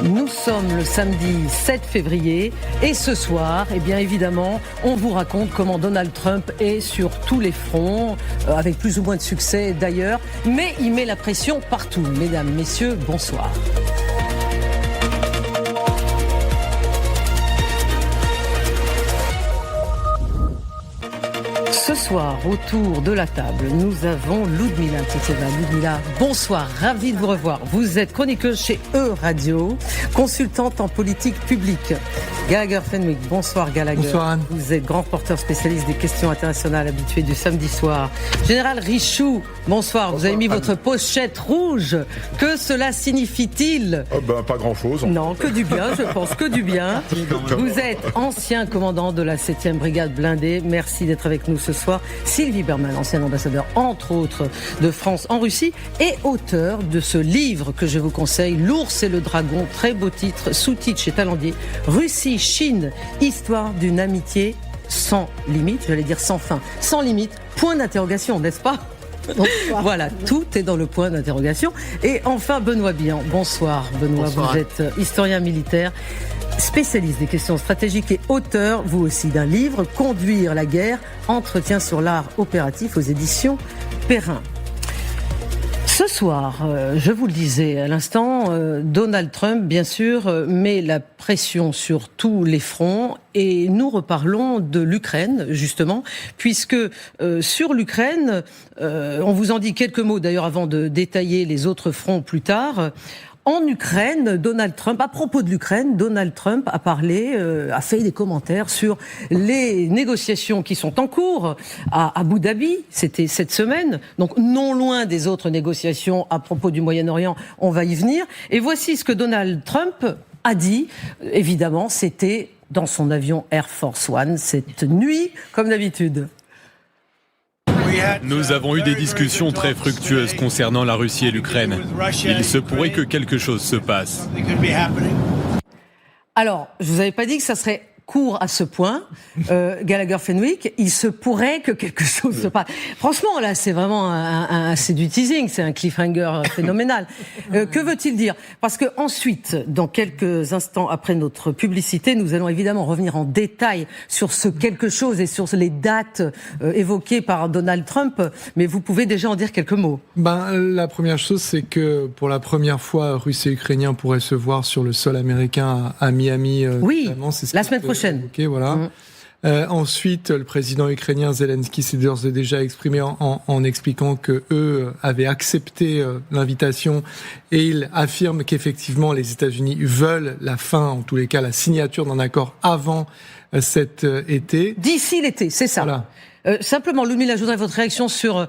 Nous sommes le samedi 7 février et ce soir, eh bien évidemment, on vous raconte comment Donald Trump est sur tous les fronts, avec plus ou moins de succès d'ailleurs, mais il met la pression partout. Mesdames, messieurs, bonsoir. Ce soir, autour de la table, nous avons Ludmila Titeva. Ludmila, bonsoir, ravie de vous revoir. Vous êtes chroniqueuse chez E-Radio, consultante en politique publique. Gallagher Fenwick, bonsoir Gallagher. Bonsoir Anne. Vous êtes grand reporter spécialiste des questions internationales habitué du samedi soir. Général Richoux, bonsoir. Vous avez mis votre pochette rouge. Que cela signifie-t-il ? Pas grand-chose. Non, que du bien, je pense, que du bien. Vous êtes ancien commandant de la 7e brigade blindée. Merci d'être avec nous ce soir. Sylvie Berman, ancien ambassadeur, entre autres, de France en Russie et auteur de ce livre que je vous conseille, L'ours et le dragon, très beau titre, sous-titre chez Talendier, Russie, Chine, histoire d'une amitié sans limite, j'allais dire sans fin, sans limite, point d'interrogation, n'est-ce pas ? Bonsoir. Voilà, tout est dans le point d'interrogation. Et enfin, Benoît Bihan. Bonsoir, Benoît. Bonsoir. Vous êtes historien militaire, spécialiste des questions stratégiques et auteur, vous aussi, d'un livre, Conduire la guerre, entretien sur l'art opératif aux éditions Perrin. Ce soir, je vous le disais à l'instant, Donald Trump, bien sûr, met la pression sur tous les fronts et nous reparlons de l'Ukraine, justement, puisque sur l'Ukraine, on vous en dit quelques mots d'ailleurs avant de détailler les autres fronts plus tard. En Ukraine, Donald Trump, à propos de l'Ukraine, Donald Trump a parlé, a fait des commentaires sur les négociations qui sont en cours à Abu Dhabi. C'était cette semaine, donc non loin des autres négociations à propos du Moyen-Orient. On va y venir. Et voici ce que Donald Trump a dit. Évidemment, c'était dans son avion Air Force One cette nuit, comme d'habitude. Nous avons eu des discussions très fructueuses concernant la Russie et l'Ukraine. Il se pourrait que quelque chose se passe. Alors, je vous avais pas dit que ça serait court à ce point, Gallagher Fenwick, il se pourrait que quelque chose se passe. Franchement, là, c'est vraiment c'est du teasing, c'est un cliffhanger phénoménal. Que veut-il dire ? Parce que ensuite, dans quelques instants après notre publicité, nous allons évidemment revenir en détail sur ce quelque chose et sur les dates évoquées par Donald Trump, mais vous pouvez déjà en dire quelques mots. La première chose, c'est que pour la première fois, Russes et Ukrainiens pourraient se voir sur le sol américain à Miami. Oui, la semaine prochaine. Okay, voilà. Ensuite, le président ukrainien Zelensky s'est d'ores et déjà exprimé en expliquant que eux avaient accepté l'invitation et il affirme qu'effectivement les États-Unis veulent la fin, en tous les cas la signature d'un accord avant cet été. D'ici l'été, c'est ça. Voilà. Simplement, Ludmila, je voudrais votre réaction sur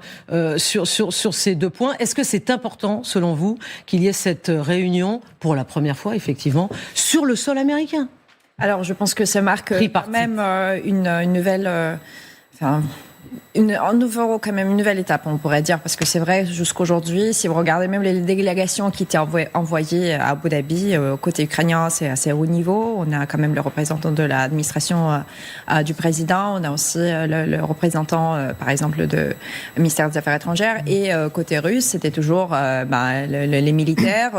ces deux points. Est-ce que c'est important, selon vous, qu'il y ait cette réunion, pour la première fois, effectivement, sur le sol américain ? Alors, je pense que ça marque quand même une nouvelle... quand même une nouvelle étape, on pourrait dire, parce que c'est vrai, jusqu'aujourd'hui, si vous regardez même les délégations qui étaient envoyées à Abu Dhabi, côté ukrainien, c'est assez haut niveau. On a quand même le représentant de l'administration du président, on a aussi le représentant, par exemple, du ministère des Affaires étrangères, et côté russe, c'était toujours les militaires,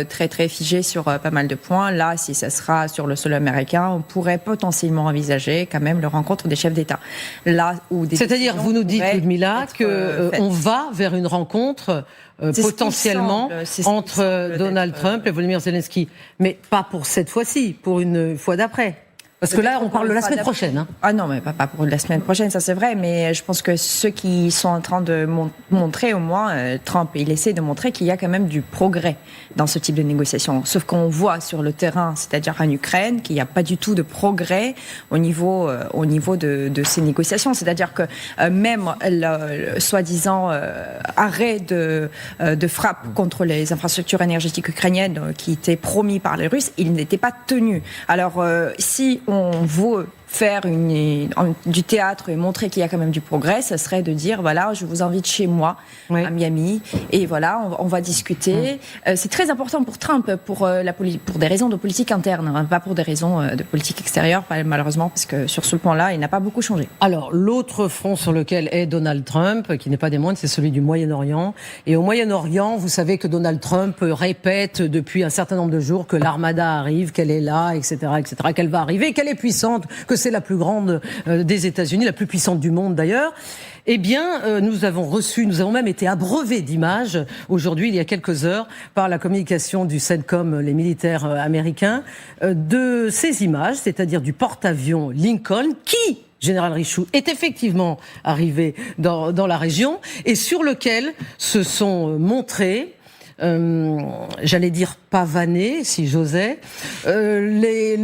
très très figés sur pas mal de points. Là, si ça sera sur le sol américain, on pourrait potentiellement envisager quand même la rencontre des chefs d'État. Là où c'est-à-dire, vous nous dites, Ludmila, qu'on va vers une rencontre potentiellement entre Donald Trump et Volodymyr Zelensky. Mais pas pour cette fois-ci, pour une fois d'après. Parce que là, on parle de la semaine prochaine. Hein. Ah non, mais pas pour la semaine prochaine, ça c'est vrai. Mais je pense que ceux qui sont en train de montrer, au moins, Trump, il essaie de montrer qu'il y a quand même du progrès dans ce type de négociation. Sauf qu'on voit sur le terrain, c'est-à-dire en Ukraine, qu'il n'y a pas du tout de progrès au niveau de ces négociations. C'est-à-dire que même le soi-disant arrêt de frappe contre les infrastructures énergétiques ukrainiennes qui était promis par les Russes, il n'était pas tenu. Alors, si on veut faire du théâtre et montrer qu'il y a quand même du progrès, ça serait de dire voilà, je vous invite chez moi à Miami et voilà, on va discuter. C'est très important pour Trump pour des raisons de politique interne, hein, pas pour des raisons de politique extérieure, malheureusement, parce que sur ce point-là, il n'a pas beaucoup changé. Alors, l'autre front sur lequel est Donald Trump, qui n'est pas des moindres, c'est celui du Moyen-Orient. Et au Moyen-Orient, vous savez que Donald Trump répète depuis un certain nombre de jours que l'armada arrive, qu'elle est là, etc., qu'elle va arriver, qu'elle est puissante, que c'est la plus grande des États-Unis, la plus puissante du monde d'ailleurs. Eh bien, nous avons même été abreuvés d'images aujourd'hui, il y a quelques heures, par la communication du CENTCOM, les militaires américains, de ces images, c'est-à-dire du porte-avions Lincoln, qui, Général Richoud, est effectivement arrivé dans la région et sur lequel se sont montrés j'allais dire pavaner, si j'osais, les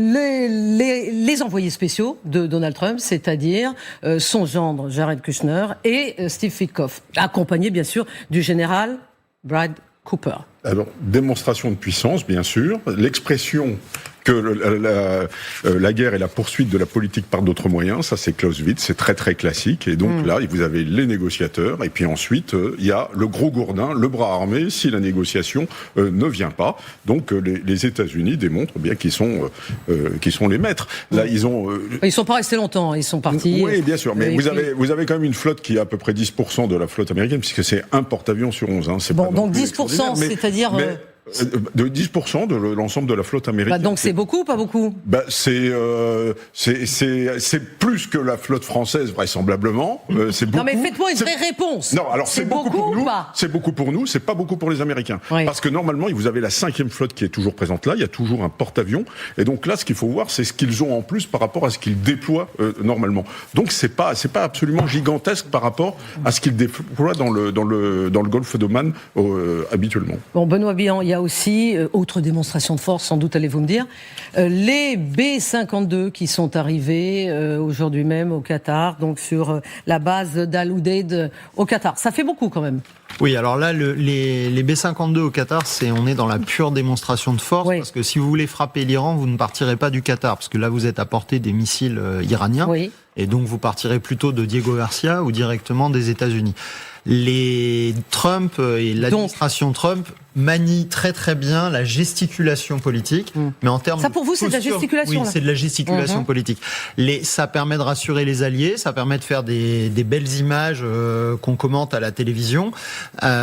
envoyés spéciaux de Donald Trump, c'est-à-dire son gendre Jared Kushner et Steve Witkoff, accompagnés bien sûr du général Brad Cooper. Alors, démonstration de puissance, bien sûr, l'expression que la guerre est la poursuite de la politique par d'autres moyens, ça c'est Clausewitz, c'est très très classique, et donc là vous avez les négociateurs, et puis ensuite il y a le gros gourdin, le bras armé, si la négociation ne vient pas. Donc les États-Unis démontrent bien qu'ils sont les maîtres. Là ils sont pas restés longtemps, ils sont partis. Oui, bien sûr, mais vous avez quand même une flotte qui est à peu près 10% de la flotte américaine, puisque c'est un porte-avions sur 11. Hein, c'est bon, pas donc 10%, c'est-à-dire... De 10% de l'ensemble de la flotte américaine. Donc c'est beaucoup ou pas beaucoup ? C'est plus que la flotte française vraisemblablement. C'est beaucoup. Non mais faites-moi une vraie réponse. Non, alors c'est beaucoup pour nous. C'est beaucoup pour nous. C'est pas beaucoup pour les Américains. Oui. Parce que normalement, vous avez la 5e flotte qui est toujours présente là. Il y a toujours un porte-avions. Et donc là, ce qu'il faut voir, c'est ce qu'ils ont en plus par rapport à ce qu'ils déploient normalement. Donc c'est pas absolument gigantesque par rapport à ce qu'ils déploient dans le golfe d'Oman habituellement. Bon, Benoît Bihan, il y a aussi, autre démonstration de force, sans doute allez-vous me dire, les B-52 qui sont arrivés aujourd'hui même au Qatar, donc sur la base d'Al Udeid au Qatar. Ça fait beaucoup quand même. Oui, alors là, les B-52 au Qatar, on est dans la pure démonstration de force, parce que si vous voulez frapper l'Iran, vous ne partirez pas du Qatar, parce que là, vous êtes à portée des missiles iraniens, et donc vous partirez plutôt de Diego Garcia ou directement des États-Unis. Les Trump et l'administration Trump manient très très bien la gesticulation politique, mais en termes ça pour vous c'est de la gesticulation? Oui, c'est de la gesticulation politique. Ça permet de rassurer les alliés, ça permet de faire des belles images qu'on commente à la télévision,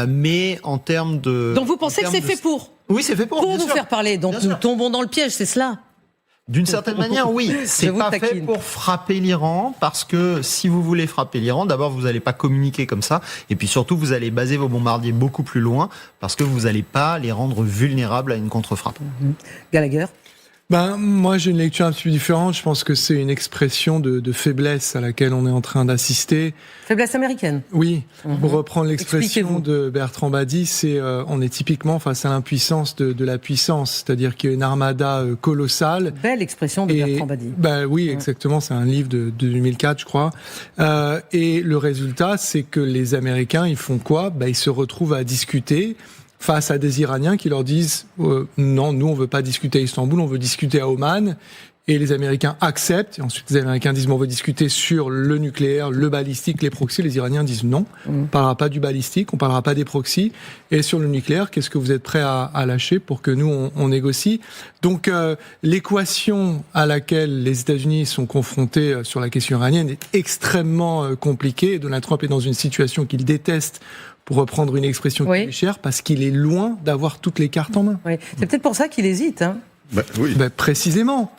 mais en termes de... Donc vous pensez que c'est fait pour? Oui, c'est fait pour nous faire parler, donc nous tombons dans le piège, c'est cela? D'une certaine manière, oui. C'est pas fait pour frapper l'Iran, parce que si vous voulez frapper l'Iran, d'abord, vous n'allez pas communiquer comme ça, et puis surtout, vous allez baser vos bombardiers beaucoup plus loin, parce que vous n'allez pas les rendre vulnérables à une contre-frappe. Gallagher ? Moi, j'ai une lecture un petit peu différente. Je pense que c'est une expression de faiblesse à laquelle on est en train d'assister. Faiblesse américaine. Oui. Pour reprendre l'expression de Bertrand Badi, on est typiquement face à l'impuissance de la puissance. C'est-à-dire qu'il y a une armada colossale. Belle expression de Bertrand Badi. Oui, exactement. C'est un livre de 2004, je crois. Et le résultat, c'est que les Américains, ils font quoi? Ils se retrouvent à discuter face à des Iraniens qui leur disent non, nous on veut pas discuter à Istanbul, on veut discuter à Oman, et les Américains acceptent, et ensuite les Américains disent on veut discuter sur le nucléaire, le balistique, les proxys, les Iraniens disent non, on parlera pas du balistique, on parlera pas des proxys, et sur le nucléaire, qu'est-ce que vous êtes prêts à lâcher pour que nous on négocie? Donc l'équation à laquelle les États-Unis sont confrontés sur la question iranienne est extrêmement compliquée, et Donald Trump est dans une situation qu'il déteste, pour reprendre une expression qui est chère, parce qu'il est loin d'avoir toutes les cartes en main. Oui. C'est peut-être pour ça qu'il hésite. Hein. Précisément.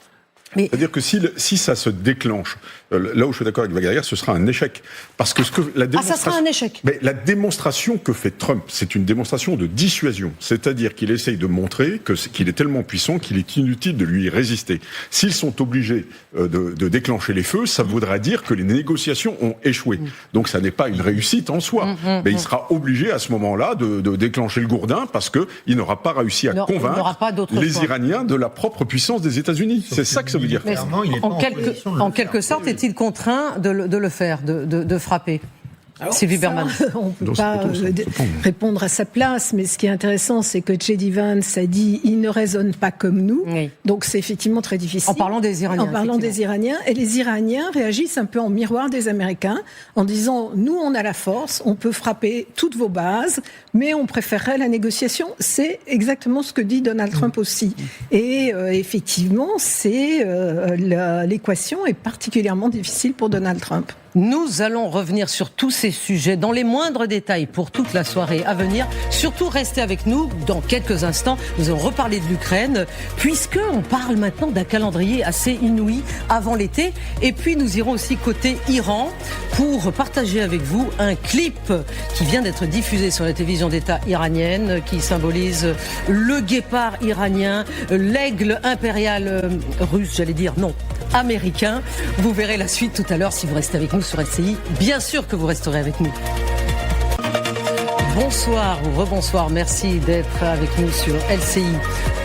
C'est-à-dire que si ça se déclenche, là où je suis d'accord avec Gallagher, ce sera un échec. Parce que ça sera un échec. Mais la démonstration que fait Trump, c'est une démonstration de dissuasion. C'est-à-dire qu'il essaye de montrer qu'il est tellement puissant qu'il est inutile de lui résister. S'ils sont obligés de déclencher les feux, ça voudra dire que les négociations ont échoué. Donc ça n'est pas une réussite en soi. Mais il sera obligé à ce moment-là de déclencher le gourdin, parce qu'il n'aura pas réussi à convaincre les Iraniens de la propre puissance des États-Unis. C'est ça que ça veut dire. En quelque sorte, est-il contraint de le faire, de frapper? Sylvie Berman. On ne peut pas répondre à sa place, mais ce qui est intéressant, c'est que J.D. Vance a dit « il ne raisonne pas comme nous oui. ». Donc c'est effectivement très difficile. En parlant des Iraniens. En parlant des Iraniens. Et les Iraniens réagissent un peu en miroir des Américains, en disant « nous, on a la force, on peut frapper toutes vos bases, mais on préférerait la négociation ». C'est exactement ce que dit Donald Trump aussi. Et effectivement, l'équation est particulièrement difficile pour Donald Trump. Nous allons revenir sur tous ces sujets dans les moindres détails pour toute la soirée à venir. Surtout, restez avec nous dans quelques instants. Nous allons reparler de l'Ukraine, puisqu'on parle maintenant d'un calendrier assez inouï avant l'été. Et puis, nous irons aussi côté Iran pour partager avec vous un clip qui vient d'être diffusé sur la télévision d'État iranienne, qui symbolise le guépard iranien, l'aigle impérial russe, j'allais dire, non, américain. Vous verrez la suite tout à l'heure si vous restez avec nous sur LCI. Bien sûr que vous resterez avec nous. Bonsoir ou rebonsoir, merci d'être avec nous sur LCI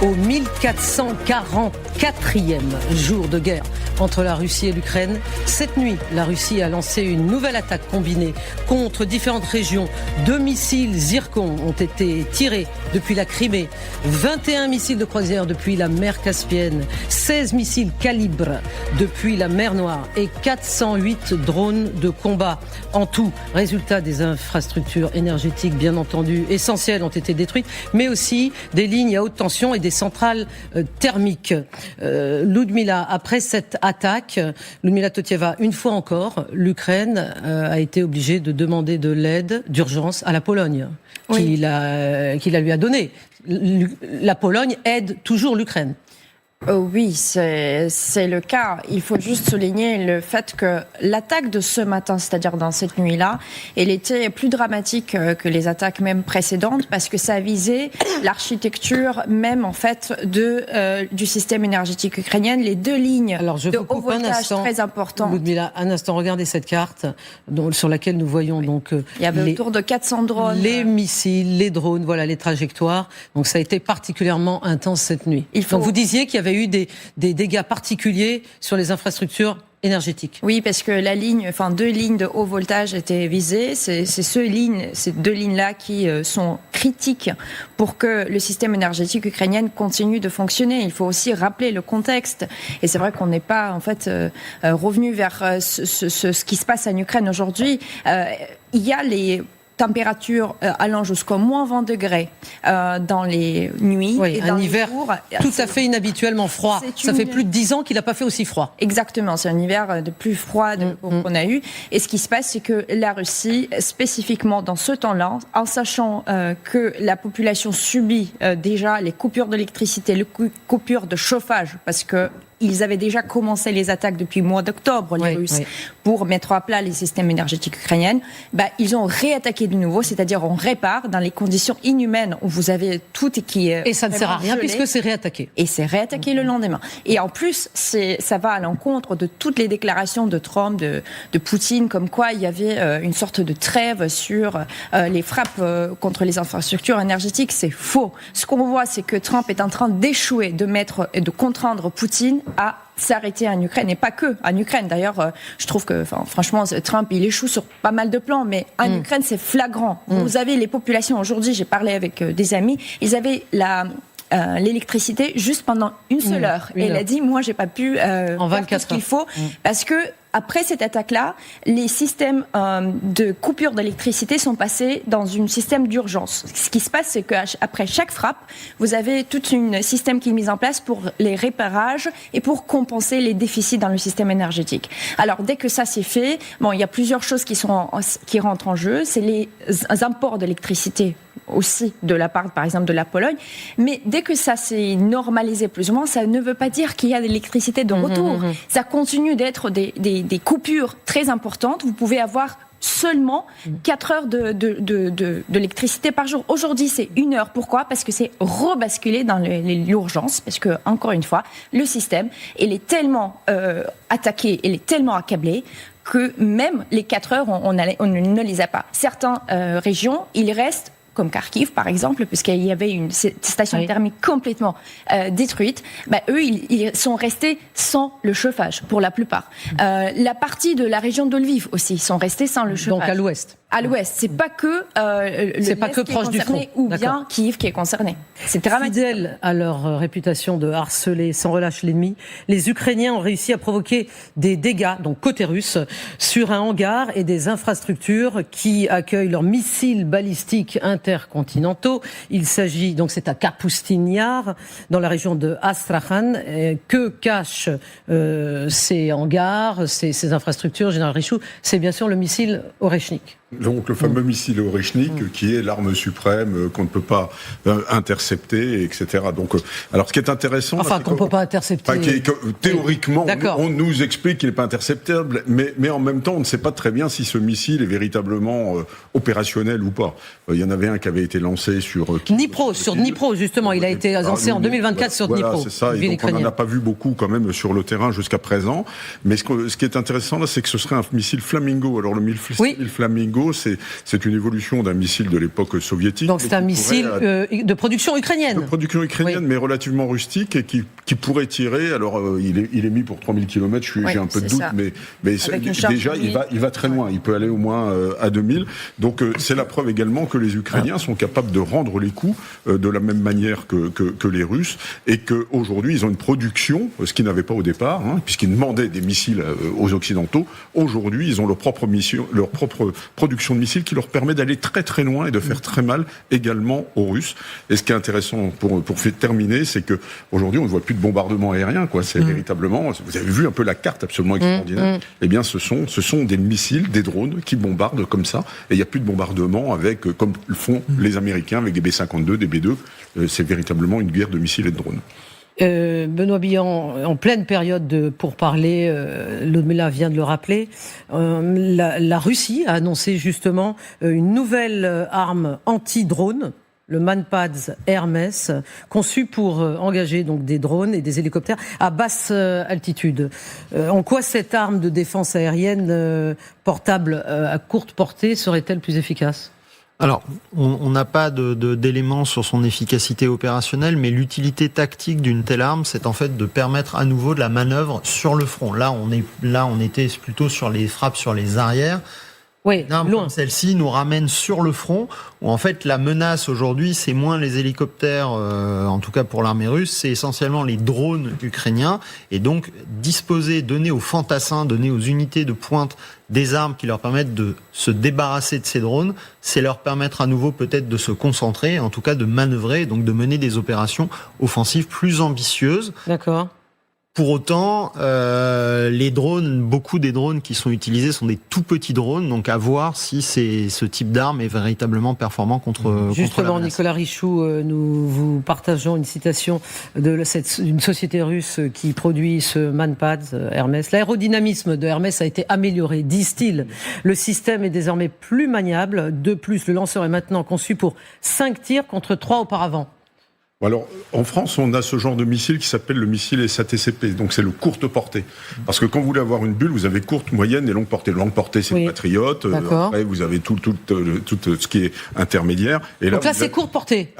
au 1444e jour de guerre entre la Russie et l'Ukraine. Cette nuit, la Russie a lancé une nouvelle attaque combinée contre différentes régions. 2 missiles Zircon ont été tirés depuis la Crimée, 21 missiles de croisière depuis la mer Caspienne, 16 missiles Calibre depuis la mer Noire et 408 drones de combat. En tout, résultat, des infrastructures énergétiques bien entendu essentielles ont été détruites, mais aussi des lignes à haute tension et des centrales thermiques. Ludmila, après cette attaque, Ludmila Totieva, une fois encore, l'Ukraine a été obligée de demander de l'aide d'urgence à la Pologne, oui. qui la lui a donnée. La Pologne aide toujours l'Ukraine. Oui, c'est le cas. Il faut juste souligner le fait que l'attaque de ce matin, c'est-à-dire dans cette nuit-là, elle était plus dramatique que les attaques même précédentes parce que ça a visé l'architecture même en fait du système énergétique ukrainien, les 2 lignes de haut voltage très importantes. Ludmila, un instant, regardez cette carte sur laquelle nous voyons oui. donc il y avait autour de 400 drones, les missiles, les drones, voilà les trajectoires. Donc ça a été particulièrement intense cette nuit. Donc vous disiez qu'il y avait eu des dégâts particuliers sur les infrastructures énergétiques. Oui, parce que 2 lignes de haut voltage étaient visées. C'est ces 2 lignes-là qui sont critiques pour que le système énergétique ukrainien continue de fonctionner. Il faut aussi rappeler le contexte. Et c'est vrai qu'on n'est pas en fait revenu vers ce qui se passe en Ukraine aujourd'hui. Il y a les température allant jusqu'au moins 20 degrés dans les nuits oui, et dans un les hiver jours. Tout à fait inhabituellement froid. Ça fait plus de 10 ans qu'il n'a pas fait aussi froid. Exactement, c'est un hiver de plus froid qu'on a eu. Et ce qui se passe, c'est que la Russie, spécifiquement dans ce temps-là, en sachant que la population subit déjà les coupures d'électricité, les coupures de chauffage, parce que ils avaient déjà commencé les attaques depuis le mois d'octobre, les Russes, pour mettre à plat les systèmes énergétiques ukrainiens. Ils ont réattaqué de nouveau, c'est-à-dire on répare dans les conditions inhumaines où vous avez tout qui est... Et ça ne sert à rien puisque c'est réattaqué. Et c'est réattaqué le lendemain. Et en plus, ça va à l'encontre de toutes les déclarations de Trump, de Poutine, comme quoi il y avait une sorte de trêve sur les frappes contre les infrastructures énergétiques. C'est faux. Ce qu'on voit, c'est que Trump est en train d'échouer, de contraindre Poutine à s'arrêter en Ukraine, et pas que en Ukraine. D'ailleurs, je trouve que, franchement, Trump, il échoue sur pas mal de plans, mais en Ukraine, c'est flagrant. Vous avez les populations, aujourd'hui, j'ai parlé avec des amis, ils avaient l'électricité juste pendant une seule heure. Et il a dit, moi, j'ai pas pu en 24 faire tout ce qu'il faut, parce que après cette attaque-là, les systèmes de coupure d'électricité sont passés dans un système d'urgence. Ce qui se passe, c'est qu'après chaque frappe, vous avez tout un système qui est mis en place pour les réparages et pour compenser les déficits dans le système énergétique. Alors, dès que ça c'est fait, il y a plusieurs choses qui rentrent en jeu. C'est les imports d'électricité aussi de la part, par exemple, de la Pologne. Mais dès que ça s'est normalisé plus ou moins, ça ne veut pas dire qu'il y a de l'électricité de retour. Ça continue d'être des coupures très importantes. Vous pouvez avoir seulement 4 heures d'électricité par jour. Aujourd'hui, c'est 1 heure. Pourquoi ? Parce que c'est rebasculé dans l'urgence. Parce que, encore une fois, le système, il est tellement attaqué, il est tellement accablé que même les 4 heures, on ne les a pas. Certaines régions, il reste comme Kharkiv par exemple, puisqu'il y avait une station thermique complètement détruite, eux, ils sont restés sans le chauffage, pour la plupart. La partie de la région de Lviv aussi, ils sont restés sans le chauffage. Donc à l'ouest. à l'ouest. C'est pas que c'est pas que proche du front, ou bien Kiev qui est concerné. C'est dramatique. Fidèles à leur réputation de harceler sans relâche l'ennemi, les Ukrainiens ont réussi à provoquer des dégâts, donc côté russe, sur un hangar et des infrastructures qui accueillent leurs missiles balistiques intercontinentaux. Il s'agit, donc c'est à Kapustin Yar, dans la région de Astrakhan. Que cachent ces hangars, ces infrastructures, Général Richoux? C'est bien sûr le missile Oreshnik. Donc le fameux missile Oreshnik, qui est l'arme suprême qu'on ne peut pas intercepter, etc. Donc, alors ce qui est intéressant... Enfin, qu'on ne peut pas intercepter... Théoriquement, on nous explique qu'il n'est pas interceptable, mais en même temps, on ne sait pas très bien si ce missile est véritablement opérationnel ou pas. Il y en avait un qui avait été lancé sur... Dnipro, justement. Il a été lancé en 2024 sur Dnipro. Voilà, c'est ça. Et donc, on n'en a pas vu beaucoup quand même sur le terrain jusqu'à présent. Mais ce qui est intéressant là, c'est que ce serait un missile Flamingo. Alors le missile Flamingo, c'est une évolution d'un missile de l'époque soviétique. Donc c'est un missile de production ukrainienne. De production ukrainienne, mais relativement rustique et qui pourrait tirer. Alors il est mis pour 3000 km, j'ai un peu de doute, mais déjà il va très loin. Il peut aller au moins à 2000. Donc c'est la preuve également que les Ukrainiens sont capables de rendre les coups de la même manière que les Russes, et qu'aujourd'hui ils ont une production, ce qu'ils n'avaient pas au départ, puisqu'ils demandaient des missiles aux Occidentaux. Aujourd'hui ils ont leur propre production de missiles qui leur permet d'aller très très loin et de faire très mal également aux Russes. Et ce qui est intéressant pour terminer, c'est que aujourd'hui on ne voit plus de bombardements aériens, quoi. C'est véritablement, vous avez vu un peu la carte absolument extraordinaire. Eh bien, ce sont des missiles, des drones qui bombardent comme ça. Et il n'y a plus de bombardement avec, comme le font les Américains avec des B-52, des B-2. C'est véritablement une guerre de missiles et de drones. Benoît Billon, en pleine période de pourparlers, Ludmila vient de le rappeler, la Russie a annoncé justement une nouvelle arme anti-drone, le Manpads Hermes, conçu pour engager donc des drones et des hélicoptères à basse altitude. En quoi cette arme de défense aérienne portable à courte portée serait-elle plus efficace ? Alors, on n'a pas d'éléments sur son efficacité opérationnelle, mais l'utilité tactique d'une telle arme, c'est en fait de permettre à nouveau de la manœuvre sur le front. Là, on était plutôt sur les frappes sur les arrières. Oui, loin. Celle-ci nous ramène sur le front, où en fait la menace aujourd'hui, c'est moins les hélicoptères, en tout cas pour l'armée russe, c'est essentiellement les drones ukrainiens, et donc donner aux fantassins, donner aux unités de pointe des armes qui leur permettent de se débarrasser de ces drones, c'est leur permettre à nouveau peut-être de se concentrer, en tout cas de manœuvrer, donc de mener des opérations offensives plus ambitieuses. D'accord. Pour autant, les drones, beaucoup des drones qui sont utilisés sont des tout petits drones, donc à voir si ce type d'arme est véritablement performant contre Justement, la menace. Nicolas Richoux, nous vous partageons une citation d'une société russe qui produit ce Manpads Hermès. L'aérodynamisme de Hermès a été amélioré, disent-ils. Le système est désormais plus maniable. De plus, le lanceur est maintenant conçu pour 5 tirs contre 3 auparavant. Alors, en France, on a ce genre de missile qui s'appelle le missile SATCP, donc c'est le courte portée. Parce que quand vous voulez avoir une bulle, vous avez courte, moyenne et longue portée. Longue portée, c'est le Patriot. Après, vous avez tout ce qui est intermédiaire. Et là, donc là, c'est courte portée.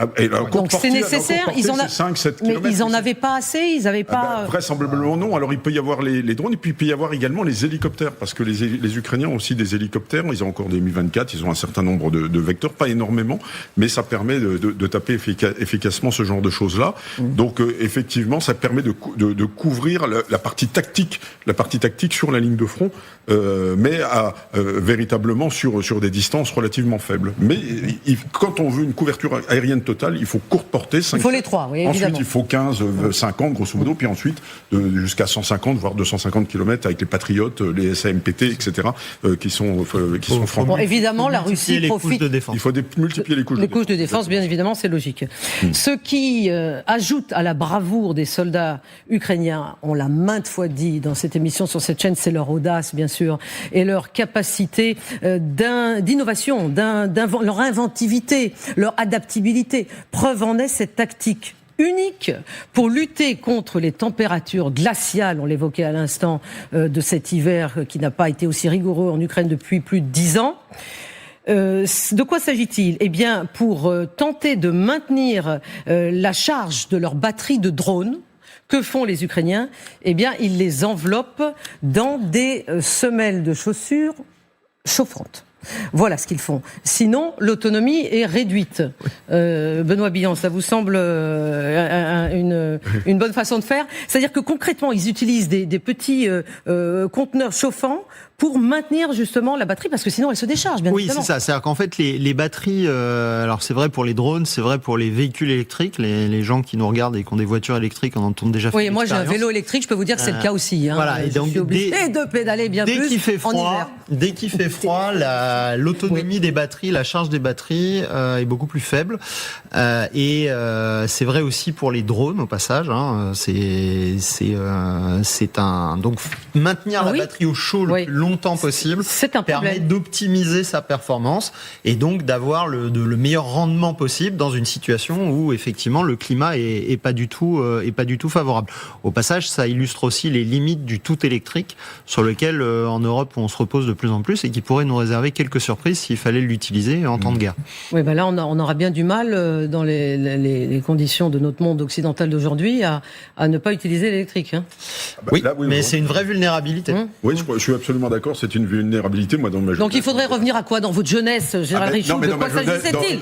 Donc c'est nécessaire. Ils en avaient pas assez. Ils n'avaient pas. Vraisemblablement non. Alors il peut y avoir les drones et puis il peut y avoir également les hélicoptères, parce que les Ukrainiens ont aussi des hélicoptères. Ils ont encore des Mi-24. Ils ont un certain nombre de vecteurs, pas énormément, mais ça permet de taper efficacement ce genre de choses-là. Donc effectivement, ça permet de couvrir la partie tactique sur la ligne de front, mais véritablement sur des distances relativement faibles. Mais quand on veut une couverture aérienne totale, il faut courte portée, 5. Il faut les 3, oui, évidemment. Ensuite, il faut 15, 50, grosso modo, puis ensuite jusqu'à 150, voire 250 km avec les Patriotes, les SAMPT, etc., qui sont francs. Bon, évidemment, la Russie profite. Il faut multiplier les couches de défense, bien évidemment, c'est logique. Ce qui ajoute à la bravoure des soldats ukrainiens, on l'a maintes fois dit dans cette émission, sur cette chaîne, c'est leur audace, bien sûr, et leur capacité d'innovation, leur inventivité, leur adaptabilité. Preuve en est cette tactique unique pour lutter contre les températures glaciales, on l'évoquait à l'instant, de cet hiver qui n'a pas été aussi rigoureux en Ukraine depuis plus de 10 ans. De quoi s'agit-il ? Eh bien, pour tenter de maintenir la charge de leur batterie de drones, que font les Ukrainiens ? Eh bien, ils les enveloppent dans des semelles de chaussures chauffantes. Voilà ce qu'ils font. Sinon, l'autonomie est réduite. Benoît Billon, ça vous semble une bonne façon de faire? C'est-à-dire que concrètement, ils utilisent des petits conteneurs chauffants pour maintenir justement la batterie, parce que sinon elle se décharge, bien évidemment. Oui, c'est ça. C'est-à-dire qu'en fait, les batteries, alors c'est vrai pour les drones, c'est vrai pour les véhicules électriques, les gens qui nous regardent et qui ont des voitures électriques en ont déjà fait. Oui, moi j'ai un vélo électrique, je peux vous dire que c'est le cas aussi. Voilà, et donc je suis obligé de pédaler bien plus en hiver. Dès qu'il fait froid, l'autonomie des batteries, la charge des batteries est beaucoup plus faible. Et c'est vrai aussi pour les drones, au passage. C'est donc maintenir la batterie au chaud le plus longtemps possible permet d'optimiser sa performance et donc d'avoir le meilleur rendement possible dans une situation où effectivement le climat est pas du tout favorable. Au passage, ça illustre aussi les limites du tout électrique sur lequel en Europe on se repose de plus en plus et qui pourrait nous réserver quelques surprises s'il fallait l'utiliser en temps de guerre. Oui, ben là on aura bien du mal dans les conditions de notre monde occidental d'aujourd'hui à ne pas utiliser l'électrique. Hein. Mais c'est une vraie vulnérabilité. Oui, je suis absolument d'accord, c'est une vulnérabilité, moi, dans ma jeunesse. Donc il faudrait revenir à quoi dans votre jeunesse, Gérald Richoux? De quoi s'agissait-il?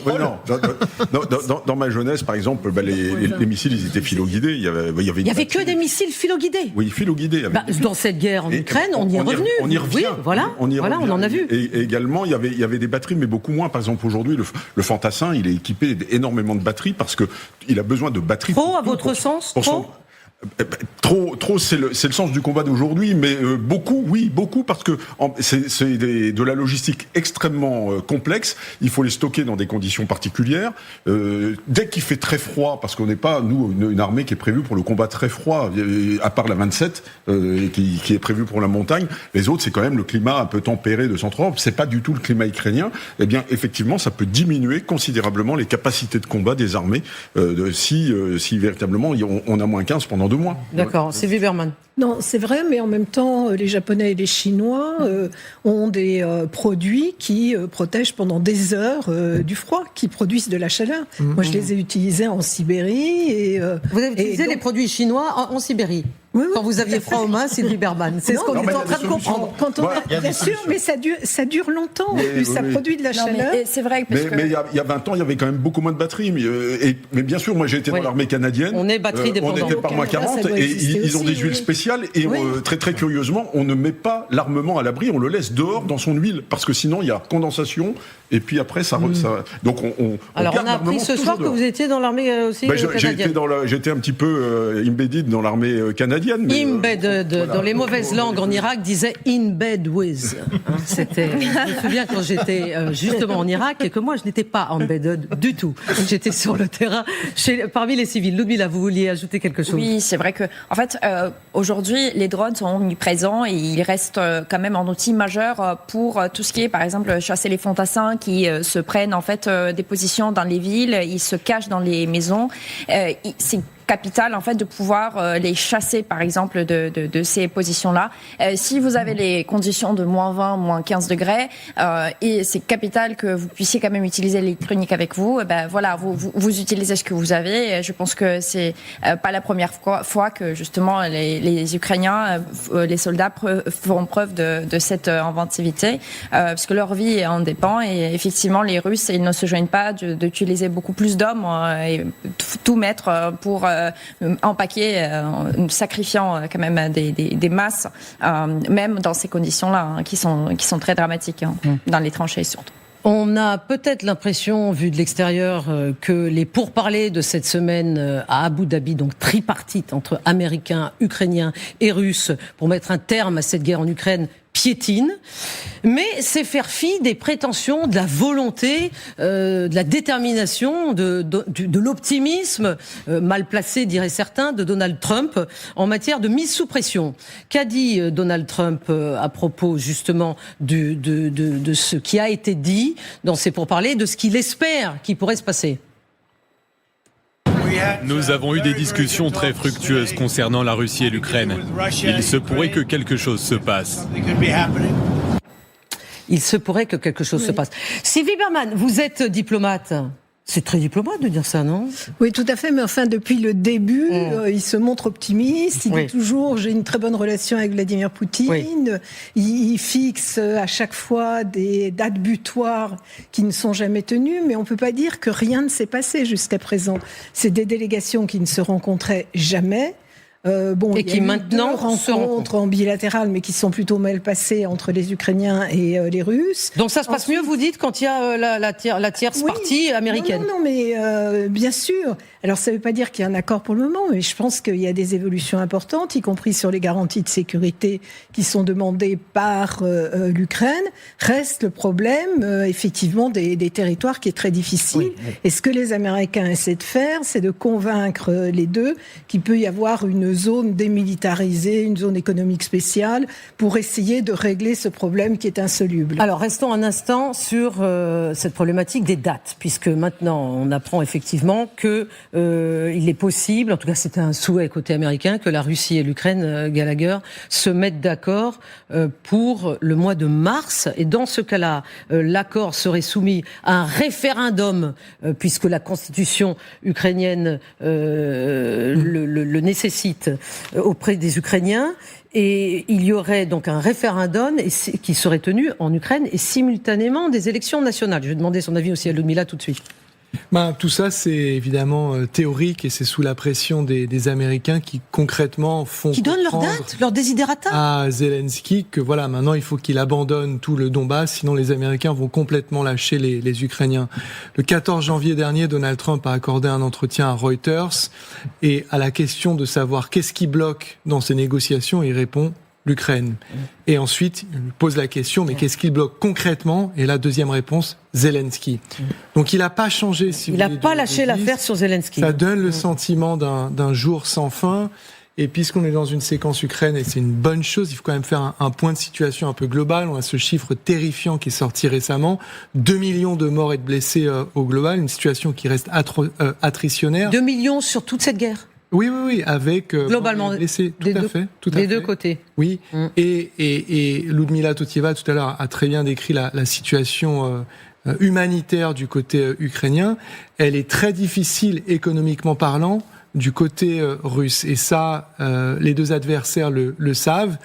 Dans ma jeunesse, par exemple, les missiles, ils étaient philo-guidés. Il y avait que des missiles philo-guidés? Oui, philo-guidés. Dans cette guerre en Ukraine, on y est revenu. On y revient. Oui, voilà, on en a vu. Et également, il y avait des batteries, mais beaucoup moins. Par exemple, aujourd'hui, le Fantassin, il est équipé d'énormément de batteries parce qu'il a besoin de batteries. Trop, à votre sens? Trop, c'est le sens du combat d'aujourd'hui, mais beaucoup, parce que c'est de la logistique extrêmement complexe. Il faut les stocker dans des conditions particulières. Dès qu'il fait très froid, parce qu'on n'est pas, nous, une armée qui est prévue pour le combat très froid, à part la 27, qui est prévue pour la montagne, les autres, c'est quand même le climat un peu tempéré de Centre-Europe. C'est pas du tout le climat ukrainien. Eh bien, effectivement, ça peut diminuer considérablement les capacités de combat des armées si véritablement on a moins 15 pendant 2 mois. D'accord, Sylvie Berman. Non, c'est vrai, mais en même temps, les Japonais et les Chinois ont des produits qui protègent pendant des heures du froid, qui produisent de la chaleur. Moi, je les ai utilisés en Sibérie. Vous avez utilisé les produits chinois en Sibérie? Oui. Quand vous aviez froid aux mains, Sylvie Berman. C'est ce qu'on est en train de comprendre. Bien sûr, mais ça dure longtemps. Ça produit de la chaleur. C'est vrai. Mais il y a 20 ans, il y mais quand même beaucoup moins de batteries. Mais bien sûr, moi j'ai été dans l'armée canadienne. On est batterie dépendant. On était par moins 40 et ils ont des huiles spéciales. Et très très curieusement, on ne met pas l'armement à l'abri, on le laisse dehors dans son huile. Parce que sinon, il y a condensation. Et puis après, ça. Donc alors on a appris ce soir que vous étiez dans l'armée aussi canadienne. J'étais un petit peu embedded dans l'armée canadienne. Dans les mauvaises langues en Irak, disait in bed with. C'était. Je me souviens quand j'étais justement en Irak et que moi je n'étais pas embedded du tout. J'étais sur le terrain parmi les civils. Ludmilla, vous vouliez ajouter quelque chose? Oui, c'est vrai que en fait aujourd'hui les drones sont omniprésents et ils restent quand même un outil majeur pour tout ce qui est par exemple chasser les fantassins qui se prennent en fait des positions dans les villes, ils se cachent dans les maisons. C'est capital en fait de pouvoir les chasser par exemple de ces positions-là. Si vous avez les conditions de moins 20, moins 15 degrés et c'est capital que vous puissiez quand même utiliser l'électronique avec vous, voilà, vous utilisez ce que vous avez. Je pense que c'est pas la première fois que justement les Ukrainiens, les soldats feront preuve de cette inventivité parce que leur vie en dépend et effectivement les Russes ils ne se joignent pas d'utiliser beaucoup plus d'hommes et tout mettre pour empaquer, sacrifiant quand même des masses, même dans ces conditions-là, qui sont très dramatiques, dans les tranchées surtout. On a peut-être l'impression, vu de l'extérieur, que les pourparlers de cette semaine à Abu Dhabi, donc tripartite entre Américains, Ukrainiens et Russes, pour mettre un terme à cette guerre en Ukraine, piétine, mais c'est faire fi des prétentions, de la volonté, de la détermination, de l'optimisme, mal placé, diraient certains, de Donald Trump en matière de mise sous pression. Qu'a dit Donald Trump à propos justement de ce qui a été dit dans ses pourparlers, de ce qu'il espère qui pourrait se passer? Nous avons eu des discussions très fructueuses concernant la Russie et l'Ukraine. Il se pourrait que quelque chose se passe. Il se pourrait que quelque chose se passe. Sylvie Berman, vous êtes diplomate. C'est très diplomate de dire ça, non? Oui, tout à fait, mais enfin, depuis le début, il se montre optimiste, il dit toujours « j'ai une très bonne relation avec Vladimir Poutine », il fixe à chaque fois des dates butoirs qui ne sont jamais tenues, mais on ne peut pas dire que rien ne s'est passé jusqu'à présent. C'est des délégations qui ne se rencontraient jamais. Et qui maintenant se rencontrent en bilatéral, mais qui sont plutôt mal passées entre les Ukrainiens et les Russes. Donc ça se passe mieux, vous dites, quand il y a la tierce partie américaine. Non, mais bien sûr. Alors ça ne veut pas dire qu'il y a un accord pour le moment, mais je pense qu'il y a des évolutions importantes, y compris sur les garanties de sécurité qui sont demandées par l'Ukraine. Reste le problème, effectivement, des territoires qui est très difficile. Et ce que les Américains essaient de faire, c'est de convaincre les deux qu'il peut y avoir une zone démilitarisée, une zone économique spéciale, pour essayer de régler ce problème qui est insoluble. Alors, restons un instant sur cette problématique des dates, puisque maintenant, on apprend effectivement que il est possible, en tout cas c'était un souhait côté américain, que la Russie et l'Ukraine, Gallagher, se mettent d'accord pour le mois de mars. Et dans ce cas-là, l'accord serait soumis à un référendum, puisque la constitution ukrainienne le nécessite auprès des Ukrainiens. Et il y aurait donc un référendum qui serait tenu en Ukraine et simultanément des élections nationales. Je vais demander son avis aussi à Ludmila tout de suite. Tout ça, c'est évidemment théorique et c'est sous la pression des Américains qui concrètement font qui donnent leur date, leur désiderata à Zelensky que voilà, maintenant il faut qu'il abandonne tout le Donbass, sinon les Américains vont complètement lâcher les Ukrainiens. Le 14 janvier dernier, Donald Trump a accordé un entretien à Reuters et à la question de savoir qu'est-ce qui bloque dans ces négociations, il répond l'Ukraine. Et ensuite, il pose la question, mais qu'est-ce qu'il bloque concrètement? Et la deuxième réponse, Zelensky. Donc il n'a pas changé. Il n'a pas lâché l'affaire sur Zelensky. Ça donne le sentiment d'un jour sans fin. Et puisqu'on est dans une séquence Ukraine, et c'est une bonne chose, il faut quand même faire un point de situation un peu global. On a ce chiffre terrifiant qui est sorti récemment. 2 millions de morts et de blessés au global. Une situation qui reste attritionnaire. 2 millions sur toute cette guerre. Oui, avec globalement des deux côtés. Oui, et Ludmila Totieva tout à l'heure a très bien décrit la situation humanitaire du côté ukrainien. Elle est très difficile économiquement parlant du côté russe, et ça, les deux adversaires le savent.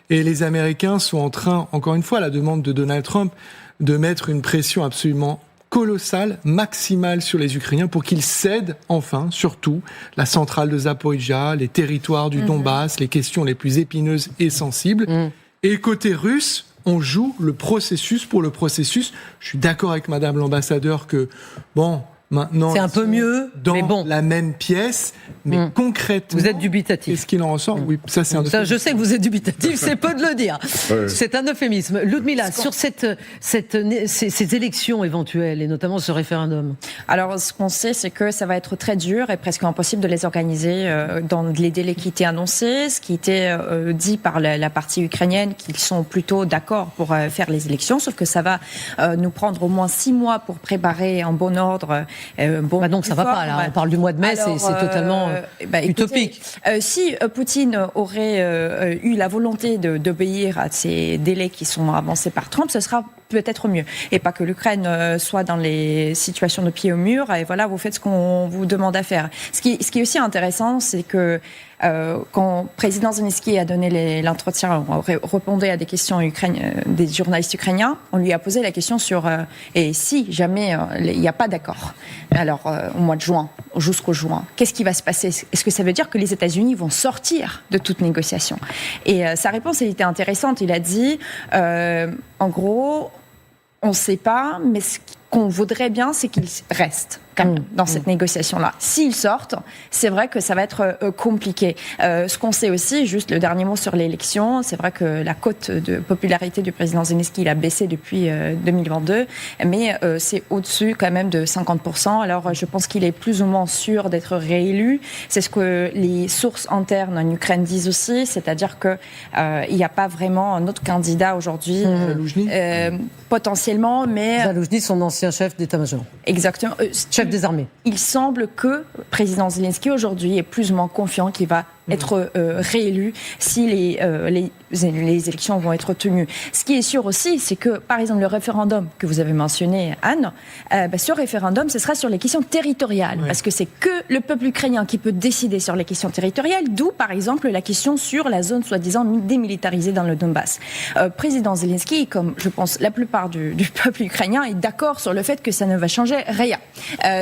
Et les Américains sont en train, encore une fois, à la demande de Donald Trump, de mettre une pression absolument colossale, maximale sur les Ukrainiens pour qu'ils cèdent enfin, surtout, la centrale de Zaporijia, les territoires du Donbass, les questions les plus épineuses et sensibles. Et côté russe, on joue le processus pour le processus. Je suis d'accord avec Madame l'ambassadeur que, maintenant, c'est un peu mieux, dans la même pièce, mais concrètement, vous êtes dubitatif. Qu'est-ce qu'il en ressort? Oui, ça c'est un euphémisme. Ça, je sais que vous êtes dubitatif, c'est peu de le dire. C'est un euphémisme. Ludmila, sur ces élections éventuelles et notamment ce référendum. Alors, ce qu'on sait, c'est que ça va être très dur et presque impossible de les organiser dans les délais qui étaient annoncés. Ce qui était dit par la partie ukrainienne, qu'ils sont plutôt d'accord pour faire les élections, sauf que ça va nous prendre au moins 6 mois pour préparer en bon ordre. Donc ça va pas, là. On parle du mois de mai, c'est totalement utopique. Si Poutine aurait eu la volonté d'obéir à ces délais qui sont avancés par Trump, ce sera peut-être mieux. Et pas que l'Ukraine soit dans les situations de pied au mur, et voilà, vous faites ce qu'on vous demande à faire. Ce qui est aussi intéressant, c'est que quand le président Zelensky a donné l'entretien, on répondait à des questions des journalistes ukrainiens, on lui a posé la question sur et si jamais il n'y a pas d'accord, alors au mois de juin, jusqu'au juin, qu'est-ce qui va se passer? Est-ce que ça veut dire que les États-Unis vont sortir de toute négociation? Et sa réponse elle était intéressante. Il a dit, en gros, on ne sait pas, mais ce qu'on voudrait bien, c'est qu'ils restent quand même dans cette négociation-là. S'ils sortent, c'est vrai que ça va être compliqué. Ce qu'on sait aussi, juste le dernier mot sur l'élection, c'est vrai que la cote de popularité du président Zelensky, il a baissé depuis 2022, mais c'est au-dessus quand même de 50%. Alors je pense qu'il est plus ou moins sûr d'être réélu. C'est ce que les sources internes en Ukraine disent aussi, c'est-à-dire que il n'y a pas vraiment un autre candidat aujourd'hui, potentiellement, mais... Zaloujny, son ancien chef d'état-major. Exactement. Chef des armées. Il semble que le président Zelensky aujourd'hui est plus ou moins confiant qu'il va être réélu si les élections vont être tenues. Ce qui est sûr aussi, c'est que, par exemple, le référendum que vous avez mentionné, Anne, ce référendum, ce sera sur les questions territoriales, parce que c'est que le peuple ukrainien qui peut décider sur les questions territoriales, d'où, par exemple, la question sur la zone soi-disant démilitarisée dans le Donbass. Président Zelensky, comme je pense la plupart du peuple ukrainien, est d'accord sur le fait que ça ne va changer rien.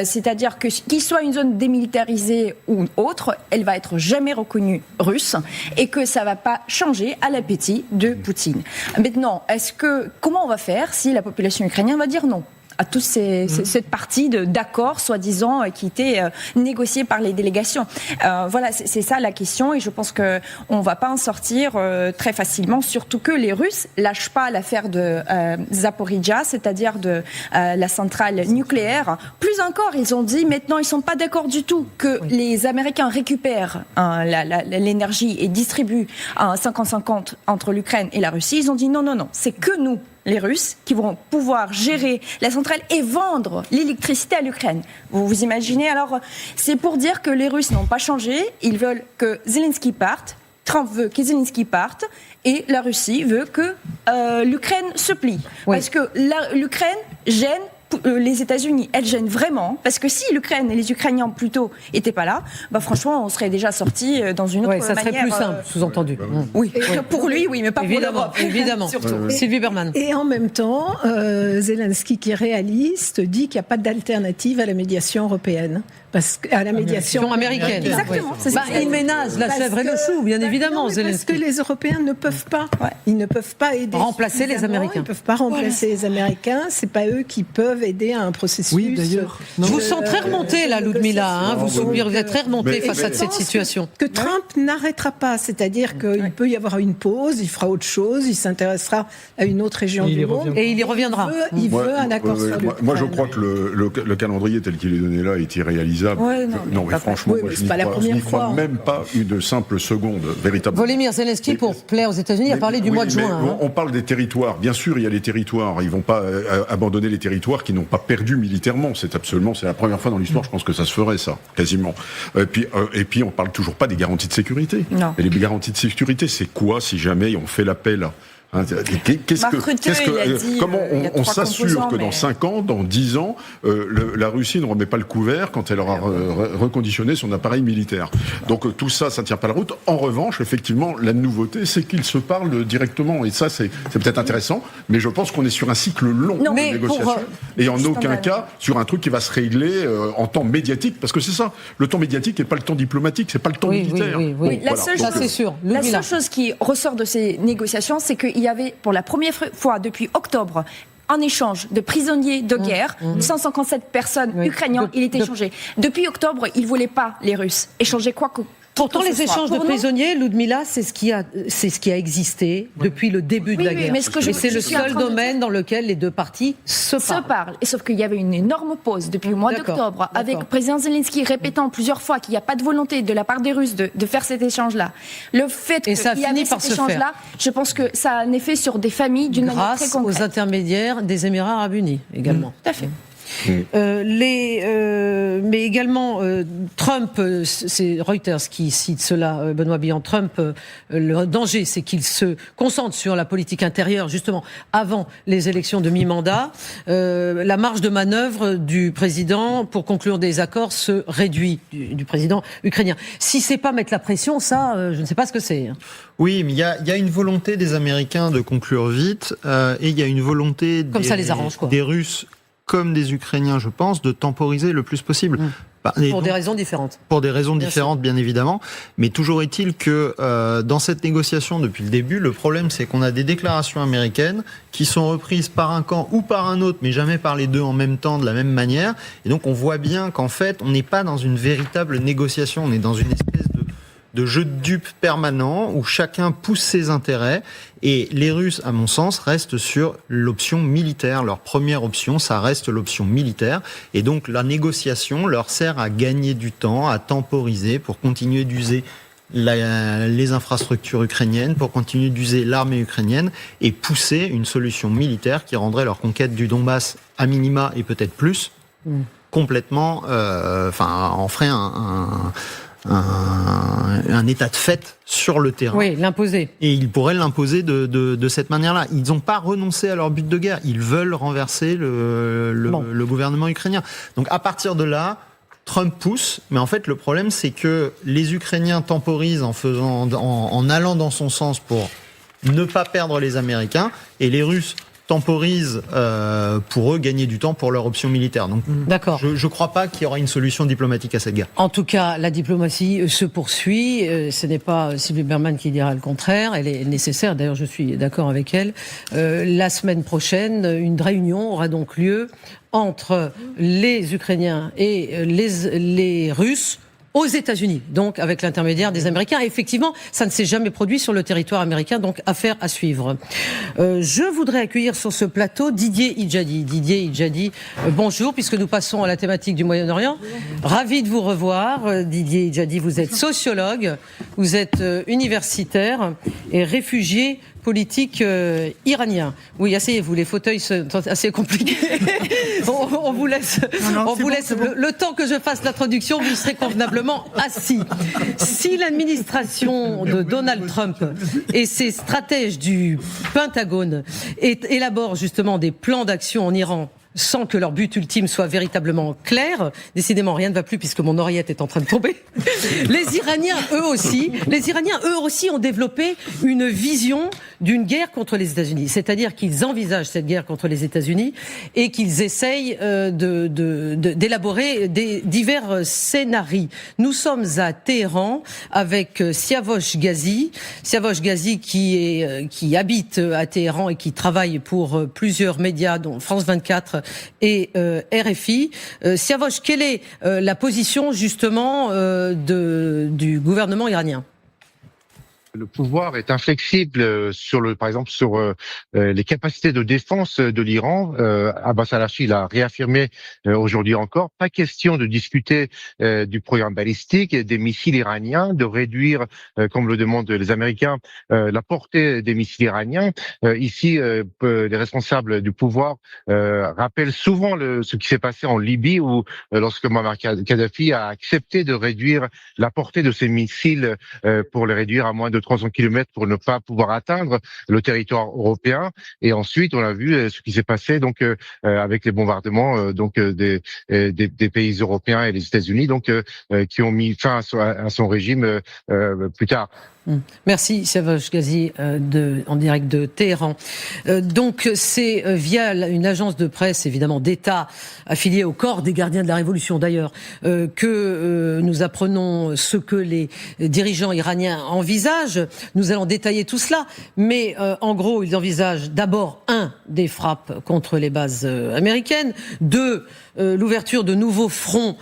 C'est-à-dire que qu'il soit une zone démilitarisée ou autre, elle va être jamais reconnue russe et que ça va pas changer à l'appétit de Poutine. Maintenant, comment on va faire si la population ukrainienne va dire non à toute cette partie d'accord, soi-disant, qui était négociée par les délégations. Voilà, c'est ça la question, et je pense qu'on ne va pas en sortir très facilement, surtout que les Russes lâchent pas l'affaire de Zaporizhzhia, c'est-à-dire de la centrale nucléaire. Plus encore, ils ont dit, maintenant, ils ne sont pas d'accord du tout que les Américains récupèrent l'énergie et distribuent 50-50 entre l'Ukraine et la Russie. Ils ont dit non, c'est que nous, les Russes, qui vont pouvoir gérer la centrale et vendre l'électricité à l'Ukraine. Vous vous imaginez? Alors, c'est pour dire que les Russes n'ont pas changé. Ils veulent que Zelensky parte. Trump veut que Zelensky parte. Et la Russie veut que l'Ukraine se plie. Oui. Parce que l'Ukraine gêne les États-Unis. Elle gêne vraiment, parce que si l'Ukraine et les Ukrainiens plutôt étaient pas là, franchement, on serait déjà sortis dans une autre manière. Ça serait plus simple, sous-entendu. Oui, pour lui, oui, mais pas pour l'Europe. Évidemment, surtout. Sylvie Berman. Et en même temps, Zelensky, qui est réaliste, dit qu'il n'y a pas d'alternative à la médiation européenne. À la médiation américaine. Exactement. Il ménage la chèvre et le chou, bien évidemment, Zelensky. Parce que les Européens ne peuvent pas. Ils ne peuvent pas aider. Remplacer les Américains. Ils ne peuvent pas remplacer les Américains. C'est pas eux qui peuvent aider à un processus. Oui, d'ailleurs. Je vous sens très remonté, là, Ludmilla. Vous êtes très remonté face à cette situation. Que Trump n'arrêtera pas. C'est-à-dire qu'il peut y avoir une pause, il fera autre chose, il s'intéressera à une autre région du monde. Et il y reviendra. Il veut un accord sur l'Ukraine. Moi, je crois que le calendrier tel qu'il est donné là est irréalisable. Non, mais franchement, moi, je n'y crois même pas une simple seconde, véritablement. Volodymyr Zelensky, pour plaire aux États-Unis, a parlé du mois de juin. On parle des territoires. Bien sûr, il y a les territoires. Ils ne vont pas abandonner les territoires qui n'ont pas perdu militairement. C'est la première fois dans l'histoire, je pense que ça se ferait, ça, quasiment. Et puis, on ne parle toujours pas des garanties de sécurité. Non. Et les garanties de sécurité, c'est quoi si jamais on fait l'appel ? Comment on s'assure que dans 5 ans, dans 10 ans, la Russie ne remet pas le couvert quand elle aura reconditionné son appareil militaire? Donc tout ça, ça ne tient pas la route. En revanche, effectivement, la nouveauté, c'est qu'ils se parlent directement. Et ça, c'est peut-être intéressant, mais je pense qu'on est sur un cycle long de négociation. Et en aucun cas sur un truc qui va se régler en temps médiatique, parce que c'est ça. Le temps médiatique n'est pas le temps diplomatique, c'est pas le temps militaire. Oui. La seule chose qui ressort de ces négociations, c'est qu'il y avait pour la première fois depuis octobre en échange de prisonniers de guerre, 157 personnes ukrainiennes, il est échangé. Depuis octobre, ils ne voulaient pas, les Russes, échanger quoi que... Pourtant, les échanges de prisonniers, Ludmilla, c'est ce qui a existé depuis le début de la guerre. Mais c'est le seul domaine dans lequel les deux parties se parlent. Et sauf qu'il y avait une énorme pause depuis le mois d'octobre, avec le président Zelensky répétant plusieurs fois qu'il n'y a pas de volonté de la part des Russes de faire cet échangage-là. Le fait qu'il y avait cet échange-là, je pense que ça a un effet sur des familles d'une manière très concrète. Grâce aux intermédiaires des Émirats Arabes Unis, également. Tout à fait. Mais également Trump, c'est Reuters qui cite cela, Benoît Billon. Trump, le danger, c'est qu'il se concentre sur la politique intérieure, justement, avant les élections de mi-mandat. La marge de manœuvre du président pour conclure des accords se réduit, du président ukrainien. Si c'est pas mettre la pression, ça, je ne sais pas ce que c'est. Oui, mais il y a une volonté des Américains de conclure vite, et il y a une volonté des Russes comme des Ukrainiens, je pense, de temporiser le plus possible. Pour des raisons différentes. Pour des raisons différentes, bien évidemment. Mais toujours est-il que dans cette négociation, depuis le début, le problème, c'est qu'on a des déclarations américaines qui sont reprises par un camp ou par un autre, mais jamais par les deux en même temps, de la même manière. Et donc, on voit bien qu'en fait, on n'est pas dans une véritable négociation. On est dans une espèce de jeu de dupes permanent où chacun pousse ses intérêts. Et les Russes, à mon sens, restent sur l'option militaire. Leur première option, ça reste l'option militaire. Et donc, la négociation leur sert à gagner du temps, à temporiser pour continuer d'user les infrastructures ukrainiennes, pour continuer d'user l'armée ukrainienne et pousser une solution militaire qui rendrait leur conquête du Donbass à minima et peut-être plus complètement, en ferait un état de fait sur le terrain. Oui, l'imposer. Et ils pourraient l'imposer de cette manière-là. Ils n'ont pas renoncé à leur but de guerre. Ils veulent renverser le gouvernement ukrainien. Donc à partir de là, Trump pousse, mais en fait le problème c'est que les Ukrainiens temporisent en allant dans son sens pour ne pas perdre les Américains, et les Russes temporisent pour eux gagner du temps pour leur option militaire. Donc, d'accord. Je ne crois pas qu'il y aura une solution diplomatique à cette guerre. En tout cas, la diplomatie se poursuit. Ce n'est pas Sylvie Bermann qui dira le contraire. Elle est nécessaire. D'ailleurs, je suis d'accord avec elle. La semaine prochaine, une réunion aura donc lieu entre les Ukrainiens et les Russes aux États-Unis, donc avec l'intermédiaire des Américains. Et effectivement, ça ne s'est jamais produit sur le territoire américain, donc affaire à suivre. Je voudrais accueillir sur ce plateau Didier Idjadi. Didier Idjadi, bonjour, puisque nous passons à la thématique du Moyen-Orient. Ravi de vous revoir. Didier Idjadi, vous êtes sociologue, vous êtes universitaire et réfugié politique iranien. Oui, asseyez-vous, les fauteuils sont assez compliqués. on vous laisse, le temps que je fasse l'introduction, vous serez convenablement assis. Si l'administration de Donald Trump et ses stratèges du Pentagone élaborent justement des plans d'action en Iran sans que leur but ultime soit véritablement clair, décidément rien ne va plus puisque mon oreillette est en train de tomber. Les Iraniens, eux aussi, ont développé une vision d'une guerre contre les États-Unis. C'est-à-dire qu'ils envisagent cette guerre contre les États-Unis et qu'ils essayent d'élaborer des divers scénarios. Nous sommes à Téhéran avec Siavosh Ghazi. Siavosh Ghazi qui habite à Téhéran et qui travaille pour plusieurs médias, dont France 24 et RFI. Siavosh, quelle est la position justement du gouvernement iranien ? Le pouvoir est inflexible par exemple sur les capacités de défense de l'Iran. Abbas al-Araghchi l'a réaffirmé aujourd'hui encore. Pas question de discuter du programme balistique, des missiles iraniens, de réduire, comme le demandent les Américains, la portée des missiles iraniens. Ici, les responsables du pouvoir rappellent souvent ce qui s'est passé en Libye, où lorsque Muammar Kadhafi a accepté de réduire la portée de ces missiles pour les réduire à moins de 300 km pour ne pas pouvoir atteindre le territoire européen. Et ensuite, on a vu ce qui s'est passé donc avec les bombardements des pays européens et les États-Unis, qui ont mis fin à son régime plus tard. Merci Siavosh Ghazi en direct de Téhéran. Donc c'est via une agence de presse évidemment d'État affiliée au corps des gardiens de la Révolution d'ailleurs que nous apprenons ce que les dirigeants iraniens envisagent. Nous allons détailler tout cela, mais en gros ils envisagent d'abord des frappes contre les bases américaines, 2 l'ouverture de nouveaux fronts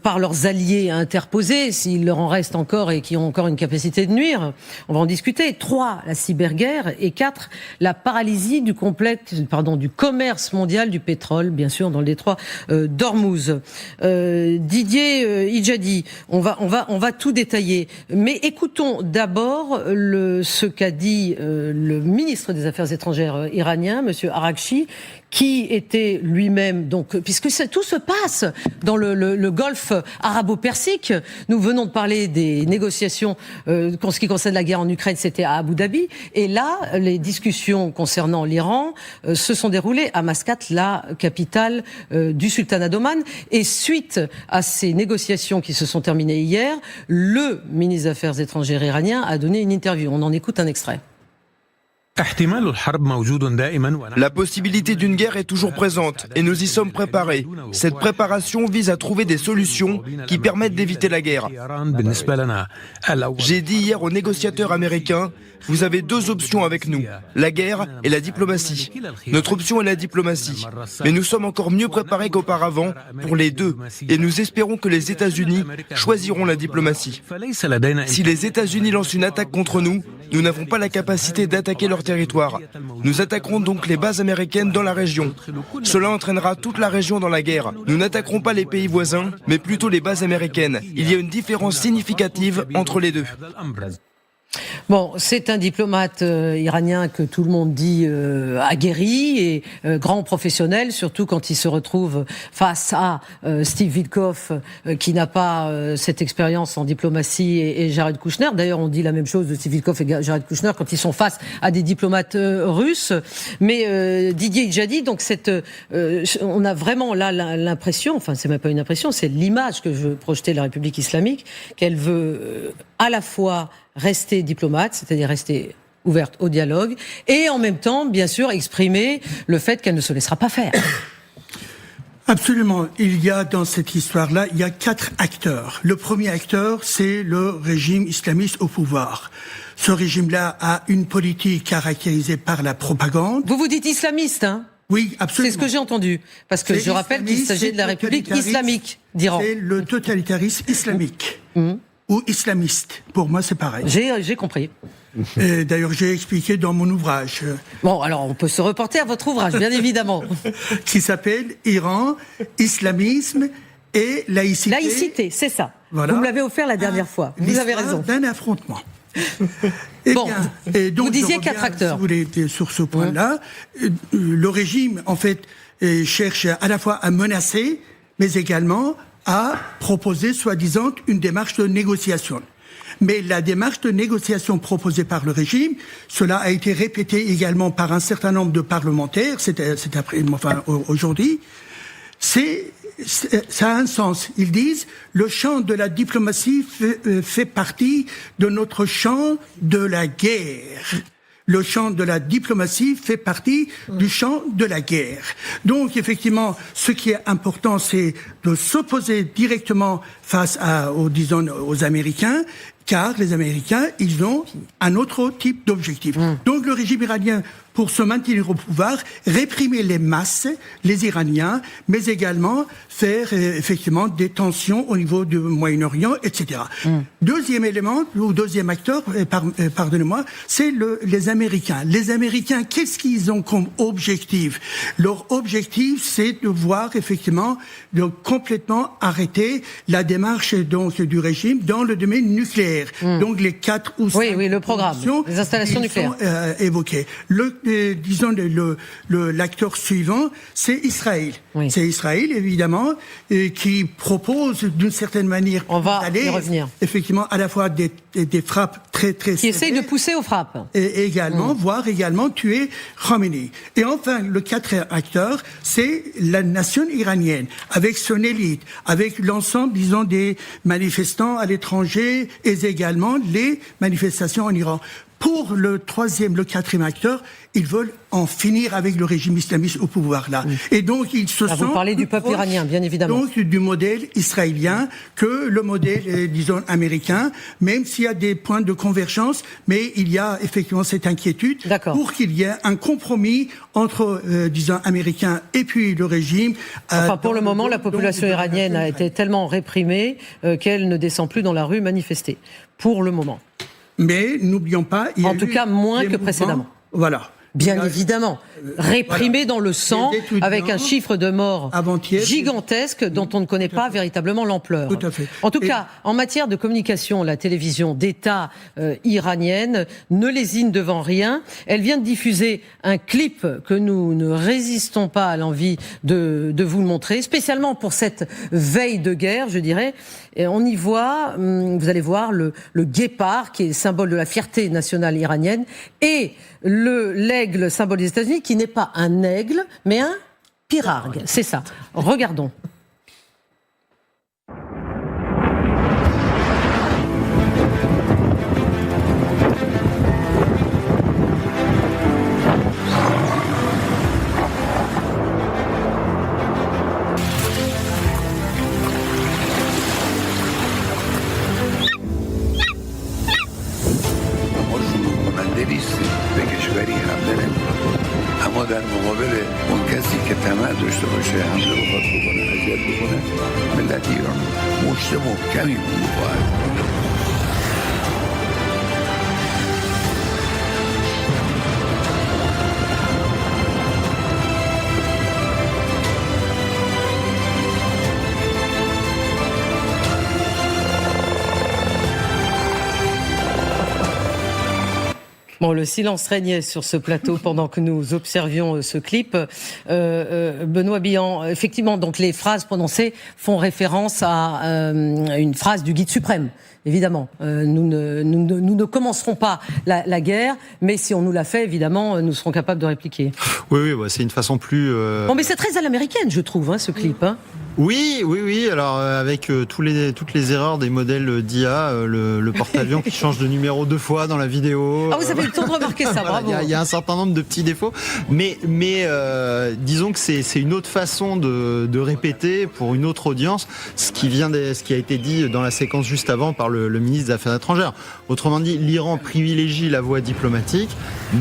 par leurs alliés interposés, s'il leur en reste encore et qui ont encore une capacité de nuire. On va en discuter. 3, la cyberguerre. Et 4, la paralysie du commerce mondial du pétrole, bien sûr, dans le détroit d'Ormuz. Didier Idjadi, on va tout détailler. Mais écoutons d'abord ce qu'a dit le ministre des Affaires étrangères iranien, monsieur Araghchi, qui était lui-même, puisque tout se passe dans le golfe arabo-persique. Nous venons de parler des négociations en ce qui concerne la guerre en Ukraine, c'était à Abu Dhabi. Et là, les discussions concernant l'Iran se sont déroulées à Mascate, la capitale du sultanat d'Oman. Et suite à ces négociations qui se sont terminées hier, le ministre des Affaires étrangères iranien a donné une interview. On en écoute un extrait. La possibilité d'une guerre est toujours présente et nous y sommes préparés. Cette préparation vise à trouver des solutions qui permettent d'éviter la guerre. J'ai dit hier aux négociateurs américains, vous avez 2 options avec nous, la guerre et la diplomatie. Notre option est la diplomatie, mais nous sommes encore mieux préparés qu'auparavant pour les 2 et nous espérons que les États-Unis choisiront la diplomatie. Si les États-Unis lancent une attaque contre nous, nous n'avons pas la capacité d'attaquer leur territoire. Nous attaquerons donc les bases américaines dans la région. Cela entraînera toute la région dans la guerre. Nous n'attaquerons pas les pays voisins, mais plutôt les bases américaines. Il y a une différence significative entre les 2. Bon, c'est un diplomate iranien que tout le monde dit aguerri et grand professionnel, surtout quand il se retrouve face à Steve Witkoff, qui n'a pas cette expérience en diplomatie, et Jared Kushner. D'ailleurs, on dit la même chose de Steve Witkoff et Jared Kushner quand ils sont face à des diplomates russes. Mais Didier Ijadi, donc on a vraiment là l'impression, enfin c'est même pas une impression, c'est l'image que veut projeter la République islamique, qu'elle veut à la fois rester diplomate, c'est-à-dire rester ouverte au dialogue, et en même temps, bien sûr, exprimer le fait qu'elle ne se laissera pas faire. Absolument. Il y a dans cette histoire-là, il y a 4 acteurs. Le premier acteur, c'est le régime islamiste au pouvoir. Ce régime-là a une politique caractérisée par la propagande. Vous dites islamiste, hein ? Oui, absolument. C'est ce que j'ai entendu. Parce que je rappelle qu'il s'agit de la République islamique d'Iran. C'est le totalitarisme islamique. Ou islamiste. Pour moi, c'est pareil. J'ai compris. D'ailleurs, j'ai expliqué dans mon ouvrage. Bon, alors on peut se reporter à votre ouvrage, bien évidemment. Qui s'appelle Iran, islamisme et laïcité. Laïcité, c'est ça. Voilà. Vous me l'avez offert la dernière fois. Vous avez raison. D'un affrontement. Donc, vous disiez 4 acteurs. Si vous voulez, sur ce point-là, le régime, en fait, cherche à la fois à menacer, mais également à proposer, soi-disant, une démarche de négociation. Mais la démarche de négociation proposée par le régime, cela a été répété également par un certain nombre de parlementaires, aujourd'hui, ça a un sens. Ils disent, le champ de la diplomatie fait partie de notre champ de la guerre. Le champ de la diplomatie fait partie du champ de la guerre. Donc, effectivement, ce qui est important, c'est de s'opposer directement face aux Américains, car les Américains, ils ont un autre type d'objectif. Donc, le régime iranien, pour se maintenir au pouvoir, réprimer les masses, les Iraniens, mais également faire effectivement des tensions au niveau du Moyen-Orient, etc. Deuxième élément, ou deuxième acteur, pardonnez-moi, c'est les Américains. Les Américains, qu'est-ce qu'ils ont comme objectif ? Leur objectif, c'est de voir effectivement, de complètement arrêter la démarche donc du régime dans le domaine nucléaire. Donc les 4 ou 5 le programme, les installations nucléaires évoquées. Disons l'acteur suivant, c'est Israël. C'est Israël, évidemment, qui propose d'une certaine manière d'aller effectivement à la fois des frappes très très qui essaye de pousser aux frappes et également voire également tuer Khomeini. Et enfin le 4e acteur, c'est la nation iranienne avec son élite, avec l'ensemble disons des manifestants à l'étranger et également les manifestations en Iran. Pour le 3e, le 4e acteur, ils veulent en finir avec le régime islamiste au pouvoir là. Et donc ils se sont. Vous parlez du peuple iranien, bien évidemment. Donc du modèle israélien que le modèle, disons, américain, même s'il y a des points de convergence, mais il y a effectivement cette inquiétude pour qu'il y ait un compromis entre, disons, Américains et puis le régime. Enfin, pour le moment, la population iranienne a été tellement réprimée qu'elle ne descend plus dans la rue manifester. Pour le moment. Mais n'oublions pas, il y a en tout cas moins que précédemment. Voilà. Bien évidemment, réprimé dans le sang, avec un chiffre de morts gigantesque dont on ne connaît pas véritablement l'ampleur. Tout à fait. En tout cas, en matière de communication, la télévision d'État iranienne ne lésine devant rien. Elle vient de diffuser un clip que nous ne résistons pas à l'envie de vous le montrer, spécialement pour cette veille de guerre, je dirais. Et on y voit, vous allez voir, le guépard, qui est symbole de la fierté nationale iranienne, et l'aigle, symbole des États-Unis, qui n'est pas un aigle, mais un pirargue. C'est ça. Regardons. اما در مقابل اون کسی که طمع داشته باشه حمله بخواد بکنه اذیت بکنه ملت ایران مشت محکمی خواهد Bon, le silence régnait sur ce plateau pendant que nous observions ce clip. Benoît Billan, effectivement, donc les phrases prononcées font référence à une phrase du Guide suprême. Évidemment, nous ne commencerons pas la guerre, mais si on nous la fait, évidemment, nous serons capables de répliquer. Oui, c'est une façon plus... Bon, mais c'est très à l'américaine, je trouve, ce clip. Oui. Alors avec toutes les erreurs des modèles d'IA, le porte-avions qui change de numéro 2 fois dans la vidéo. Ah, vous avez eu le temps de remarquer ça, bravo. Il y a un certain nombre de petits défauts, mais disons que c'est une autre façon de répéter pour une autre audience ce qui a été dit dans la séquence juste avant par le ministre des Affaires étrangères. Autrement dit, l'Iran privilégie la voie diplomatique,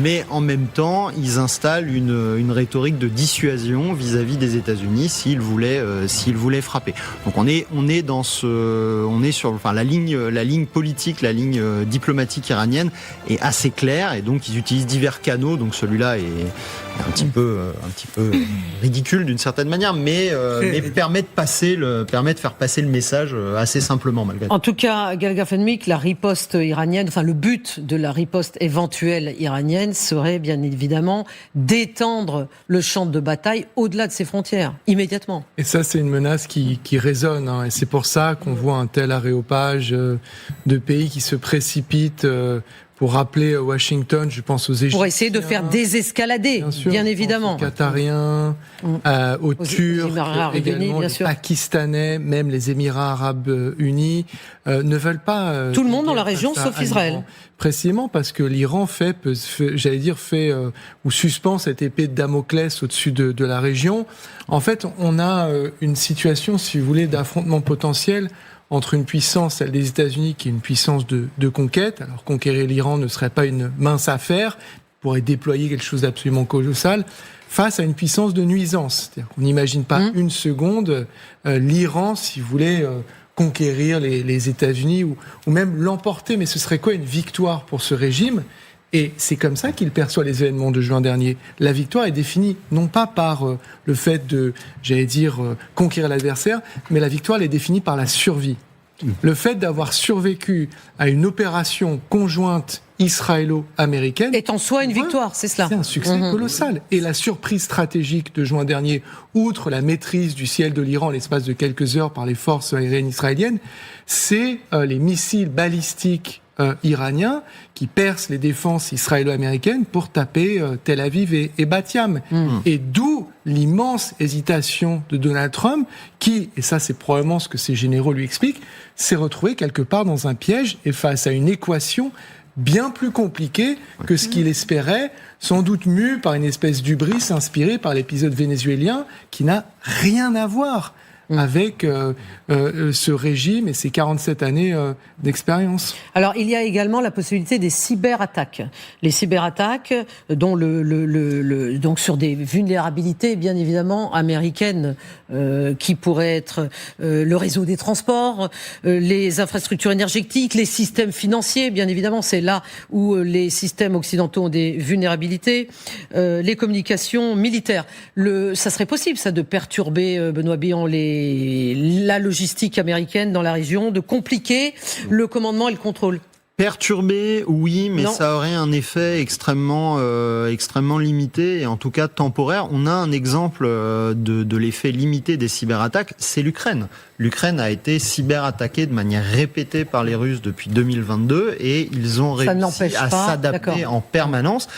mais en même temps, ils installent une rhétorique de dissuasion vis-à-vis des États-Unis s'ils voulaient frapper. Donc on est sur la ligne politique, la ligne diplomatique iranienne est assez claire, et donc ils utilisent divers canaux. Donc celui-là est un petit peu ridicule d'une certaine manière, mais permet de faire passer le message assez simplement malgré tout. En tout cas, Galga Fenwick, la riposte iranienne, le but de la riposte éventuelle iranienne serait bien évidemment d'étendre le champ de bataille au-delà de ses frontières, immédiatement. Et ça, c'est une menace qui résonne, et c'est pour ça qu'on voit un tel aréopage de pays qui se précipitent pour rappeler Washington, je pense aux Égyptiens. Pour essayer de faire désescalader, bien évidemment. Aux Qatariens, aux Turcs, également aux Pakistanais, même les Émirats Arabes Unis, ne veulent pas... Tout le monde dans la région, sauf Israël. Précisément parce que l'Iran fait ou suspend cette épée de Damoclès au-dessus de la région. En fait, on a une situation, si vous voulez, d'affrontement potentiel entre une puissance, celle des États-Unis, qui est une puissance de conquête. Alors conquérir l'Iran ne serait pas une mince affaire, pourrait déployer quelque chose d'absolument colossal, face à une puissance de nuisance. C'est-à-dire qu'on n'imagine pas une seconde l'Iran, si vous voulez, conquérir les États-Unis ou même l'emporter. Mais ce serait quoi une victoire pour ce régime ? Et c'est comme ça qu'il perçoit les événements de juin dernier. La victoire est définie non pas par le fait de, conquérir l'adversaire, mais la victoire elle est définie par la survie. Le fait d'avoir survécu à une opération conjointe israélo-américaine est en soi une victoire, c'est cela. C'est un succès colossal. Et la surprise stratégique de juin dernier, outre la maîtrise du ciel de l'Iran en l'espace de quelques heures par les forces aériennes israéliennes, c'est les missiles balistiques iraniens qui percent les défenses israélo-américaines pour taper Tel Aviv et Bat Yam. Et d'où l'immense hésitation de Donald Trump qui, et ça c'est probablement ce que ses généraux lui expliquent, s'est retrouvé quelque part dans un piège et face à une équation bien plus compliquée que ce qu'il espérait, sans doute mu par une espèce d'hubris inspirée par l'épisode vénézuélien qui n'a rien à voir avec ce régime et ses 47 années d'expérience. Alors, il y a également la possibilité des cyberattaques. Les cyberattaques, dont donc sur des vulnérabilités, bien évidemment, américaines, qui pourraient être le réseau des transports, les infrastructures énergétiques, les systèmes financiers, bien évidemment, c'est là où les systèmes occidentaux ont des vulnérabilités, les communications militaires. Ça serait possible, ça, de perturber, Benoît Billan, la logistique américaine dans la région, de compliquer le commandement et le contrôle. Perturbé, oui, mais ça aurait un effet extrêmement limité et en tout cas temporaire. On a un exemple de l'effet limité des cyberattaques, c'est l'Ukraine. L'Ukraine a été cyberattaquée de manière répétée par les Russes depuis 2022 et ils ont réussi à s'adapter en permanence.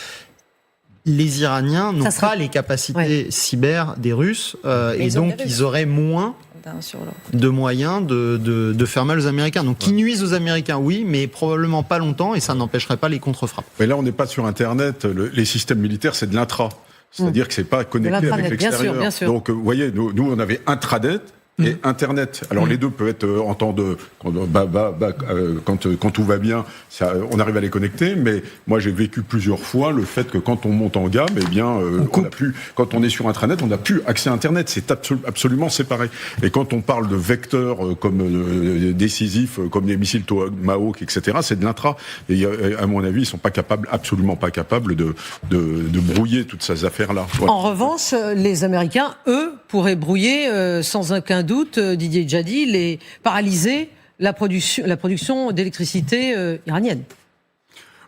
Les Iraniens n'ont pas les capacités cyber des Russes et donc ils auraient moins de moyens de faire mal aux Américains. Donc qui nuisent aux Américains, oui, mais probablement pas longtemps et ça n'empêcherait pas les contre-frappes. Mais là, on n'est pas sur Internet. Les systèmes militaires, c'est de l'intra. C'est-à-dire que c'est pas connecté avec l'extérieur. Bien sûr. Donc, vous voyez, nous, on avait intranet et Internet. Alors les deux peuvent être en temps de quand tout va bien, on arrive à les connecter. Mais moi j'ai vécu plusieurs fois le fait que quand on monte en gamme, eh bien on a plus. Quand on est sur Intranet, on n'a plus accès à Internet. C'est absolument séparé. Et quand on parle de vecteurs comme décisifs, comme des missiles Tomahawk, etc., c'est de l'intra. Et à mon avis, ils sont absolument pas capables de brouiller toutes ces affaires-là. Ouais. En revanche, les Américains, eux, pourraient brouiller sans aucun doute, Didier Djadi, paralyser la production d'électricité iranienne.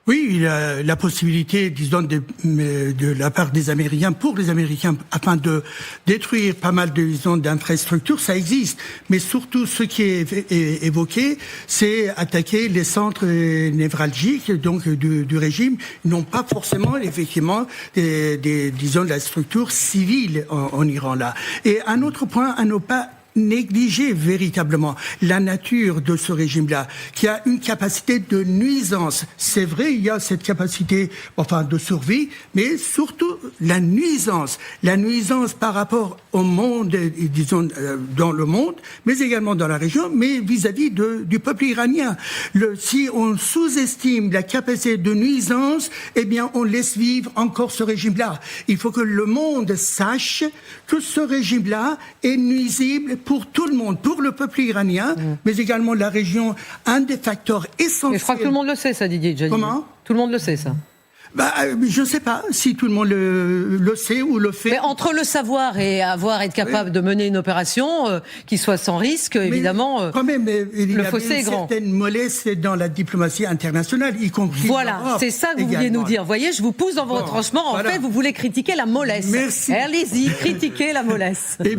Oui, la possibilité, disons, de la part des Américains, pour les Américains, afin de détruire pas mal d'infrastructures, ça existe. Mais surtout, ce qui est évoqué, c'est attaquer les centres névralgiques, donc du régime. Ils n'ont pas forcément, effectivement, disons, la structure civile en Iran là. Et un autre point à ne pas négliger véritablement la nature de ce régime-là, qui a une capacité de nuisance. C'est vrai, il y a cette capacité, de survie, mais surtout la nuisance par rapport au monde, disons, dans le monde, mais également dans la région, mais vis-à-vis du peuple iranien. Si on sous-estime la capacité de nuisance, eh bien, on laisse vivre encore ce régime-là. Il faut que le monde sache que ce régime-là est nuisible pour tout le monde, pour le peuple iranien, mais également la région, un des facteurs essentiels. Mais je crois que tout le monde le sait, ça, Didier Djalili. Comment ? Tout le monde le sait, ça. Je ne sais pas si tout le monde le sait ou le fait. Mais entre le savoir et être capable de mener une opération qui soit sans risque, évidemment, quand même, le fossé est grand. Il y a une certaine mollesse dans la diplomatie internationale, y compris. Voilà, c'est ça que vous vouliez nous dire. Vous voyez, je vous pousse dans vos retranchements. En fait, vous voulez critiquer la mollesse. Merci. Allez-y, critiquez la mollesse. Et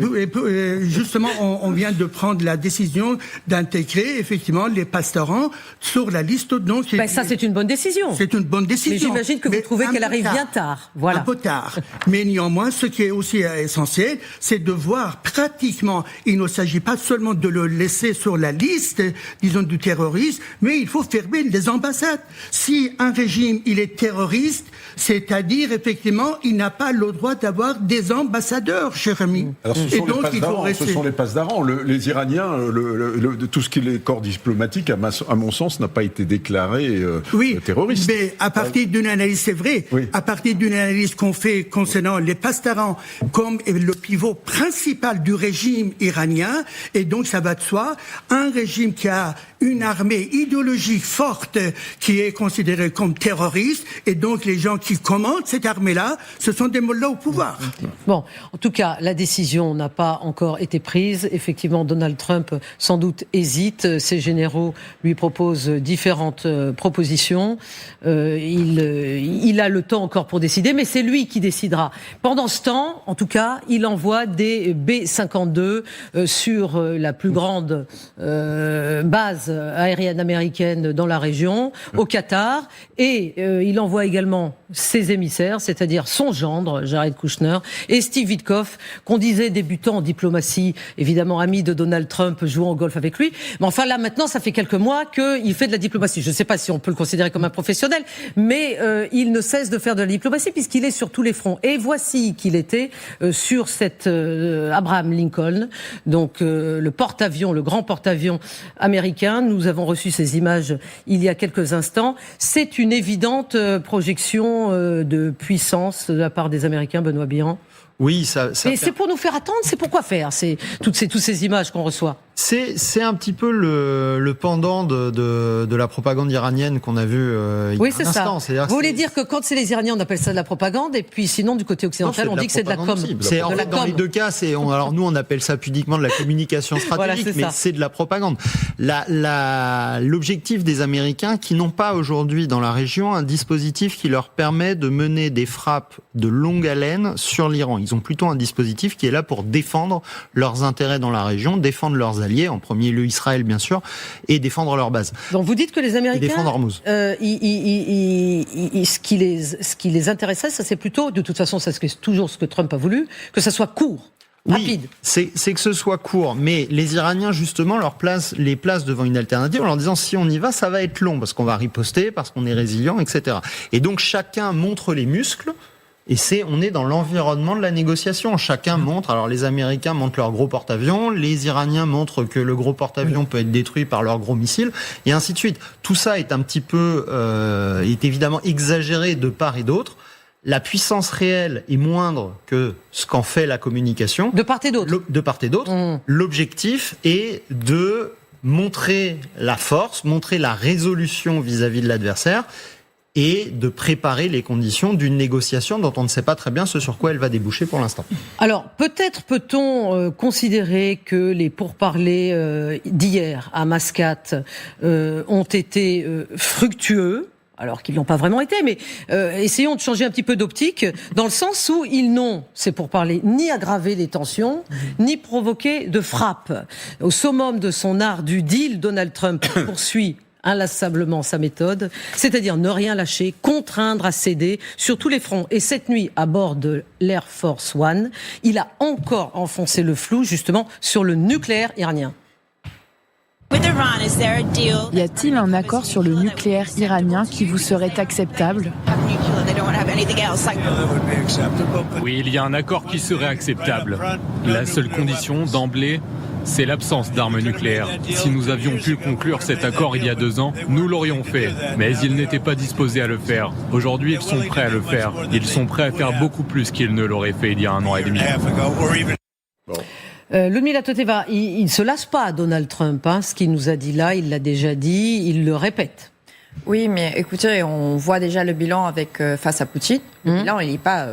justement, on vient de prendre la décision d'intégrer effectivement les pastorants sur la liste. Donc, ça, c'est une bonne décision. C'est une bonne décision. Mais j'imagine que vous trouvez qu'elle arrive bien tard. Voilà. Un peu tard. Mais néanmoins, ce qui est aussi essentiel, c'est de voir pratiquement, il ne s'agit pas seulement de le laisser sur la liste, disons, du terrorisme, mais il faut fermer les ambassades. Si un régime, il est terroriste, c'est-à-dire, effectivement, il n'a pas le droit d'avoir des ambassadeurs, cher ami. Alors, ce sont les passes d'Aran. Les Iraniens, tout ce qui est corps diplomatique, à mon sens, n'a pas été déclaré terroriste. Mais à partir d'une analyse, c'est vrai, à partir d'une analyse qu'on fait concernant les pastorants comme le pivot principal du régime iranien, et donc ça va de soi, un régime qui a une armée idéologique forte qui est considérée comme terroriste, et donc les gens qui commandent cette armée-là, ce sont des mollahs au pouvoir. Bon, en tout cas, la décision n'a pas encore été prise. Effectivement, Donald Trump, sans doute, hésite. Ses généraux lui proposent différentes propositions. Il a le temps encore pour décider, mais c'est lui qui décidera. Pendant ce temps, en tout cas, il envoie des B-52 sur la plus grande base aérienne américaine dans la région, au Qatar, et il envoie également ses émissaires, c'est-à-dire son gendre, Jared Kushner, et Steve Witkoff, qu'on disait débutant en diplomatie, évidemment ami de Donald Trump, jouant au golf avec lui. Mais enfin là, maintenant, ça fait quelques mois qu'il fait de la diplomatie. Je ne sais pas si on peut le considérer comme un professionnel, mais il ne cesse de faire de la diplomatie puisqu'il est sur tous les fronts. Et voici qu'il était sur cette Abraham Lincoln, donc le porte-avions, le grand porte-avions américain. Nous avons reçu ces images il y a quelques instants. C'est une évidente projection de puissance de la part des Américains, Benoît Bihan. Oui, Et c'est pour nous faire attendre, c'est pourquoi faire toutes ces images qu'on reçoit. C'est un petit peu le pendant de la propagande iranienne qu'on a vu il y a un instant. Ça. Vous voulez dire que quand c'est les Iraniens, on appelle ça de la propagande, et puis sinon, du côté occidental, on dit que c'est de la com. Dans les deux cas, alors nous, on appelle ça pudiquement de la communication stratégique, mais c'est de la propagande. L'objectif des Américains, qui n'ont pas aujourd'hui dans la région un dispositif qui leur permet de mener des frappes de longue haleine sur l'Iran. Ils ont plutôt un dispositif qui est là pour défendre leurs intérêts dans la région, défendre leurs alliés, en premier lieu Israël bien sûr, et défendre leur base. Donc vous dites que les Américains, ce qui les intéressait, ça c'est plutôt, de toute façon, ça c'est toujours ce que Trump a voulu, que ça soit court. Rapide. Oui, c'est que ce soit court, mais les Iraniens justement les placent devant une alternative en leur disant si on y va, ça va être long parce qu'on va riposter, parce qu'on est résilient, etc. Et donc chacun montre les muscles. Et on est dans l'environnement de la négociation. Chacun montre, alors les Américains montrent leur gros porte-avions, les Iraniens montrent que le gros porte-avions peut être détruit par leurs gros missiles, et ainsi de suite. Tout ça est un petit peu, est évidemment exagéré de part et d'autre. La puissance réelle est moindre que ce qu'en fait la communication. De part et d'autre. De part et d'autre. L'objectif est de montrer la force, montrer la résolution vis-à-vis de l'adversaire, et de préparer les conditions d'une négociation dont on ne sait pas très bien ce sur quoi elle va déboucher pour l'instant. Alors, peut-être peut-on considérer que les pourparlers d'hier à Mascate ont été fructueux, alors qu'ils n'ont pas vraiment été, mais essayons de changer un petit peu d'optique, dans le sens où ils n'ont, c'est pour parler, ni aggravé les tensions, ni provoqué de frappe. Au summum de son art du deal, Donald Trump poursuit inlassablement sa méthode, c'est-à-dire ne rien lâcher, contraindre à céder sur tous les fronts. Et cette nuit, à bord de l'Air Force One, il a encore enfoncé le flou, justement, sur le nucléaire iranien. Y a-t-il un accord sur le nucléaire iranien qui vous serait acceptable ? Oui, il y a un accord qui serait acceptable. La seule condition, d'emblée, c'est l'absence d'armes nucléaires. Si nous avions pu conclure cet accord il y a 2 ans, nous l'aurions fait. Mais ils n'étaient pas disposés à le faire. Aujourd'hui, ils sont prêts à le faire. Ils sont prêts à faire beaucoup plus qu'ils ne l'auraient fait il y a 1 an et demi. Ludmila Toteva, il ne se lasse pas, Donald Trump. Ce qu'il nous a dit là, il l'a déjà dit, il le répète. Oui, mais écoutez, on voit déjà le bilan face à Poutine. Le bilan, il n'est pas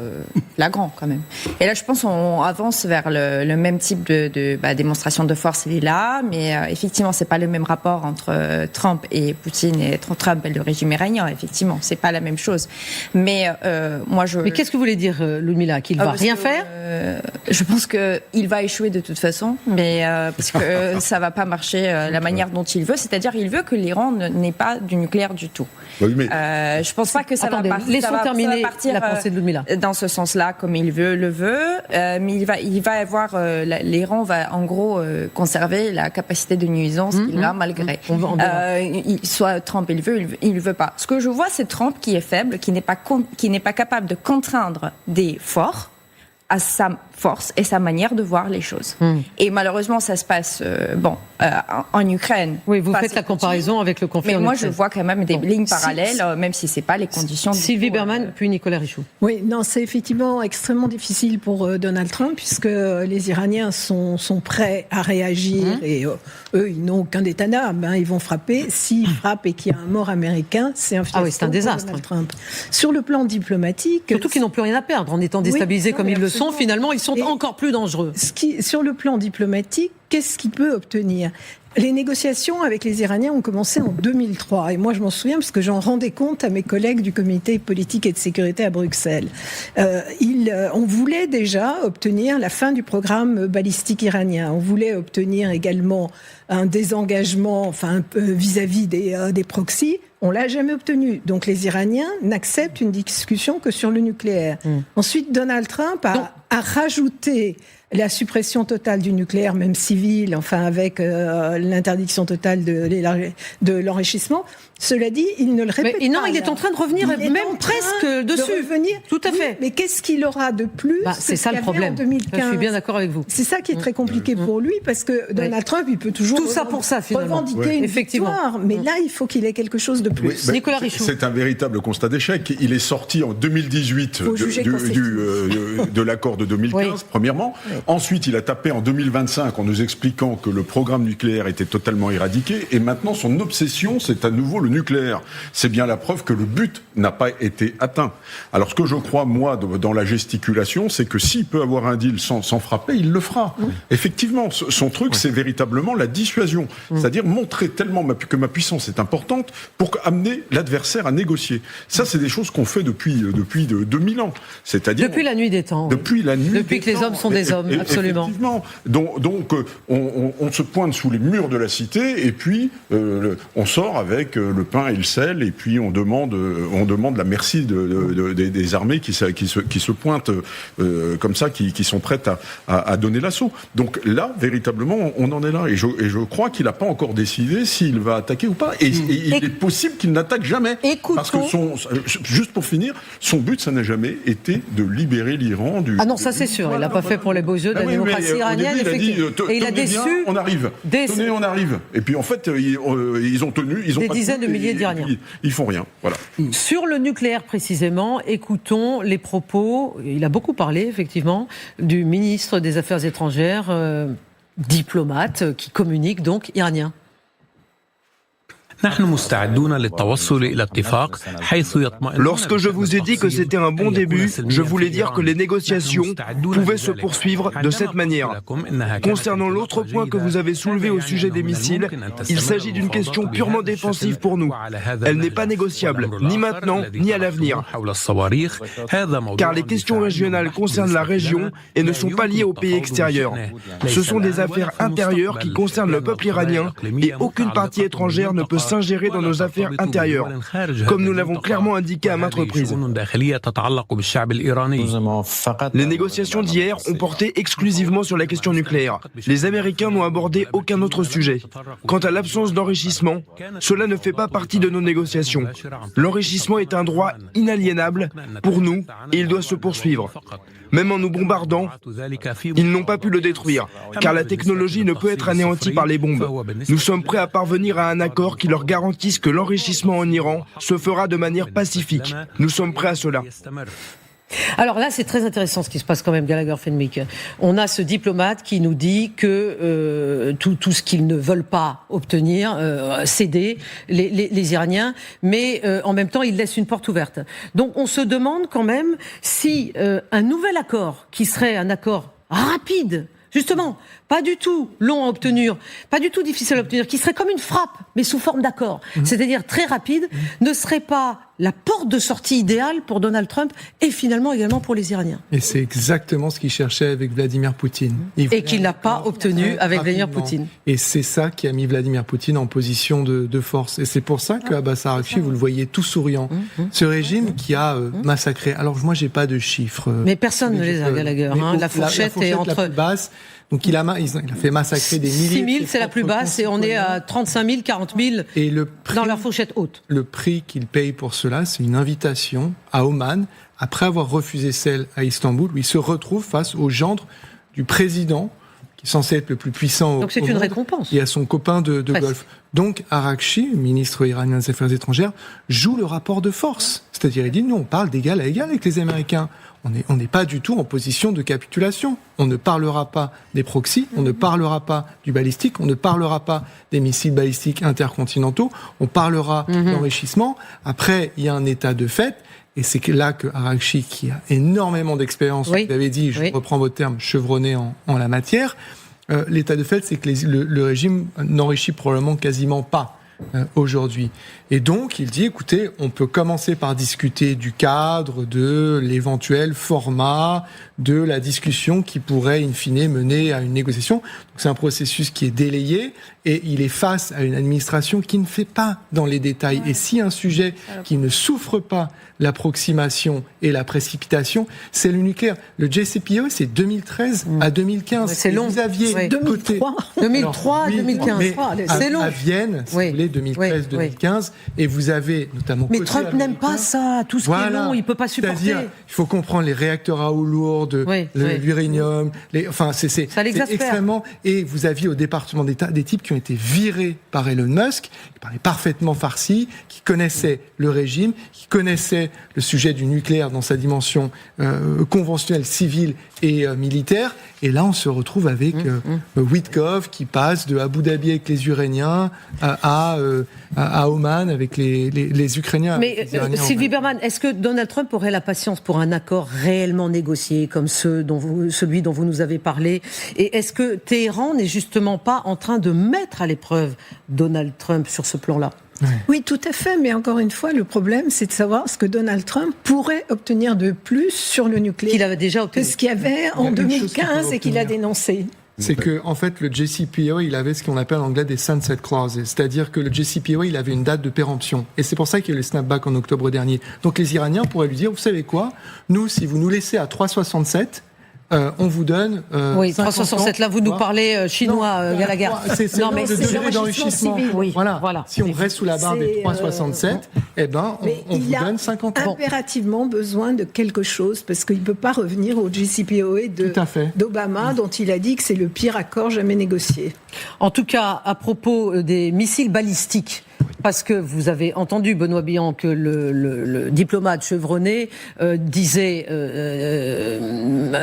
flagrant quand même. Et là, je pense qu'on avance vers le même type de démonstration de force. Il est là, mais effectivement, c'est pas le même rapport entre Trump et Poutine et Trump et le régime iranien. Effectivement, c'est pas la même chose. Mais Mais qu'est-ce que vous voulez dire, Ludmila, qu'il va rien faire ? Je pense qu'il va échouer de toute façon, mais parce que ça va pas marcher la manière dont il veut. C'est-à-dire, il veut que l'Iran n'ait pas du nucléaire du tout. Oui, mais... je pense pas que ça va partir la pensée de Ludmila. Dans ce sens-là, comme il le veut, mais il va avoir l'Iran va en gros conserver la capacité de nuisance qu'il a malgré. Soit Trump il veut pas. Ce que je vois, c'est Trump qui est faible, qui n'est pas capable de contraindre des forts à sa force et sa manière de voir les choses. Et malheureusement, ça se passe en Ukraine. Oui, vous faites la comparaison avec le conflit en Ukraine. Mais moi, je vois quand même des lignes parallèles, même si c'est pas les conditions. Sylvie Berman, puis Nicolas Richoud. Oui, non, c'est effectivement extrêmement difficile pour Donald Trump, puisque les Iraniens sont prêts à réagir et eux, ils n'ont aucun état d'âme. Ils vont frapper. S'ils frappent et qu'il y a un mort américain, c'est un fiasco c'est un désastre. Donald Trump. Sur le plan diplomatique, surtout qu'ils n'ont plus rien à perdre en étant déstabilisés comme ils le sont. Finalement, ils sont encore plus dangereux. Sur le plan diplomatique, qu'est-ce qu'il peut obtenir ? Les négociations avec les Iraniens ont commencé en 2003. Et moi, je m'en souviens parce que j'en rendais compte à mes collègues du comité politique et de sécurité à Bruxelles. On voulait déjà obtenir la fin du programme balistique iranien. On voulait obtenir également un désengagement vis-à-vis des proxys. On l'a jamais obtenu. Donc les Iraniens n'acceptent une discussion que sur le nucléaire. Ensuite, Donald Trump a rajouté la suppression totale du nucléaire, même civil, avec l'interdiction totale de l'enrichissement. Cela dit, il ne le répète pas. Non, il est en train de revenir même presque dessus. Tout à fait. Mais qu'est-ce qu'il aura de plus c'est ça le problème. En 2015. Je suis bien d'accord avec vous. C'est ça qui est très compliqué pour lui, parce que Donald Trump, il peut toujours tout ça pour ça, finalement. Revendiquer une victoire. Mais là, il faut qu'il ait quelque chose de plus. Nicolas Richoud. C'est un véritable constat d'échec. Il est sorti en 2018 de l'accord de 2015, premièrement. Ensuite, il a tapé en 2025 en nous expliquant que le programme nucléaire était totalement éradiqué. Et maintenant, son obsession, c'est à nouveau le nucléaire. C'est bien la preuve que le but n'a pas été atteint. Alors, ce que je crois, moi, dans la gesticulation, c'est que s'il peut avoir un deal sans frapper, il le fera. Effectivement, son truc, c'est véritablement la dissuasion. C'est-à-dire montrer tellement que ma puissance est importante pour amener l'adversaire à négocier. Ça, c'est des choses qu'on fait depuis 2000 ans. C'est-à-dire... Depuis la nuit des temps. Depuis que les hommes sont des hommes. Absolument. Effectivement. Donc on se pointe sous les murs de la cité et puis on sort avec le pain et le sel et puis on demande la merci des armées qui se pointent comme ça, qui sont prêtes à donner l'assaut. Donc là, véritablement, on en est là. Et je crois qu'il n'a pas encore décidé s'il va attaquer ou pas. Et il est possible qu'il n'attaque jamais. Parce que juste pour finir, son but, ça n'a jamais été de libérer l'Iran du... Ah non, ça c'est sûr. Il l'a pas fait pour les beaux yeux de la démocratie iranienne. Et il a déçu. On arrive. Tenez, on arrive. Et puis en fait, ils ont tenu. Ils ont des dizaines de milliers d'Iraniens. Ils font rien. Voilà. Sur le nucléaire précisément, écoutons les propos. Il a beaucoup parlé effectivement du ministre des Affaires étrangères, diplomate, qui communique donc iranien. Lorsque je vous ai dit que c'était un bon début, je voulais dire que les négociations pouvaient se poursuivre de cette manière. Concernant l'autre point que vous avez soulevé au sujet des missiles, il s'agit d'une question purement défensive pour nous. Elle n'est pas négociable, ni maintenant, ni à l'avenir. Car les questions régionales concernent la région et ne sont pas liées aux pays extérieurs. Ce sont des affaires intérieures qui concernent le peuple iranien et aucune partie étrangère ne peut s'ingérer dans nos affaires intérieures, comme nous l'avons clairement indiqué à maintes reprises. Les négociations d'hier ont porté exclusivement sur la question nucléaire. Les Américains n'ont abordé aucun autre sujet. Quant à l'absence d'enrichissement, cela ne fait pas partie de nos négociations. L'enrichissement est un droit inaliénable pour nous et il doit se poursuivre. Même en nous bombardant, ils n'ont pas pu le détruire, car la technologie ne peut être anéantie par les bombes. Nous sommes prêts à parvenir à un accord qui leur garantisse que l'enrichissement en Iran se fera de manière pacifique. Nous sommes prêts à cela. Alors là, c'est très intéressant ce qui se passe quand même, Gallagher-Fenwick. On a ce diplomate qui nous dit que tout ce qu'ils ne veulent pas obtenir, céder, les Iraniens, mais en même temps, ils laissent une porte ouverte. Donc on se demande quand même si un nouvel accord, qui serait un accord rapide, justement, pas du tout long à obtenir, pas du tout difficile à obtenir, qui serait comme une frappe, mais sous forme d'accord, c'est-à-dire très rapide, ne serait pas la porte de sortie idéale pour Donald Trump et finalement également pour les Iraniens. Et c'est exactement ce qu'il cherchait avec Vladimir Poutine. Et qu'il n'a pas obtenu avec Vladimir Poutine. Et c'est ça qui a mis Vladimir Poutine en position de force. Et c'est pour ça que Abbas Araghchi, vous le voyez tout souriant. Ce régime qui a massacré... Alors moi, j'ai pas de chiffres. Mais personne ne les a, Gallagher. La fourchette est entre... la plus basse. Donc il a fait massacrer des milliers. 6 000, c'est la plus basse, et on est à 35 000, 40 000 et le prix, dans leur fourchette haute. Le prix qu'il paye pour cela, c'est une invitation à Oman, après avoir refusé celle à Istanbul, où il se retrouve face au gendre du président, qui est censé être le plus puissant Donc c'est une récompense. Et à son copain de golf. Donc Araghchi, ministre iranien des Affaires étrangères, joue le rapport de force. C'est-à-dire, il dit, nous, on parle d'égal à égal avec les Américains. On n'est pas du tout en position de capitulation. On ne parlera pas des proxys, on ne parlera pas du balistique, on ne parlera pas des missiles balistiques intercontinentaux, on parlera d'enrichissement. Après, il y a un état de fait, et c'est là que Araghchi, qui a énormément d'expérience, vous l'avez dit, je reprends votre terme, chevronné en la matière, l'état de fait, c'est que le régime n'enrichit probablement quasiment pas aujourd'hui. Et donc, il dit, écoutez, on peut commencer par discuter du cadre, de l'éventuel format, de la discussion qui pourrait, in fine, mener à une négociation. Donc, c'est un processus qui est délayé et il est face à une administration qui ne fait pas dans les détails. Et si un sujet qui ne souffre pas l'approximation et la précipitation, c'est le nucléaire. Le JCPOA, c'est 2013 à 2015. C'est long. Vous aviez 2003 à 2015. C'est long. À Vienne, si vous voulez, 2013-2015. Et vous avez notamment... Mais Trump n'aime pas ça, tout ce qui est long, il ne peut pas supporter. C'est-à-dire, il faut comprendre les réacteurs à eau lourde, l'uranium, c'est extrêmement... Et vous aviez au département d'État des types qui ont été virés par Elon Musk, qui parlaient parfaitement farci, qui connaissaient le régime, qui connaissaient le sujet du nucléaire dans sa dimension conventionnelle, civile et militaire. Et là, on se retrouve avec Witkoff qui passe de Abu Dhabi avec les Iraniens à Oman avec les Ukrainiens. Mais Sylvie Berman, est-ce que Donald Trump aurait la patience pour un accord réellement négocié comme celui dont vous nous avez parlé? Et est-ce que Téhéran n'est justement pas en train de mettre à l'épreuve Donald Trump sur ce plan-là? Oui, tout à fait, mais encore une fois, le problème, c'est de savoir ce que Donald Trump pourrait obtenir de plus sur le nucléaire. Qu'il avait déjà obtenu. Que ce qu'il y avait en 2015 et qu'il a dénoncé. C'est que, en fait, le JCPOA, il avait ce qu'on appelle en anglais des sunset clauses. C'est-à-dire que le JCPOA, il avait une date de péremption. Et c'est pour ça qu'il y a eu le snapback en octobre dernier. Donc les Iraniens pourraient lui dire, vous savez quoi? Nous, si vous nous laissez à 3,67, on vous donne 367, là vous nous parlez chinois, Gallagher. C'est le degré d'enrichissement. Voilà. Si on reste sous la barre des 3,67, on vous donne 50 ans. Il a impérativement besoin de quelque chose, parce qu'il ne peut pas revenir au JCPOA d'Obama, dont il a dit que c'est le pire accord jamais négocié. En tout cas, à propos des missiles balistiques, parce que vous avez entendu, Benoît Billon, que le diplomate chevronné disait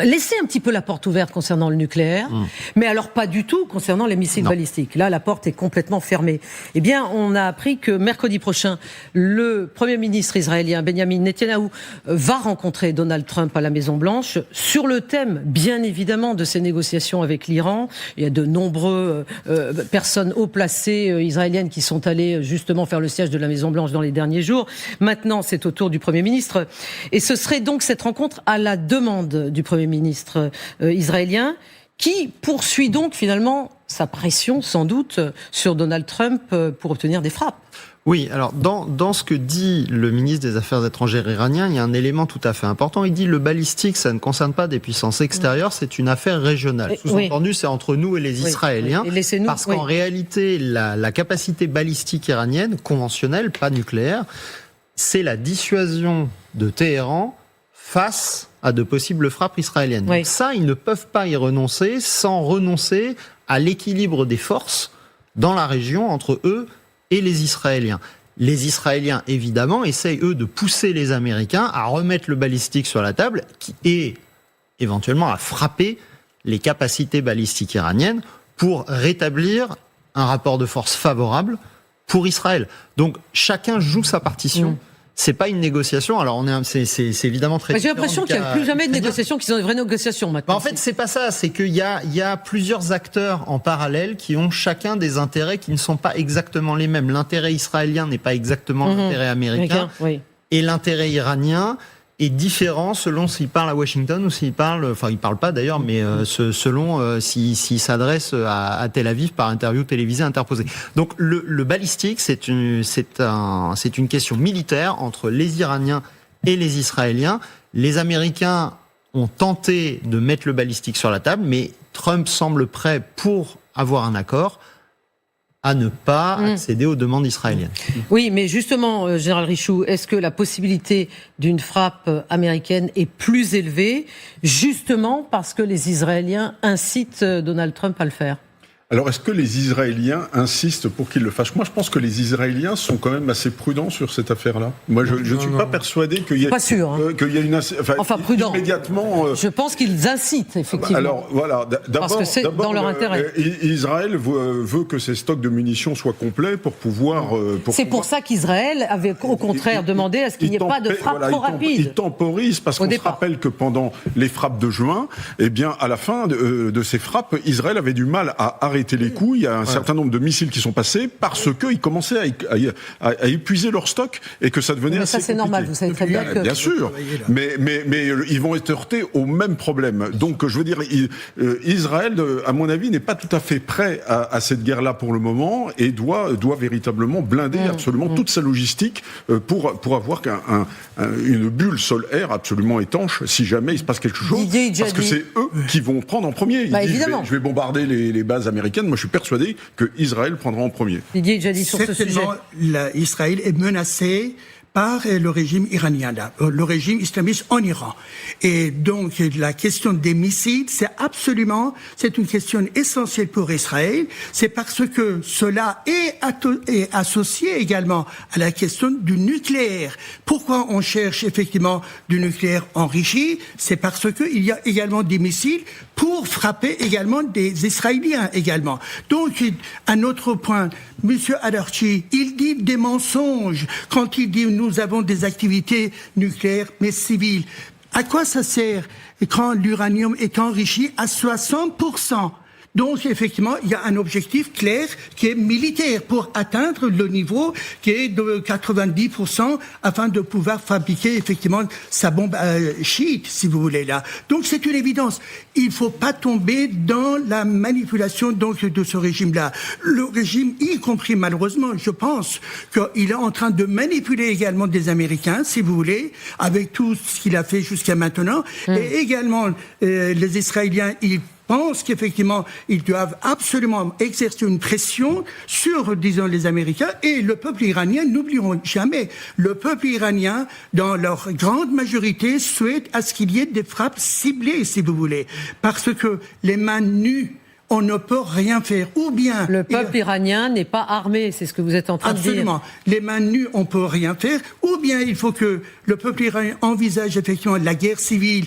laisser un petit peu la porte ouverte concernant le nucléaire, mais alors pas du tout concernant les missiles balistiques. Là, la porte est complètement fermée. Eh bien, on a appris que mercredi prochain, le Premier ministre israélien, Benjamin Netanyahou, va rencontrer Donald Trump à la Maison-Blanche sur le thème, bien évidemment, de ces négociations avec l'Iran. Il y a de nombreuses personnes haut placées israéliennes qui sont allées justement faire le siège de la Maison-Blanche dans les derniers jours. Maintenant, c'est au tour du Premier ministre. Et ce serait donc cette rencontre à la demande du Premier ministre israélien, qui poursuit donc finalement sa pression, sans doute, sur Donald Trump pour obtenir des frappes. Oui, alors dans ce que dit le ministre des Affaires étrangères iranien, il y a un élément tout à fait important. Il dit le balistique, ça ne concerne pas des puissances extérieures, c'est une affaire régionale. Sous-entendu, c'est entre nous et les Israéliens. Et laissez-nous, parce qu'en réalité, la capacité balistique iranienne, conventionnelle, pas nucléaire, c'est la dissuasion de Téhéran face à de possibles frappes israéliennes. Donc ça, ils ne peuvent pas y renoncer sans renoncer à l'équilibre des forces dans la région entre eux et les Israéliens. Les Israéliens, évidemment, essayent, eux, de pousser les Américains à remettre le balistique sur la table et éventuellement à frapper les capacités balistiques iraniennes pour rétablir un rapport de force favorable pour Israël. Donc, chacun joue sa partition. C'est pas une négociation. Alors, c'est évidemment très. J'ai l'impression qu'il n'y a plus jamais de négociations qui sont des vraies négociations maintenant. En fait, c'est pas ça. C'est qu'il y a plusieurs acteurs en parallèle qui ont chacun des intérêts qui ne sont pas exactement les mêmes. L'intérêt israélien n'est pas exactement l'intérêt américain. Et l'intérêt iranien est différent selon s'il parle à Washington ou s'il parle, enfin il parle pas d'ailleurs, mais selon s'il s'adresse à Tel Aviv par interview télévisée interposée. Donc le balistique, c'est une question militaire entre les Iraniens et les Israéliens. Les Américains ont tenté de mettre le balistique sur la table, mais Trump semble prêt pour avoir un accord à ne pas accéder aux demandes israéliennes. Oui, mais justement, Général Richoux, est-ce que la possibilité d'une frappe américaine est plus élevée, justement parce que les Israéliens incitent Donald Trump à le faire ? Alors, est-ce que les Israéliens insistent pour qu'ils le fassent ? Moi, je pense que les Israéliens sont quand même assez prudents sur cette affaire-là. Moi, je ne suis pas persuadé qu'il y ait... Pas sûr. Qu'il y a une... Enfin, prudent. Immédiatement... Je pense qu'ils incitent, effectivement. Alors, voilà. Parce que c'est dans leur intérêt. Israël veut que ses stocks de munitions soient complets pour pouvoir... c'est pour ça qu'Israël avait, au contraire, demandé à ce qu'il n'y ait pas de frappe trop rapide. Il temporise, parce qu'on se rappelle que pendant les frappes de juin, eh bien, à la fin de ces frappes, Israël avait du mal à arrêter les coups. Il y a un certain nombre de missiles qui sont passés parce qu'ils commençaient à épuiser leur stock et que ça devenait assez compliqué. Ça, c'est normal, vous savez très bien que... Bien sûr, mais ils vont être heurtés au même problème. Donc, je veux dire, Israël, à mon avis, n'est pas tout à fait prêt à cette guerre-là pour le moment et doit véritablement blinder absolument toute sa logistique pour avoir une bulle sol-air absolument étanche si jamais il se passe quelque chose. Parce que c'est eux qui vont prendre en premier. Évidemment. Je vais bombarder les bases américaines. Moi, je suis persuadé que Israël prendra en premier. Didier Djadi, sur ce sujet. Israël est menacé par le régime iranien, le régime islamiste en Iran. Et donc, la question des missiles, c'est une question essentielle pour Israël. C'est parce que cela est associé également à la question du nucléaire. Pourquoi on cherche effectivement du nucléaire enrichi ? C'est parce qu'il y a également des missiles pour frapper également des Israéliens également. Donc, un autre point, Monsieur Adarchi, il dit des mensonges quand il dit nous avons des activités nucléaires mais civiles. À quoi ça sert quand l'uranium est enrichi à 60%? Donc, effectivement, il y a un objectif clair qui est militaire pour atteindre le niveau qui est de 90% afin de pouvoir fabriquer, effectivement, sa bombe chiite, si vous voulez, là. Donc, c'est une évidence. Il faut pas tomber dans la manipulation, donc, de ce régime-là. Le régime, y compris, malheureusement, je pense qu'il est en train de manipuler également des Américains, si vous voulez, avec tout ce qu'il a fait jusqu'à maintenant. Et également, les Israéliens, ils pensent qu'effectivement, ils doivent absolument exercer une pression sur, disons, les Américains et le peuple iranien. N'oublions jamais, le peuple iranien, dans leur grande majorité, souhaite à ce qu'il y ait des frappes ciblées, si vous voulez. Parce que les mains nues on ne peut rien faire. Ou bien... Le peuple iranien n'est pas armé, c'est ce que vous êtes en train de dire. Absolument. Les mains nues, on ne peut rien faire. Ou bien il faut que le peuple iranien envisage effectivement la guerre civile,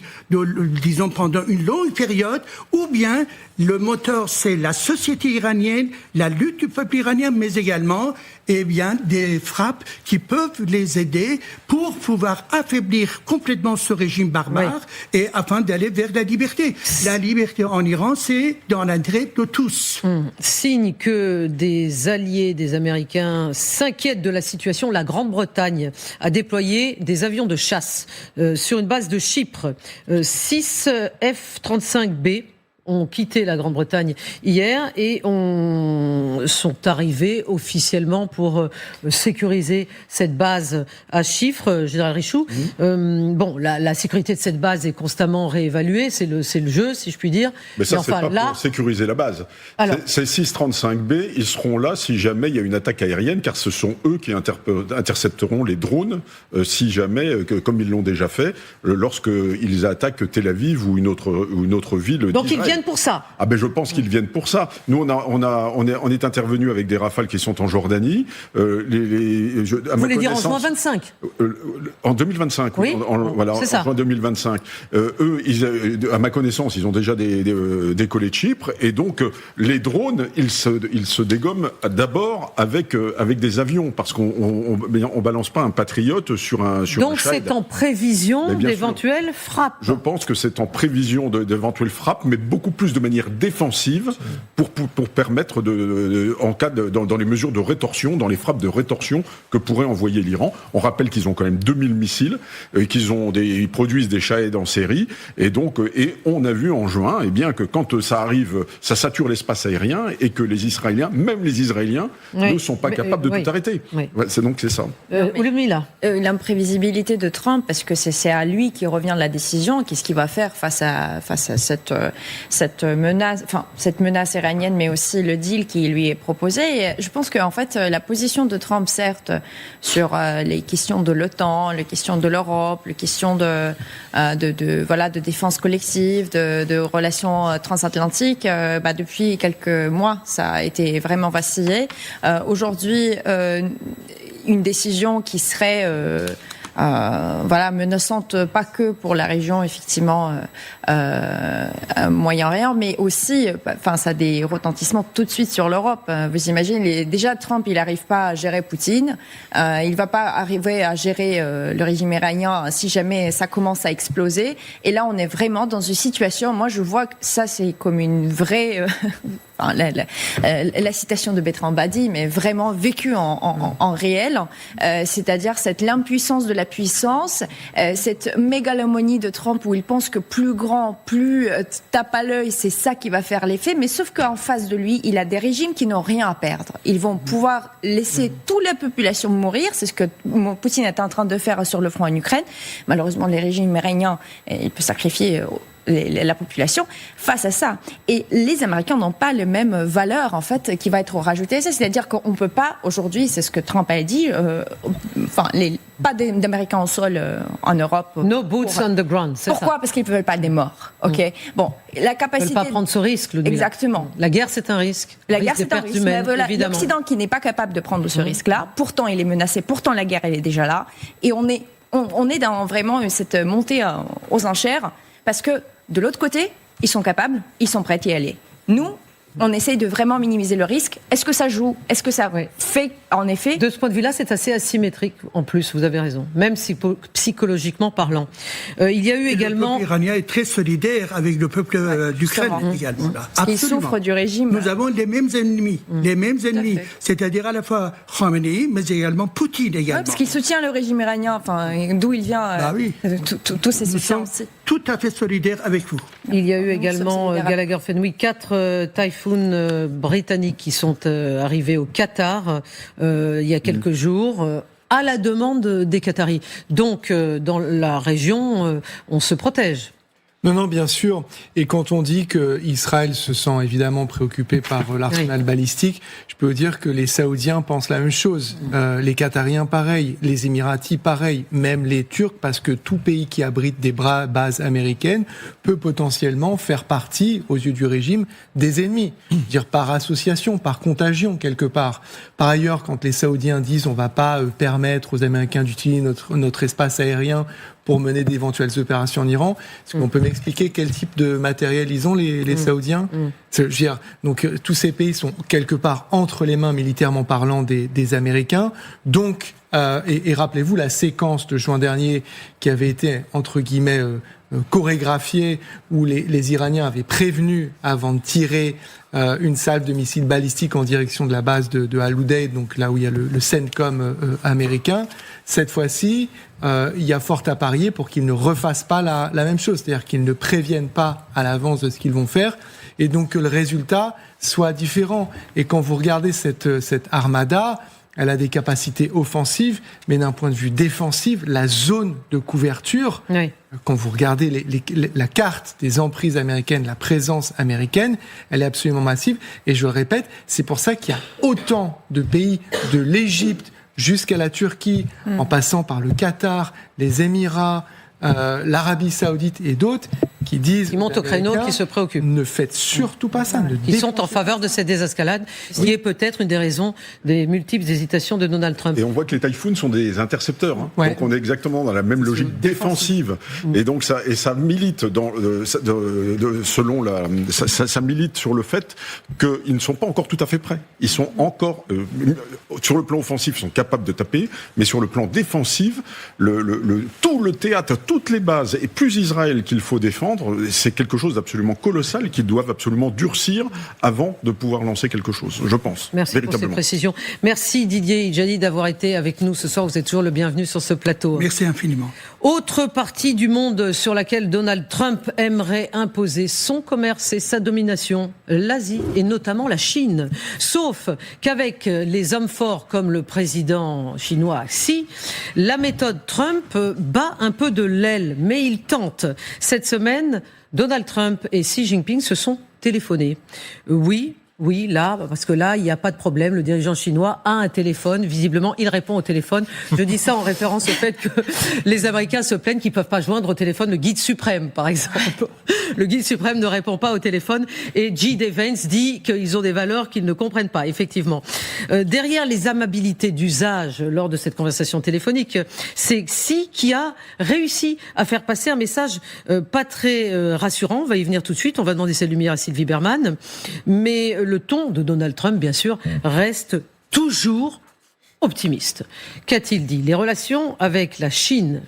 disons, pendant une longue période. Ou bien le moteur, c'est la société iranienne, la lutte du peuple iranien, mais également des frappes qui peuvent les aider pour pouvoir affaiblir complètement ce régime barbare et afin d'aller vers la liberté. La liberté en Iran, c'est dans l'intérêt de tous. Signe que des alliés des Américains s'inquiètent de la situation, la Grande-Bretagne a déployé des avions de chasse sur une base de Chypre. 6 F-35B ont quitté la Grande-Bretagne hier et sont arrivés officiellement pour sécuriser cette base à Chypre, Général Richoux. La sécurité de cette base est constamment réévaluée, c'est le jeu, si je puis dire. Mais ça, c'est pas pour sécuriser la base. Ces 635B, ils seront là si jamais il y a une attaque aérienne, car ce sont eux qui intercepteront les drones, si jamais, comme ils l'ont déjà fait, lorsqu'ils attaquent Tel Aviv ou une autre ville. Donc ils viennent pour ça. Ah ben je pense qu'ils viennent pour ça. Nous on est intervenu avec des Rafales qui sont en Jordanie. Vous voulez dire en juin 25 En 2025. Oui. En juin 2025. Eux, à ma connaissance, ils ont déjà décollé de Chypre et donc les drones, ils se dégomment d'abord avec des avions parce qu'on balance pas un Patriote sur un. Donc c'est en prévision d'éventuelles frappes. Je pense que c'est en prévision d'éventuelles frappes, mais beaucoup plus de manière défensive pour permettre en cas dans les mesures de rétorsion, dans les frappes de rétorsion que pourrait envoyer l'Iran. On rappelle qu'ils ont quand même 2000 missiles, ils produisent des Shahed en série, et donc on a vu en juin, que quand ça arrive, ça sature l'espace aérien et que les Israéliens, même les Israéliens, ne sont pas capables de tout arrêter. Oui. C'est ça. L'imprévisibilité de Trump, parce que c'est à lui qui revient la décision. Qu'est-ce qu'il va faire face à cette menace iranienne, mais aussi le deal qui lui est proposé. Et je pense qu'en fait, la position de Trump, certes, sur les questions de l'OTAN, les questions de l'Europe, les questions de défense collective, de relations transatlantiques, depuis quelques mois, ça a été vraiment vacillé. Aujourd'hui, une décision qui serait menaçante pas que pour la région effectivement Moyen-Orient, mais aussi, ça a des retentissements tout de suite sur l'Europe. Vous imaginez, déjà Trump, il n'arrive pas à gérer Poutine, il va pas arriver à gérer le régime iranien si jamais ça commence à exploser. Et là, on est vraiment dans une situation. Moi, je vois que ça, c'est comme une vraie. La citation de Bertrand Badi, mais vraiment vécue en réel, c'est-à-dire l'impuissance de la puissance, cette mégalomanie de Trump où il pense que plus grand, plus tape à l'œil, c'est ça qui va faire l'effet, mais sauf qu'en face de lui, il a des régimes qui n'ont rien à perdre. Ils vont pouvoir laisser toute la population mourir, c'est ce que Poutine est en train de faire sur le front en Ukraine. Malheureusement, les régimes iraniens, il peut sacrifier la population face à ça. Et les Américains n'ont pas les mêmes valeurs, en fait, qui va être rajoutée. C'est-à-dire qu'on ne peut pas, aujourd'hui, c'est ce que Trump a dit, pas d'Américains au sol en Europe. No boots on the ground, c'est Pourquoi ? ça. Parce qu'ils ne veulent pas des morts. Ok. Bon, la capacité. Ils ne veulent pas prendre ce risque, Ludmilla. Exactement. La guerre, c'est un risque. La guerre, c'est un risque. Humaines, mais évidemment. L'Occident qui n'est pas capable de prendre ce risque-là, pourtant il est menacé, pourtant la guerre, elle est déjà là. Et on est dans vraiment cette montée aux enchères, parce que de l'autre côté, ils sont capables, ils sont prêts à y aller. Nous, on essaye de vraiment minimiser le risque. Est-ce que ça joue ? Est-ce que ça fait, en effet ? De ce point de vue-là, c'est assez asymétrique, en plus, vous avez raison, même psychologiquement parlant. Il y a eu également... Le peuple iranien est très solidaire avec le peuple d'Ukraine également. Il souffre du régime. Nous avons les mêmes ennemis, c'est-à-dire à la fois Khamenei, mais également Poutine également. Parce qu'il soutient le régime iranien, d'où il vient, tous ces soutiens aussi. Tout à fait solidaire avec vous. Il y a eu également, Gallagher Fenwick, 4 Typhoon britanniques qui sont arrivés au Qatar il y a quelques jours à la demande des Qataris. Donc dans la région, on se protège. Non, bien sûr. Et quand on dit que Israël se sent évidemment préoccupé par l'arsenal balistique, je peux vous dire que les Saoudiens pensent la même chose. Les Qatariens, pareil. Les Émiratis, pareil. Même les Turcs, parce que tout pays qui abrite des bases américaines peut potentiellement faire partie, aux yeux du régime, des ennemis. Dire par association, par contagion, quelque part. Par ailleurs, quand les Saoudiens disent on va pas permettre aux Américains d'utiliser notre espace aérien pour mener d'éventuelles opérations en Iran. Est-ce qu'on peut m'expliquer quel type de matériel ils ont, les Saoudiens? Je veux dire, donc tous ces pays sont quelque part entre les mains, militairement parlant, des Américains. Donc, et rappelez-vous la séquence de juin dernier qui avait été, entre guillemets, chorégraphiée, où les Iraniens avaient prévenu avant de tirer une salve de missiles balistiques en direction de la base de Al-Udeid, donc là où il y a le CENTCOM américain. Cette fois-ci, il y a fort à parier pour qu'ils ne refassent pas la même chose, c'est-à-dire qu'ils ne préviennent pas à l'avance de ce qu'ils vont faire, et donc que le résultat soit différent. Et quand vous regardez cette armada, elle a des capacités offensives, mais d'un point de vue défensif, la zone de couverture, quand vous regardez la carte des emprises américaines, la présence américaine, elle est absolument massive. Et je le répète, c'est pour ça qu'il y a autant de pays, de l'Égypte jusqu'à la Turquie, en passant par le Qatar, les Émirats, l'Arabie Saoudite et d'autres, qui disent... Qui montent au créneau, qui se préoccupent. Ne faites surtout pas ça. Qui sont en faveur de cette désescalade, ce qui est peut-être une des raisons des multiples hésitations de Donald Trump. Et on voit que les Typhoons sont des intercepteurs. Hein. Donc on est exactement dans la même logique défensive. Et donc ça milite ça milite sur le fait qu'ils ne sont pas encore tout à fait prêts. Ils sont encore sur le plan offensif, ils sont capables de taper, mais sur le plan défensif, tout le théâtre, toutes les bases, et plus Israël qu'il faut défendre, c'est quelque chose d'absolument colossal qu'ils doivent absolument durcir avant de pouvoir lancer quelque chose, je pense. Merci pour ces précisions. Merci Didier Idjani d'avoir été avec nous ce soir. Vous êtes toujours le bienvenu sur ce plateau. Merci infiniment. Autre partie du monde sur laquelle Donald Trump aimerait imposer son commerce et sa domination, l'Asie et notamment la Chine. Sauf qu'avec les hommes forts comme le président chinois Xi, la méthode Trump bat un peu de l'aile, mais il tente. Cette semaine, Donald Trump et Xi Jinping se sont téléphonés. Oui, là, parce que là, il n'y a pas de problème. Le dirigeant chinois a un téléphone. Visiblement, il répond au téléphone. Je dis ça en référence au fait que les Américains se plaignent qu'ils ne peuvent pas joindre au téléphone le guide suprême, par exemple. Le guide suprême ne répond pas au téléphone. Et J.D. Vance dit qu'ils ont des valeurs qu'ils ne comprennent pas, effectivement. Derrière les amabilités d'usage lors de cette conversation téléphonique, c'est Xi qui a réussi à faire passer un message pas très rassurant. On va y venir tout de suite. On va demander cette lumière à Sylvie Berman. Mais le ton de Donald Trump, bien sûr, reste toujours optimiste. Qu'a-t-il dit ? Les relations avec la Chine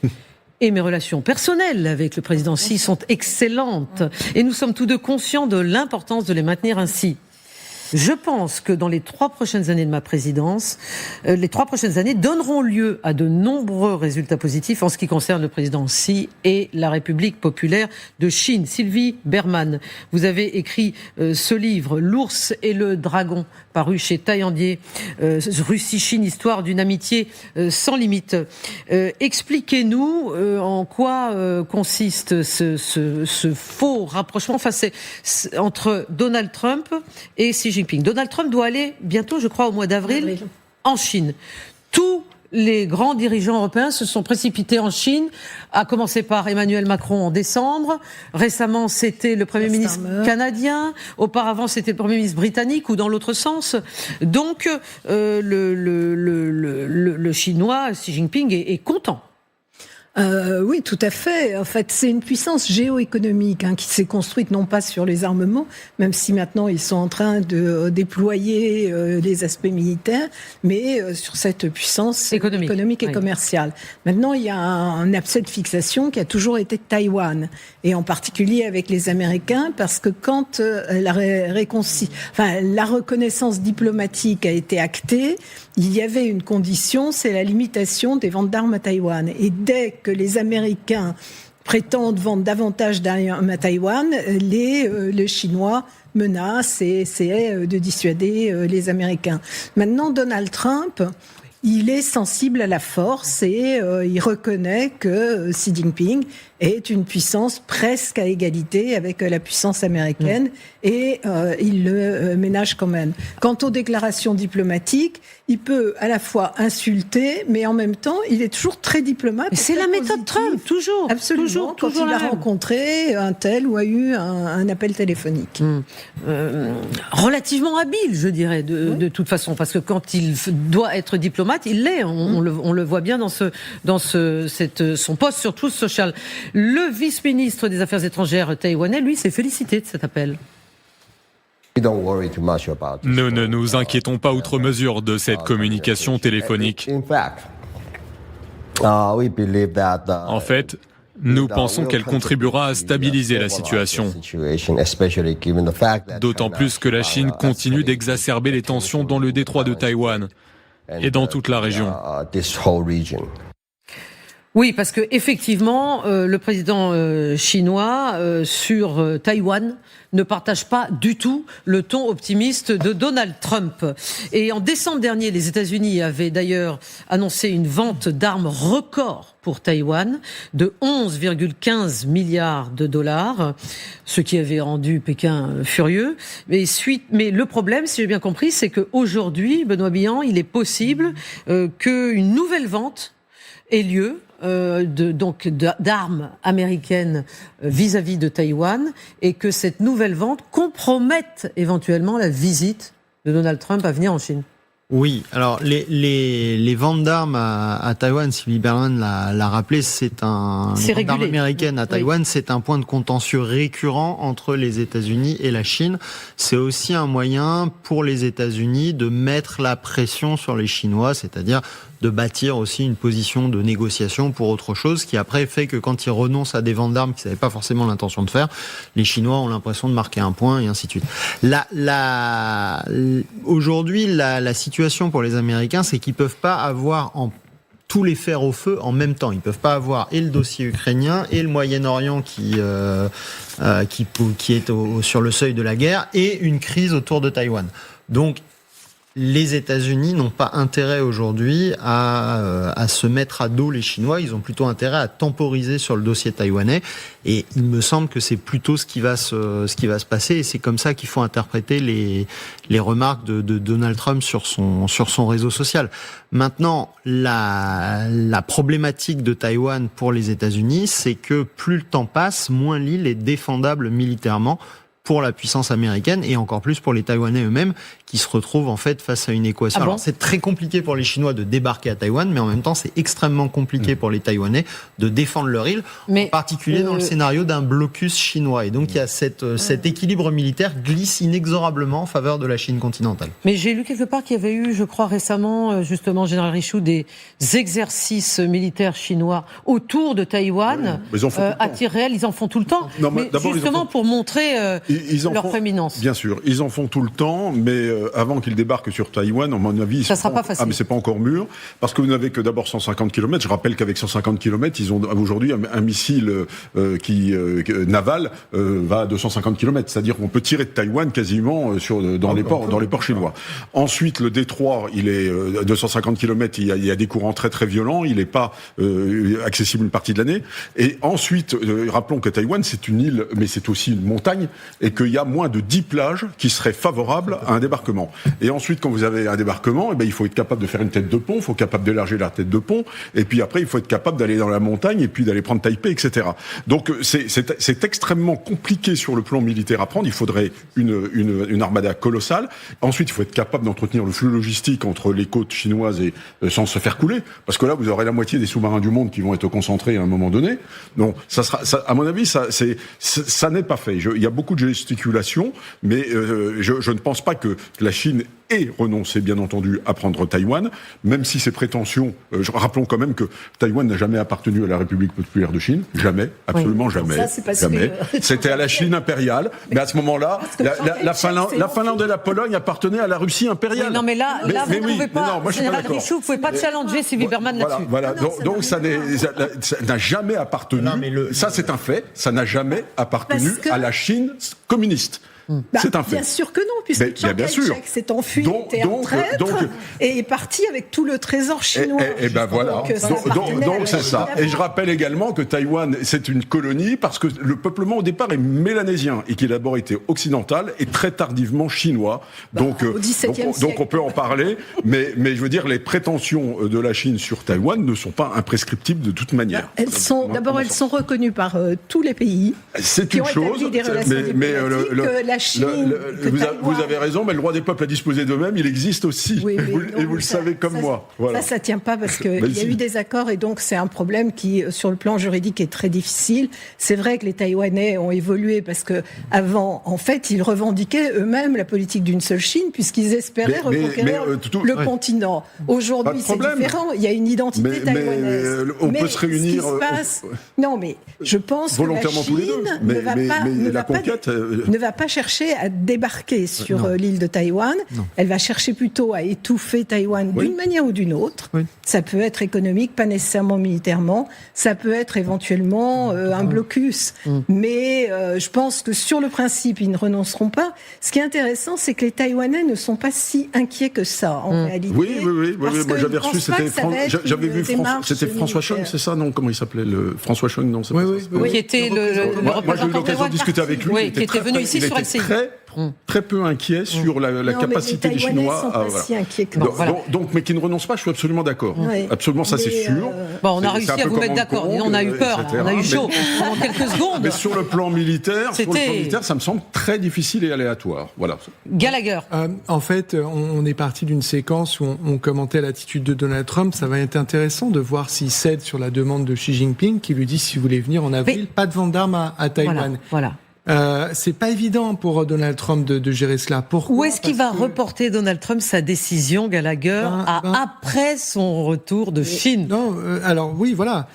et mes relations personnelles avec le président Xi sont excellentes et nous sommes tous deux conscients de l'importance de les maintenir ainsi. Je pense que dans les 3 prochaines années de ma présidence, les 3 prochaines années donneront lieu à de nombreux résultats positifs en ce qui concerne le président Xi et la République populaire de Chine. Sylvie Berman, vous avez écrit ce livre, L'ours et le dragon, paru chez Taillandier, Russie-Chine, histoire d'une amitié sans limite. Expliquez-nous en quoi consiste ce faux rapprochement entre Donald Trump et Xi Jinping. Donald Trump doit aller bientôt, je crois, au mois d'avril, en Chine. Tous les grands dirigeants européens se sont précipités en Chine, à commencer par Emmanuel Macron en décembre. Récemment, c'était le Premier ministre canadien. Auparavant, c'était le Premier ministre britannique, ou dans l'autre sens. Donc, le Chinois, Xi Jinping, est content. Oui, tout à fait. En fait, c'est une puissance géoéconomique qui s'est construite non pas sur les armements, même si maintenant ils sont en train de déployer les aspects militaires, mais sur cette puissance économique et commerciale. Maintenant, il y a un abcès de fixation qui a toujours été Taïwan, et en particulier avec les Américains, parce que quand la reconnaissance diplomatique a été actée, il y avait une condition, c'est la limitation des ventes d'armes à Taïwan. Et dès que les Américains prétendent vendre davantage d'armes à Taïwan, les Chinois menacent et essaient de dissuader les Américains. Maintenant, Donald Trump, il est sensible à la force et il reconnaît que Xi Jinping est une puissance presque à égalité avec la puissance américaine et il le ménage quand même. Quant aux déclarations diplomatiques, il peut à la fois insulter, mais en même temps, il est toujours très diplomate. Mais c'est la méthode Trump, toujours. Absolument. Quand il a rencontré un tel ou a eu un appel téléphonique. Relativement habile, je dirais, de toute façon, parce que quand il doit être diplomate, il l'est. On le voit bien dans son poste sur Truth Social. Le vice-ministre des Affaires étrangères taïwanais, lui, s'est félicité de cet appel. Nous ne nous inquiétons pas outre mesure de cette communication téléphonique. En fait, nous pensons qu'elle contribuera à stabiliser la situation. D'autant plus que la Chine continue d'exacerber les tensions dans le détroit de Taïwan et dans toute la région. Oui, parce que effectivement, le président chinois sur Taïwan ne partage pas du tout le ton optimiste de Donald Trump. Et en décembre dernier, les États-Unis avaient d'ailleurs annoncé une vente d'armes record pour Taïwan de 11,15 milliards de dollars, ce qui avait rendu Pékin furieux. Mais le problème, si j'ai bien compris, c'est qu'aujourd'hui, Benoît Billan, il est possible qu'une nouvelle vente ait lieu d'armes américaines vis-à-vis de Taïwan et que cette nouvelle vente compromette éventuellement la visite de Donald Trump à venir en Chine. Oui, alors les ventes d'armes à Taïwan, Sylvie Berman l'a rappelé, c'est régulé. D'armes américaines à Taïwan, oui. C'est un point de contentieux récurrent entre les États-Unis et la Chine. C'est aussi un moyen pour les États-Unis de mettre la pression sur les Chinois, c'est-à-dire de bâtir aussi une position de négociation pour autre chose, qui après fait que quand ils renoncent à des ventes d'armes qu'ils n'avaient pas forcément l'intention de faire, les Chinois ont l'impression de marquer un point et ainsi de suite. Aujourd'hui, la situation pour les Américains, c'est qu'ils peuvent pas avoir tous les fers au feu en même temps. Ils peuvent pas avoir et le dossier ukrainien et le Moyen-Orient qui est sur le seuil de la guerre et une crise autour de Taïwan. Donc, les États-Unis n'ont pas intérêt aujourd'hui à se mettre à dos les Chinois. Ils ont plutôt intérêt à temporiser sur le dossier taïwanais. Et il me semble que c'est plutôt ce qui va se passer. Et c'est comme ça qu'il faut interpréter les remarques de Donald Trump sur son réseau social. Maintenant, la problématique de Taïwan pour les États-Unis, c'est que plus le temps passe, moins l'île est défendable militairement pour la puissance américaine et encore plus pour les Taïwanais eux-mêmes qui se retrouvent en fait face à une équation. Alors c'est très compliqué pour les Chinois de débarquer à Taïwan, mais en même temps c'est extrêmement compliqué pour les Taïwanais de défendre leur île, en particulier dans le scénario d'un blocus chinois. Et donc il y a cet équilibre militaire glisse inexorablement en faveur de la Chine continentale. Mais j'ai lu quelque part qu'il y avait eu, je crois récemment, justement, Général Richoud, des exercices militaires chinois autour de Taïwan à tir réel. Ils en font tout le temps, non, mais justement pour montrer leur prééminence. Bien sûr, ils en font tout le temps, mais avant qu'ils débarquent sur Taïwan, à mon avis, ça sera pas facile. Ah, mais c'est pas encore mûr, parce que vous n'avez que d'abord 150 km. Je rappelle qu'avec 150 km, ils ont aujourd'hui un missile naval va à 250 km, c'est-à-dire qu'on peut tirer de Taïwan quasiment dans les ports chinois. Ensuite, le détroit, il est 250 km, il y a des courants très très violents, il n'est pas accessible une partie de l'année. Et ensuite, rappelons que Taïwan, c'est une île, mais c'est aussi une montagne, et qu'il y a moins de 10 plages qui seraient favorables à un débarquement. Et ensuite, quand vous avez un débarquement, il faut être capable de faire une tête de pont, il faut être capable d'élargir la tête de pont, et puis après, il faut être capable d'aller dans la montagne, et puis d'aller prendre Taipei, etc. Donc, c'est extrêmement compliqué sur le plan militaire à prendre. Il faudrait une armada colossale. Ensuite, il faut être capable d'entretenir le flux logistique entre les côtes chinoises et sans se faire couler, parce que là, vous aurez la moitié des sous-marins du monde qui vont être concentrés à un moment donné. Donc, à mon avis, ça n'est pas fait. Il y a beaucoup de gesticulations, mais je ne pense pas que la Chine ait renoncé, bien entendu, à prendre Taïwan, même si ces prétentions... rappelons quand même que Taïwan n'a jamais appartenu à la République populaire de Chine. Jamais, absolument jamais. Ça, jamais. C'était à la Chine impériale, mais à ce moment-là, la Finlande et la Pologne appartenaient à la Russie impériale. Oui, non, mais là vous ne pouvez pas... Général Richoud, vous ne pouvez pas challenger Sylvie Berman là-dessus. Voilà. Donc ça n'a jamais appartenu... Ça, c'est un fait. Ça n'a jamais appartenu à la Chine communiste. C'est un fait. Bien sûr que non, puisque Chiang Kai-shek s'est enfui, était un traître, et est parti avec tout le trésor chinois. Et ben voilà. Donc c'est ça. Et je rappelle également que Taïwan, c'est une colonie parce que le peuplement au départ est mélanésien et qui a d'abord été occidental et très tardivement chinois. Donc on peut en parler, mais je veux dire, les prétentions de la Chine sur Taïwan ne sont pas imprescriptibles de toute manière. Elles sont reconnues par tous les pays. C'est une chose, mais la Chine, vous avez raison, mais le droit des peuples à disposer d'eux-mêmes, il existe aussi. Oui, et vous le savez comme moi. Voilà. Ça tient pas parce qu'il y a eu des accords et donc c'est un problème qui, sur le plan juridique, est très difficile. C'est vrai que les Taïwanais ont évolué parce que avant, en fait, ils revendiquaient eux-mêmes la politique d'une seule Chine puisqu'ils espéraient reconquérir le continent. Aujourd'hui, c'est différent. Il y a une identité taïwanaise. On peut se réunir. Non, mais je pense que la Chine ne va pas chercher à débarquer sur l'île de Taïwan. Elle va chercher plutôt à étouffer Taïwan d'une manière ou d'une autre. Ça peut être économique, pas nécessairement militairement. Ça peut être éventuellement un blocus. Mais je pense que sur le principe, ils ne renonceront pas. Ce qui est intéressant, c'est que les Taïwanais ne sont pas si inquiets que ça, en réalité. Oui. Moi, j'avais reçu, j'avais vu c'était François Chong, c'est ça, non? Comment il s'appelait? François Chong, non? Oui, qui était le Moi, j'ai eu l'occasion de discuter avec lui. Qui était venu ici sur LCI. Très peu inquiet sur la capacité des Chinois. Sont pas si inquiets que donc, mais qui ne renoncent pas, je suis absolument d'accord. Absolument, ça c'est sûr. Bon, on a réussi à vous mettre d'accord. On a eu peur, on a eu chaud pendant quelques secondes. Mais sur le plan militaire, ça me semble très difficile et aléatoire. Voilà. Gallagher. En fait, on est parti d'une séquence où on commentait l'attitude de Donald Trump. Ça va être intéressant de voir s'il cède sur la demande de Xi Jinping, qui lui dit si vous voulez venir en avril, pas de vente d'armes à Taïwan. Voilà. C'est pas évident pour Donald Trump de gérer cela. Pourquoi? Où est-ce qu'il va reporter Donald Trump sa décision, Gallagher, après son retour de Chine? Non, alors oui, voilà.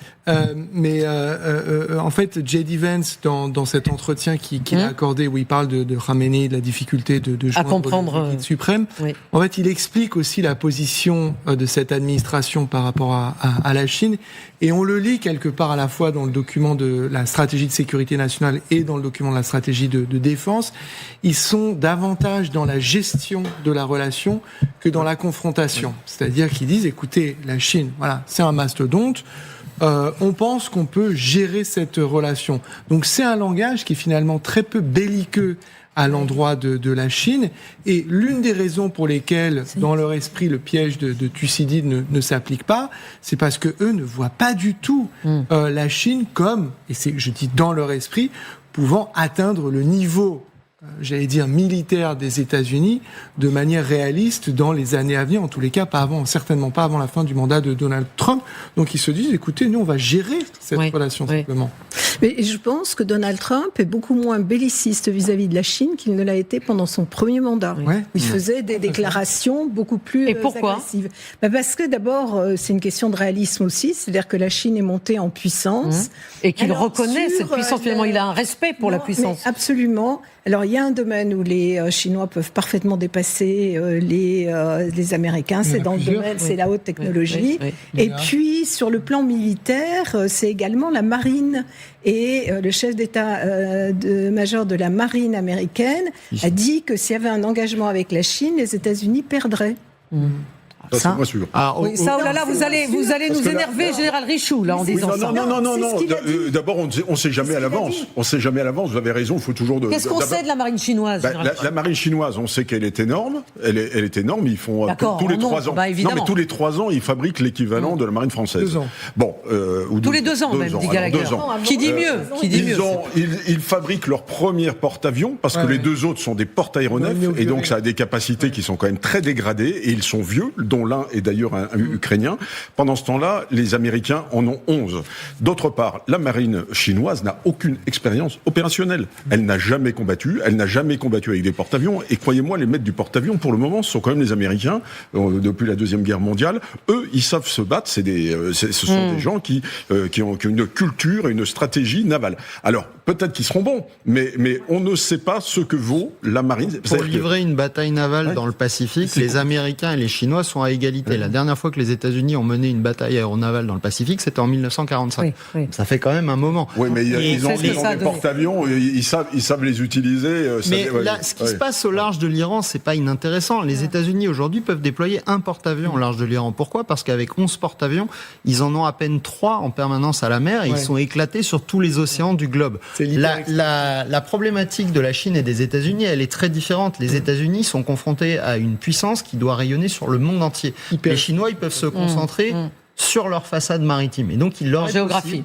Mais en fait, J.D. Vance, dans cet entretien qu'il a accordé, où il parle de Khamenei, de la difficulté de à comprendre le guide suprême, en fait, il explique aussi la position de cette administration par rapport à la Chine. Et on le lit quelque part à la fois dans le document de la stratégie de sécurité nationale et dans le document de la stratégie de défense. Ils sont davantage dans la gestion de la relation que dans la confrontation. C'est-à-dire qu'ils disent, écoutez, la Chine, voilà, c'est un mastodonte. On pense qu'on peut gérer cette relation. Donc c'est un langage qui est finalement très peu belliqueux à l'endroit de la Chine. Et l'une des raisons pour lesquelles, dans leur esprit, le piège de Thucydide ne s'applique pas, c'est parce que eux ne voient pas du tout la Chine comme, et je dis dans leur esprit, pouvant atteindre le niveau, j'allais dire, militaire des États-Unis de manière réaliste dans les années à venir, en tous les cas, certainement pas avant la fin du mandat de Donald Trump. Donc ils se disent, écoutez, nous on va gérer cette relation simplement. Mais je pense que Donald Trump est beaucoup moins belliciste vis-à-vis de la Chine qu'il ne l'a été pendant son premier mandat. Il faisait des déclarations beaucoup plus agressives. Parce que d'abord, c'est une question de réalisme aussi, c'est-à-dire que la Chine est montée en puissance. Et qu'il reconnaît cette puissance, finalement, il a un respect pour la puissance. Absolument. Alors, il y a un domaine où les Chinois peuvent parfaitement dépasser les Américains. C'est dans le domaine, c'est la haute technologie. Et puis, sur le plan militaire, c'est également la marine. Et le chef d'état-major de la marine américaine a dit que s'il y avait un engagement avec la Chine, les États-Unis perdraient. Ça, c'est pas sûr. Vous allez nous énerver, Général Richoux, là, en disant ça. Non. D'abord, on ne sait jamais à l'avance. On ne sait jamais à l'avance. Vous avez raison, il faut toujours... Qu'est-ce qu'on sait de la marine chinoise, la marine chinoise, on sait qu'elle est énorme. Elle est énorme. Ils font tous les 3 ans. Non, mais tous les 3 ans, ils fabriquent l'équivalent de la marine française. 2 ans. Bon, tous les 2 ans, même, dit Gallagher. Qui dit mieux Ils fabriquent leur premier porte-avions, parce que les 2 autres sont des porte-aéronefs, et donc ça a des capacités qui sont quand même très dégradées, et ils sont vieux, dont l'un est d'ailleurs un Ukrainien. Pendant ce temps-là, les Américains en ont 11. D'autre part, la marine chinoise n'a aucune expérience opérationnelle. Elle n'a jamais combattu avec des porte-avions, et croyez-moi, les maîtres du porte-avions, pour le moment, ce sont quand même les Américains, depuis la Deuxième Guerre mondiale. Eux, ils savent se battre, ce sont des gens qui ont une culture et une stratégie navale. Alors, peut-être qu'ils seront bons, mais on ne sait pas ce que vaut la marine. Pour livrer une bataille navale dans le Pacifique, les Américains et les Chinois sont à égalité. La dernière fois que les États-Unis ont mené une bataille aéronavale dans le Pacifique, c'était en 1945. Oui. Ça fait quand même un moment. Oui, mais ils ont des porte-avions, ils savent les utiliser. Mais là, ce qui se passe au large de l'Iran, c'est pas inintéressant. Les États-Unis aujourd'hui peuvent déployer un porte-avions au large de l'Iran. Pourquoi ? Parce qu'avec 11 porte-avions, ils en ont à peine 3 en permanence à la mer et ils sont éclatés sur tous les océans du globe. La problématique de la Chine et des États-Unis, elle est très différente. Les États-Unis sont confrontés à une puissance qui doit rayonner sur le monde entier. Les Chinois, ils peuvent se concentrer sur leur façade maritime. Et donc, il leur est possible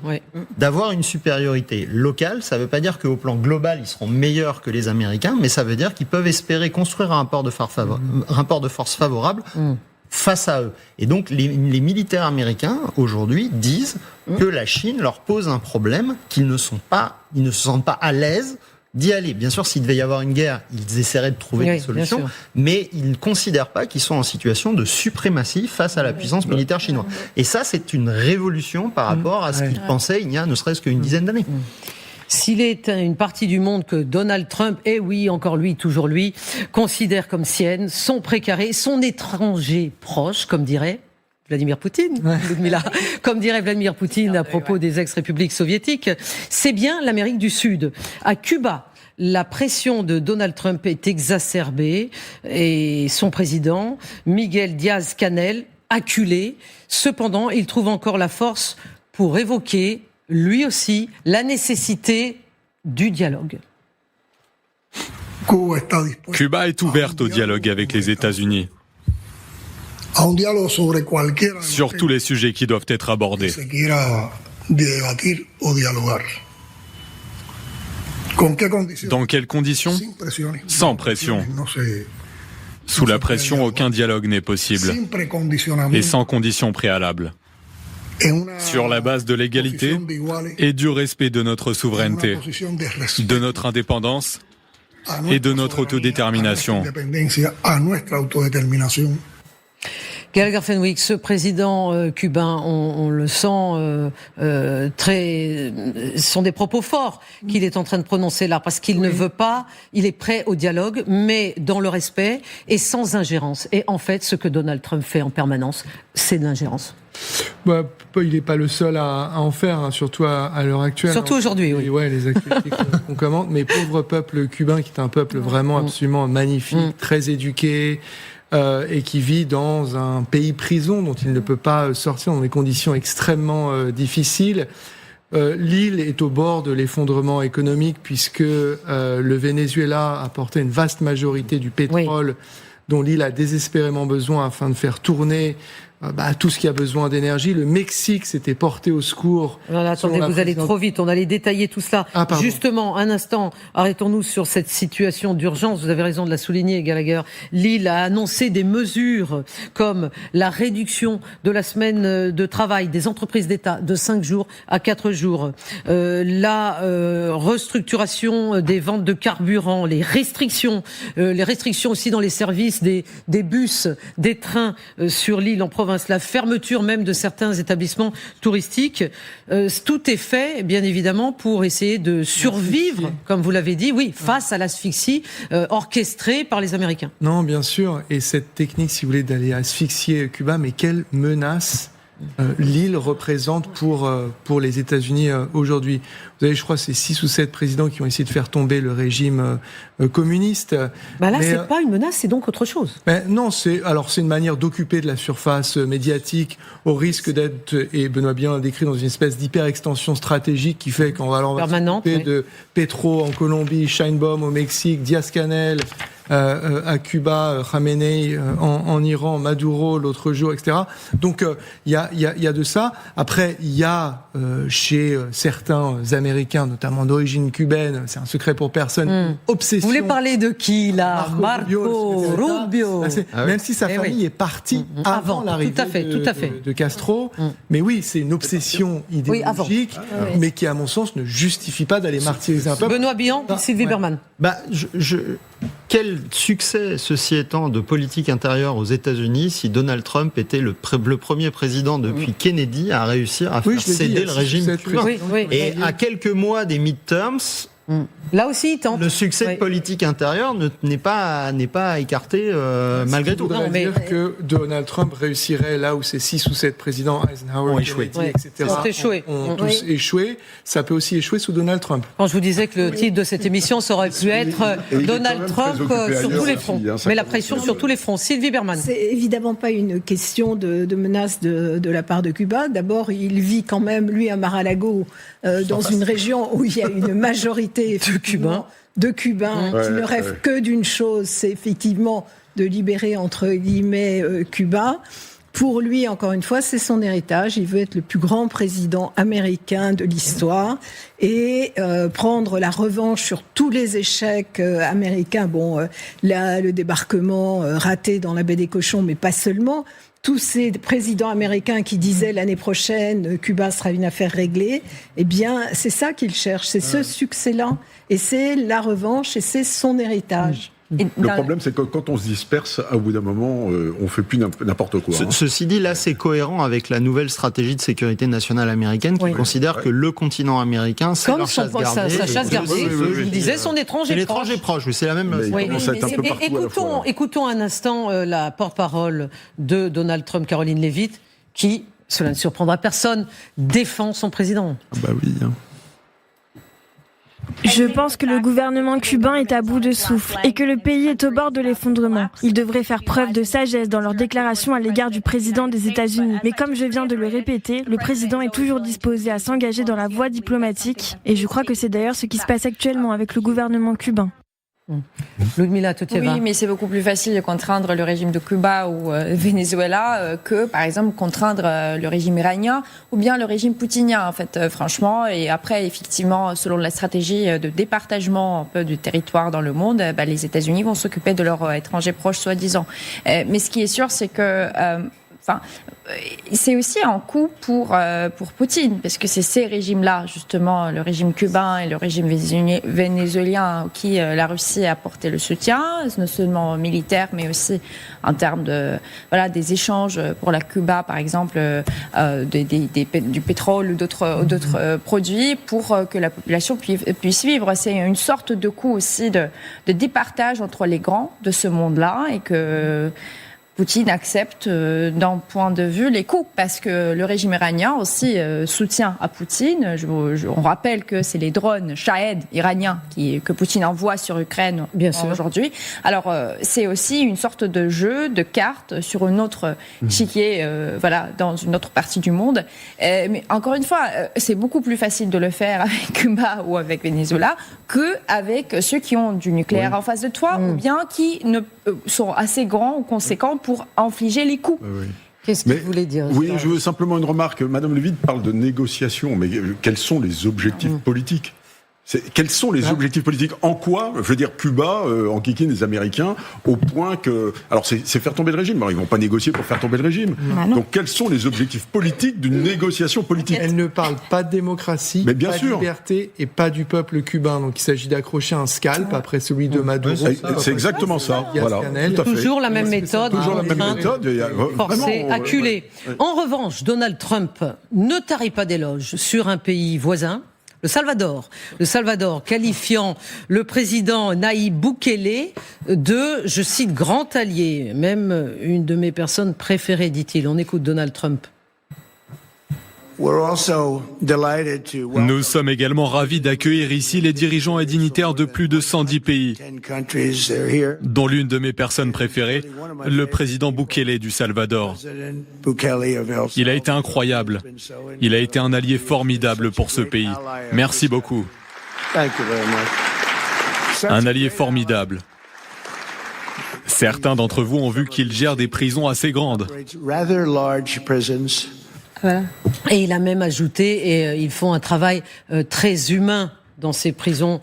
d'avoir une supériorité locale. Ça ne veut pas dire qu'au plan global, ils seront meilleurs que les Américains, mais ça veut dire qu'ils peuvent espérer construire un rapport de force favorable face à eux. Et donc, les militaires américains, aujourd'hui, disent que la Chine leur pose un problème, qu'ils ne se sentent pas à l'aise d'y aller. Bien sûr, s'il devait y avoir une guerre, ils essaieraient de trouver des solutions, mais ils ne considèrent pas qu'ils sont en situation de suprématie face à la puissance militaire chinoise. Et ça, c'est une révolution par rapport à ce qu'ils pensaient il y a ne serait-ce qu'une dizaine d'années. S'il est une partie du monde que Donald Trump, et oui, encore lui, toujours lui, considère comme sienne, son précaré, son étranger proche, comme dirait Vladimir Poutine, comme dirait Vladimir Poutine à propos des ex-républiques soviétiques, c'est bien l'Amérique du Sud. À Cuba, la pression de Donald Trump est exacerbée et son président, Miguel Díaz-Canel, acculé. Cependant, il trouve encore la force pour évoquer, lui aussi, la nécessité du dialogue. Cuba est ouverte au dialogue avec les États-Unis. Sur tous les sujets qui doivent être abordés. Dans quelles conditions ? Sans pression. Sous la pression, aucun dialogue n'est possible. Et sans conditions préalables. Sur la base de l'égalité et du respect de notre souveraineté, de notre indépendance et de notre autodétermination. Gallagher Fenwick, ce président cubain, on le sent ce sont des propos forts qu'il est en train de prononcer là, parce qu'il ne veut pas, il est prêt au dialogue, mais dans le respect et sans ingérence. Et en fait, ce que Donald Trump fait en permanence, c'est de l'ingérence. Il n'est pas le seul à en faire, surtout à l'heure actuelle. Surtout aujourd'hui, oui. Ouais, les activités qu'on commente. Mais pauvre peuple cubain, qui est un peuple vraiment absolument magnifique, très éduqué, et qui vit dans un pays prison dont il ne peut pas sortir dans des conditions extrêmement difficiles. L'île est au bord de l'effondrement économique puisque le Venezuela a apporté une vaste majorité du pétrole dont l'île a désespérément besoin afin de faire tourner tout ce qui a besoin d'énergie. Le Mexique s'était porté au secours. Attendez, vous allez trop vite, on allait détailler tout cela. Justement, un instant, arrêtons-nous sur cette situation d'urgence. Vous avez raison de la souligner, Gallagher. L'île a annoncé des mesures comme la réduction de la semaine de travail des entreprises d'État de 5 jours à 4 jours, la restructuration des ventes de carburant, les restrictions aussi dans les services des bus, des trains sur l'île en province, la fermeture même de certains établissements touristiques. Tout est fait, bien évidemment, pour essayer de survivre, comme vous l'avez dit, face à l'asphyxie orchestrée par les Américains. Non, bien sûr. Et cette technique, si vous voulez, d'aller asphyxier Cuba, mais quelle menace l'île représente pour les États-Unis aujourd'hui. Vous avez, je crois, c'est 6 ou 7 présidents qui ont essayé de faire tomber le régime communiste. Là, c'est pas une menace, c'est donc autre chose. Non, c'est une manière d'occuper de la surface médiatique au risque d'être, et Benoît bien l'a décrit, dans une espèce d'hyper-extension stratégique qui fait qu'on va s'occuper de Petro en Colombie, Sheinbaum au Mexique, Díaz-Canel à Cuba, Khamenei en Iran, Maduro l'autre jour, etc. Donc il y a de ça. Après, il y a chez certains Américains, notamment d'origine cubaine, c'est un secret pour personne, obsession. Vous voulez parler de qui là ? Marco Rubio. Même si sa famille est partie avant l'arrivée de Castro, mais oui, c'est une obsession idéologique, mais qui, à mon sens, ne justifie pas d'aller martyriser un peuple. Benoît Billon, Sylvie Berman. Quel succès, ceci étant, de politique intérieure aux États-Unis si Donald Trump était le premier président depuis Kennedy à réussir à faire céder le régime cubain. Et à quelques mois des midterms, Là aussi, il tente. Le succès politique intérieur n'est pas à écarter malgré tout. Ça voudrait dire que Donald Trump réussirait là où ces 6 ou 7 présidents, Eisenhower, Kennedy, etc., ont tous échoué. Ça peut aussi échouer sous Donald Trump. Quand je vous disais que le titre de cette émission, ça aurait pu être Donald Trump sur tous les fronts. Mais la pression sur tous les fronts. Sylvie Berman. C'est évidemment pas une question de menace de la part de Cuba. D'abord, il vit quand même, lui, à Mar-a-Lago, dans une région où il y a une majorité de Cubains qui ne rêvent que d'une chose, c'est effectivement de libérer, entre guillemets, Cuba. Pour lui, encore une fois, c'est son héritage. Il veut être le plus grand président américain de l'histoire et prendre la revanche sur tous les échecs américains. Là, le débarquement raté dans la baie des Cochons, mais pas seulement. Tous ces présidents américains qui disaient l'année prochaine Cuba sera une affaire réglée, eh bien, c'est ça qu'il cherche, c'est ce succès-là. Et c'est la revanche et c'est son héritage. Le problème, c'est que quand on se disperse, au bout d'un moment, on fait plus n'importe quoi. Ceci dit, là, c'est cohérent avec la nouvelle stratégie de sécurité nationale américaine qui considère que le continent américain, c'est comme leur chasse gardée. Sa chasse gardée, je vous disais, son étranger proche. L'étranger proche, c'est la même... Écoutons un instant la porte-parole de Donald Trump, Caroline Leavitt, qui, cela ne surprendra personne, défend son président. Ah bah oui, Je pense que le gouvernement cubain est à bout de souffle et que le pays est au bord de l'effondrement. Ils devraient faire preuve de sagesse dans leurs déclarations à l'égard du président des États-Unis. Mais comme je viens de le répéter, le président est toujours disposé à s'engager dans la voie diplomatique et je crois que c'est d'ailleurs ce qui se passe actuellement avec le gouvernement cubain. Ludmila Totieva. Oui, mais c'est beaucoup plus facile de contraindre le régime de Cuba ou Venezuela que, par exemple, contraindre le régime iranien ou bien le régime poutinien, en fait, franchement. Et après, effectivement, selon la stratégie de départagement un peu du territoire dans le monde, les États-Unis vont s'occuper de leurs étrangers proches, soi-disant. Mais ce qui est sûr, c'est que... c'est aussi un coup pour Poutine, parce que c'est ces régimes-là, justement, le régime cubain et le régime vénézuélien, qui la Russie a apporté le soutien, non seulement militaire, mais aussi en termes des échanges pour la Cuba, par exemple, du pétrole ou d'autres produits, pour que la population puisse vivre. C'est une sorte de coup aussi de départage entre les grands de ce monde-là, et que Poutine accepte d'un point de vue les coups, parce que le régime iranien aussi soutient à Poutine. On rappelle que c'est les drones Shahed iraniens que Poutine envoie sur Ukraine aujourd'hui. Alors c'est aussi une sorte de jeu de cartes sur une autre chiquier, dans une autre partie du monde. Mais encore une fois, c'est beaucoup plus facile de le faire avec Cuba ou avec Venezuela qu'avec ceux qui ont du nucléaire en face de toi, ou bien qui sont assez grands ou conséquents pour infliger les coups. Qu'est-ce que vous voulez dire? Oui, je veux simplement une remarque. Madame Leavitt parle de négociations, mais quels sont les objectifs politiques? Quels sont les objectifs politiques? En quoi, je veux dire, Cuba enquiquine les Américains au point que... Alors, c'est faire tomber le régime. Alors, ils ne vont pas négocier pour faire tomber le régime. Donc, quels sont les objectifs politiques d'une négociation politique? Elle ne parle pas de démocratie, pas de liberté et pas du peuple cubain. Donc, il s'agit d'accrocher un scalp après celui de Maduro. C'est exactement ça. Voilà, tout à fait. Toujours la même méthode. Toujours la même méthode. Forcé, acculé. En revanche, Donald Trump ne tarit pas d'éloges sur un pays voisin, le Salvador, qualifiant le président Nayib Bukele de, je cite, grand allié, même une de mes personnes préférées, dit-il. On écoute Donald Trump. Nous sommes également ravis d'accueillir ici les dirigeants et dignitaires de plus de 110 pays, dont l'une de mes personnes préférées, le président Bukele du Salvador. Il a été incroyable. Il a été un allié formidable pour ce pays. Merci beaucoup. Un allié formidable. Certains d'entre vous ont vu qu'il gère des prisons assez grandes. Voilà. Et il a même ajouté, et ils font un travail très humain dans ces prisons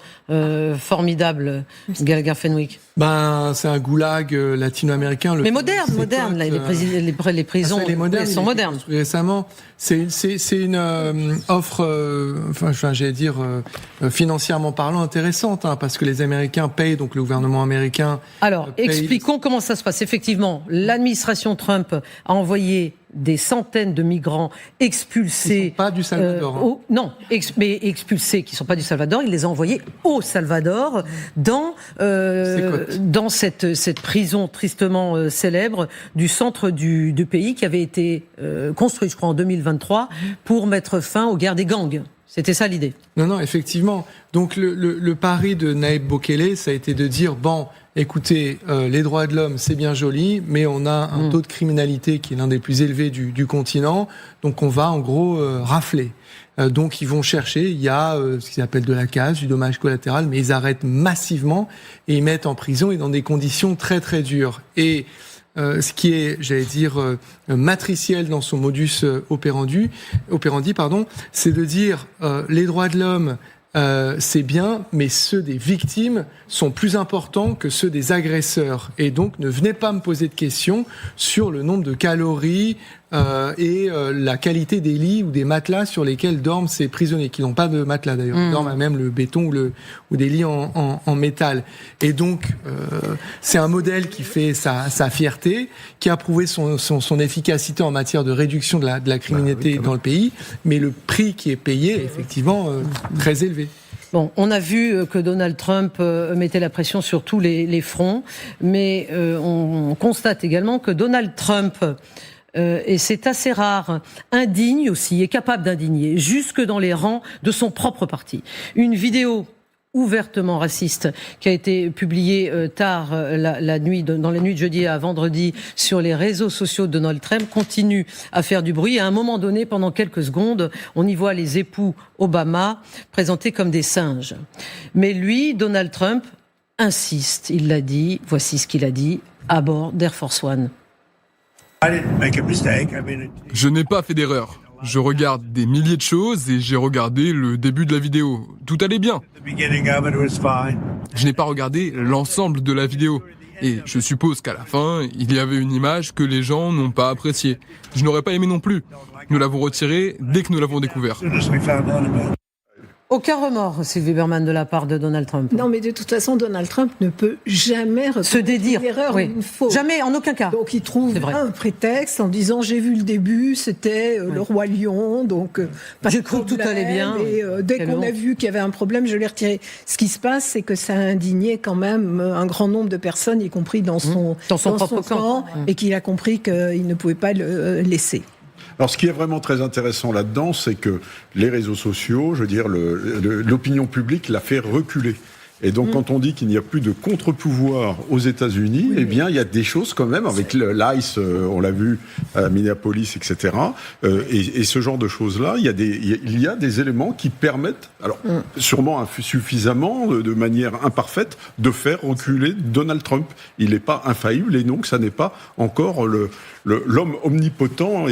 formidables, Gallagher Fenwick. C'est un goulag latino-américain. Mais moderne. Les prisons sont modernes. Récemment, c'est une offre, financièrement parlant, intéressante, parce que les Américains payent, donc le gouvernement américain. Alors, expliquons comment ça se passe. Effectivement, l'administration Trump a envoyé des centaines de migrants expulsés. Ils ne sont pas du Salvador. Mais expulsés qui ne sont pas du Salvador, il les a envoyés au Salvador, dans cette prison tristement célèbre du centre du pays qui avait été construite, je crois, en 2023 pour mettre fin aux guerres des gangs. C'était ça l'idée. Non, effectivement. Donc le pari de Nayib Bukele, ça a été de dire, écoutez, les droits de l'homme, c'est bien joli, mais on a un taux de criminalité qui est l'un des plus élevés du continent, donc on va en gros rafler. Donc ils vont chercher, il y a ce qu'ils appellent de la casse, du dommage collatéral, mais ils arrêtent massivement et ils mettent en prison et dans des conditions très très dures. Et ce qui est, matriciel dans son modus operandi, c'est de dire les droits de l'homme, c'est bien, mais ceux des victimes sont plus importants que ceux des agresseurs. Et donc, ne venez pas me poser de questions sur le nombre de calories et la qualité des lits ou des matelas sur lesquels dorment ces prisonniers, qui n'ont pas de matelas d'ailleurs, ils dorment à même le béton ou des lits en métal. Et donc, c'est un modèle qui fait sa fierté, qui a prouvé son efficacité en matière de réduction de la criminalité dans le pays, mais le prix qui est payé est effectivement très élevé. Bon, on a vu que Donald Trump mettait la pression sur tous les fronts, mais on constate également que Donald Trump, et c'est assez rare, indigne aussi, est capable d'indigner, jusque dans les rangs de son propre parti. Une vidéo ouvertement raciste qui a été publiée tard dans la nuit de jeudi à vendredi sur les réseaux sociaux de Donald Trump continue à faire du bruit. À un moment donné, pendant quelques secondes, on y voit les époux Obama présentés comme des singes. Mais lui, Donald Trump, insiste, il l'a dit, voici ce qu'il a dit à bord d'Air Force One. Je n'ai pas fait d'erreur. Je regarde des milliers de choses et j'ai regardé le début de la vidéo. Tout allait bien. Je n'ai pas regardé l'ensemble de la vidéo. Et je suppose qu'à la fin, il y avait une image que les gens n'ont pas appréciée. Je n'aurais pas aimé non plus. Nous l'avons retirée dès que nous l'avons découvert. Aucun remords, Sylvie Berman, de la part de Donald Trump. Non, mais de toute façon, Donald Trump ne peut jamais se dédire l'erreur une faute. Jamais, en aucun cas. Donc il trouve un prétexte en disant j'ai vu le début, c'était le roi lion, donc j'ai cru que tout allait bien. Et dès qu'on a vu qu'il y avait un problème, je l'ai retiré. Ce qui se passe, c'est que ça a indigné quand même un grand nombre de personnes, y compris dans son propre camp, et qu'il a compris qu'il ne pouvait pas le laisser. Alors, ce qui est vraiment très intéressant là-dedans, c'est que les réseaux sociaux, l'opinion publique l'a fait reculer. Et donc, quand on dit qu'il n'y a plus de contre-pouvoir aux États-Unis, eh bien, il y a des choses quand même avec l'ICE, on l'a vu à Minneapolis, etc. Et ce genre de choses-là, il y a des éléments qui permettent, alors sûrement suffisamment, de manière imparfaite, de faire reculer Donald Trump. Il n'est pas infaillible et donc ça n'est pas encore l'homme omnipotent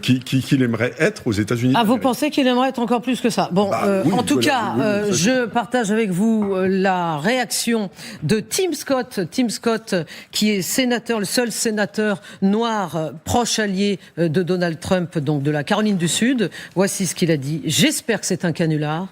qu'il aimerait être aux États-Unis. Ah, vous pensez qu'il aimerait être encore plus que ça? Bon, oui, en tout cas, je partage avec vous la réaction de Tim Scott, qui est sénateur, le seul sénateur noir proche allié de Donald Trump, donc de la Caroline du Sud. Voici ce qu'il a dit. J'espère que c'est un canular,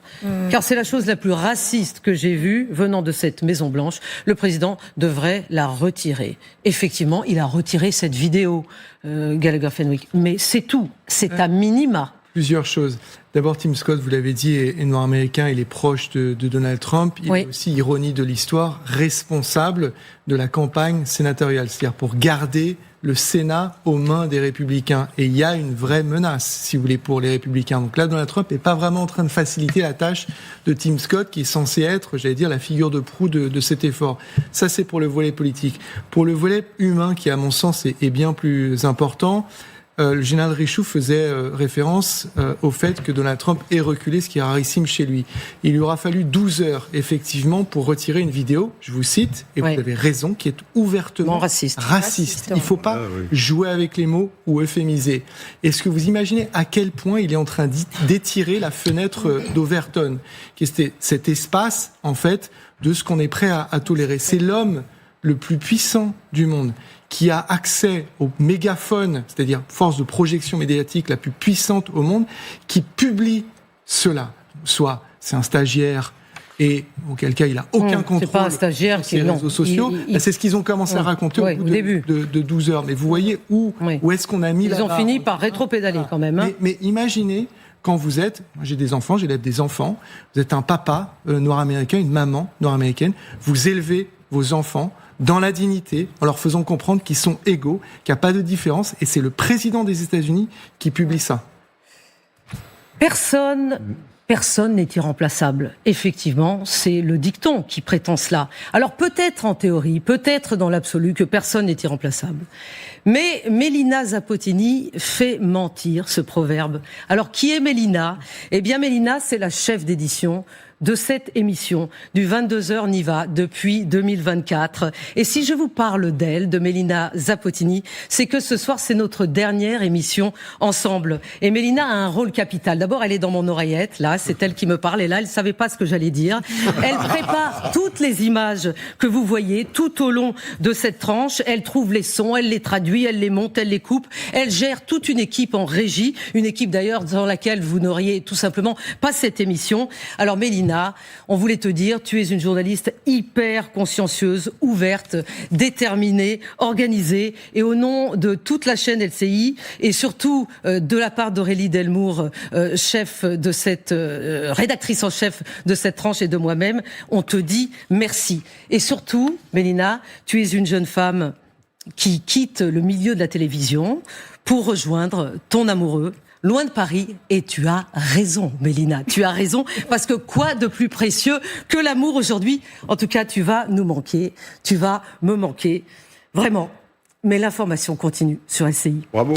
car c'est la chose la plus raciste que j'ai vue venant de cette Maison-Blanche. Le président devrait la retirer. Effectivement, il a retiré cette vidéo, Gallagher Fenwick. Mais c'est tout. C'est à minima. Plusieurs choses. D'abord, Tim Scott, vous l'avez dit, est noir américain, il est proche de Donald Trump. Il est aussi, ironie de l'histoire, responsable de la campagne sénatoriale. C'est-à-dire pour garder le Sénat aux mains des républicains. Et il y a une vraie menace, si vous voulez, pour les républicains. Donc là, Donald Trump n'est pas vraiment en train de faciliter la tâche de Tim Scott, qui est censé être, la figure de proue de cet effort. Ça, c'est pour le volet politique. Pour le volet humain, qui, à mon sens, est bien plus important, le général Richoux faisait référence au fait que Donald Trump ait reculé, ce qui est rarissime chez lui. Il lui aura fallu 12 heures, effectivement, pour retirer une vidéo, je vous cite, et vous avez raison, qui est ouvertement raciste. Il ne faut pas jouer avec les mots ou euphémiser. Est-ce que vous imaginez à quel point il est en train d'étirer la fenêtre d'Overton, qui était cet espace, en fait, de ce qu'on est prêt à tolérer. C'est l'homme le plus puissant du monde, qui a accès au mégaphone, c'est-à-dire force de projection médiatique la plus puissante au monde, qui publie cela. Soit c'est un stagiaire et auquel cas il n'a aucun contrôle c'est pas un stagiaire sur ses réseaux sociaux. C'est ce qu'ils ont commencé à raconter au bout début de 12 heures. Mais vous voyez où est-ce qu'on a mis Ils ont fini par rétro-pédaler quand même. Hein. Mais imaginez, quand vous êtes, moi j'ai des enfants, j'élève des enfants, vous êtes un papa noir américain, une maman noire américaine, vous élevez vos enfants dans la dignité, en leur faisant comprendre qu'ils sont égaux, qu'il n'y a pas de différence, et c'est le président des États-Unis qui publie ça. Personne n'est irremplaçable. Effectivement, c'est le dicton qui prétend cela. Alors peut-être en théorie, peut-être dans l'absolu que personne n'est irremplaçable. Mais Mélina Zappotini fait mentir ce proverbe. Alors qui est Mélina ? Eh bien Mélina, c'est la chef d'édition de cette émission du 22h Niva depuis 2024. Et si je vous parle d'elle, de Mélina Zappotini, c'est que ce soir, c'est notre dernière émission ensemble. Et Mélina a un rôle capital. D'abord, elle est dans mon oreillette, là, c'est elle qui me parle, et là, elle savait pas ce que j'allais dire. Elle prépare toutes les images que vous voyez tout au long de cette tranche. Elle trouve les sons, elle les traduit, elle les monte, elle les coupe. Elle gère toute une équipe en régie, une équipe d'ailleurs dans laquelle vous n'auriez tout simplement pas cette émission. Alors Mélina, on voulait te dire, tu es une journaliste hyper consciencieuse, ouverte, déterminée, organisée, et au nom de toute la chaîne LCI, et surtout de la part d'Aurélie Delmour, chef de cette rédactrice en chef de cette tranche, et de moi-même, on te dit merci. Et surtout, Mélina, tu es une jeune femme qui quitte le milieu de la télévision pour rejoindre ton amoureux, loin de Paris, et tu as raison, Mélina, tu as raison, parce que quoi de plus précieux que l'amour aujourd'hui ? En tout cas, tu vas nous manquer, tu vas me manquer, vraiment. Mais l'information continue sur LCI. Bravo.